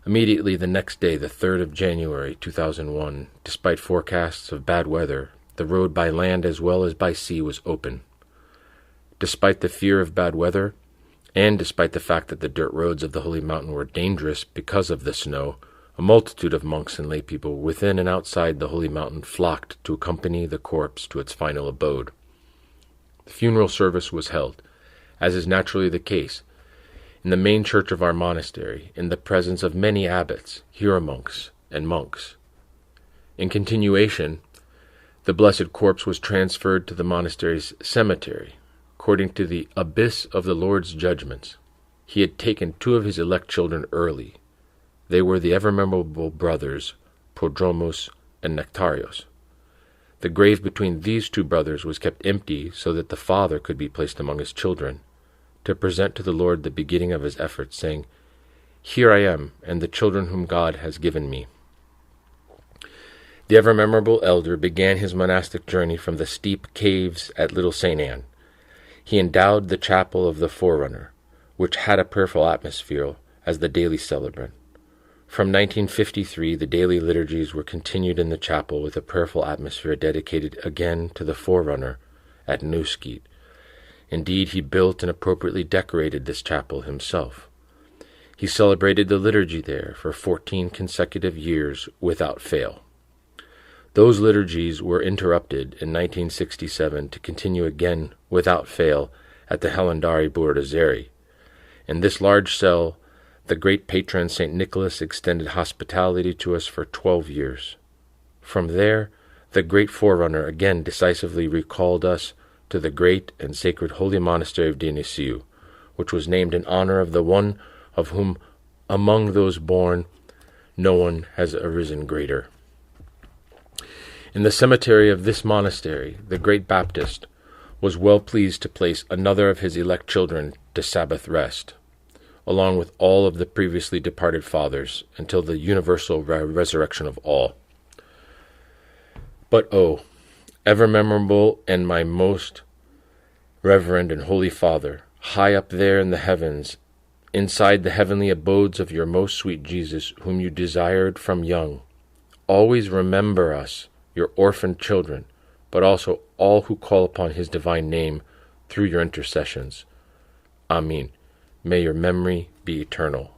Immediately the next day, the 3rd of January, 2001, despite forecasts of bad weather, the road by land as well as by sea was open. Despite the fear of bad weather, and despite the fact that the dirt roads of the holy mountain were dangerous because of the snow, a multitude of monks and laypeople within and outside the holy mountain flocked to accompany the corpse to its final abode. The funeral service was held, as is naturally the case, in the main church of our monastery, in the presence of many abbots, hieromonks, and monks. In continuation, the blessed corpse was transferred to the monastery's cemetery, according to the abyss of the Lord's judgments. He had taken 2 of his elect children early. They were the ever-memorable brothers, Prodromos and Nectarios. The grave between these 2 brothers was kept empty so that the father could be placed among his children, to present to the Lord the beginning of his efforts, saying, "Here I am, and the children whom God has given me." The ever-memorable elder began his monastic journey from the steep caves at Little St. Anne. He endowed the chapel of the Forerunner, which had a prayerful atmosphere, as the daily celebrant. From 1953, the daily liturgies were continued in the chapel with a prayerful atmosphere dedicated again to the Forerunner at Neuskete. Indeed, he built and appropriately decorated this chapel himself. He celebrated the liturgy there for 14 consecutive years without fail. Those liturgies were interrupted in 1967 to continue again without fail at the Halandari Buradazeri. In this large cell, the great patron St. Nicholas extended hospitality to us for 12 years. From there, the great Forerunner again decisively recalled us to the great and sacred holy Monastery of Dionysiou, which was named in honor of the one of whom among those born no one has arisen greater. In the cemetery of this monastery, the great Baptist was well pleased to place another of his elect children to Sabbath rest, along with all of the previously departed fathers, until the universal resurrection of all. But oh, ever memorable and my most reverend and holy Father, high up there in the heavens, inside the heavenly abodes of your most sweet Jesus, whom you desired from young, always remember us, your orphaned children, but also all who call upon his divine name through your intercessions. Amen. May your memory be eternal.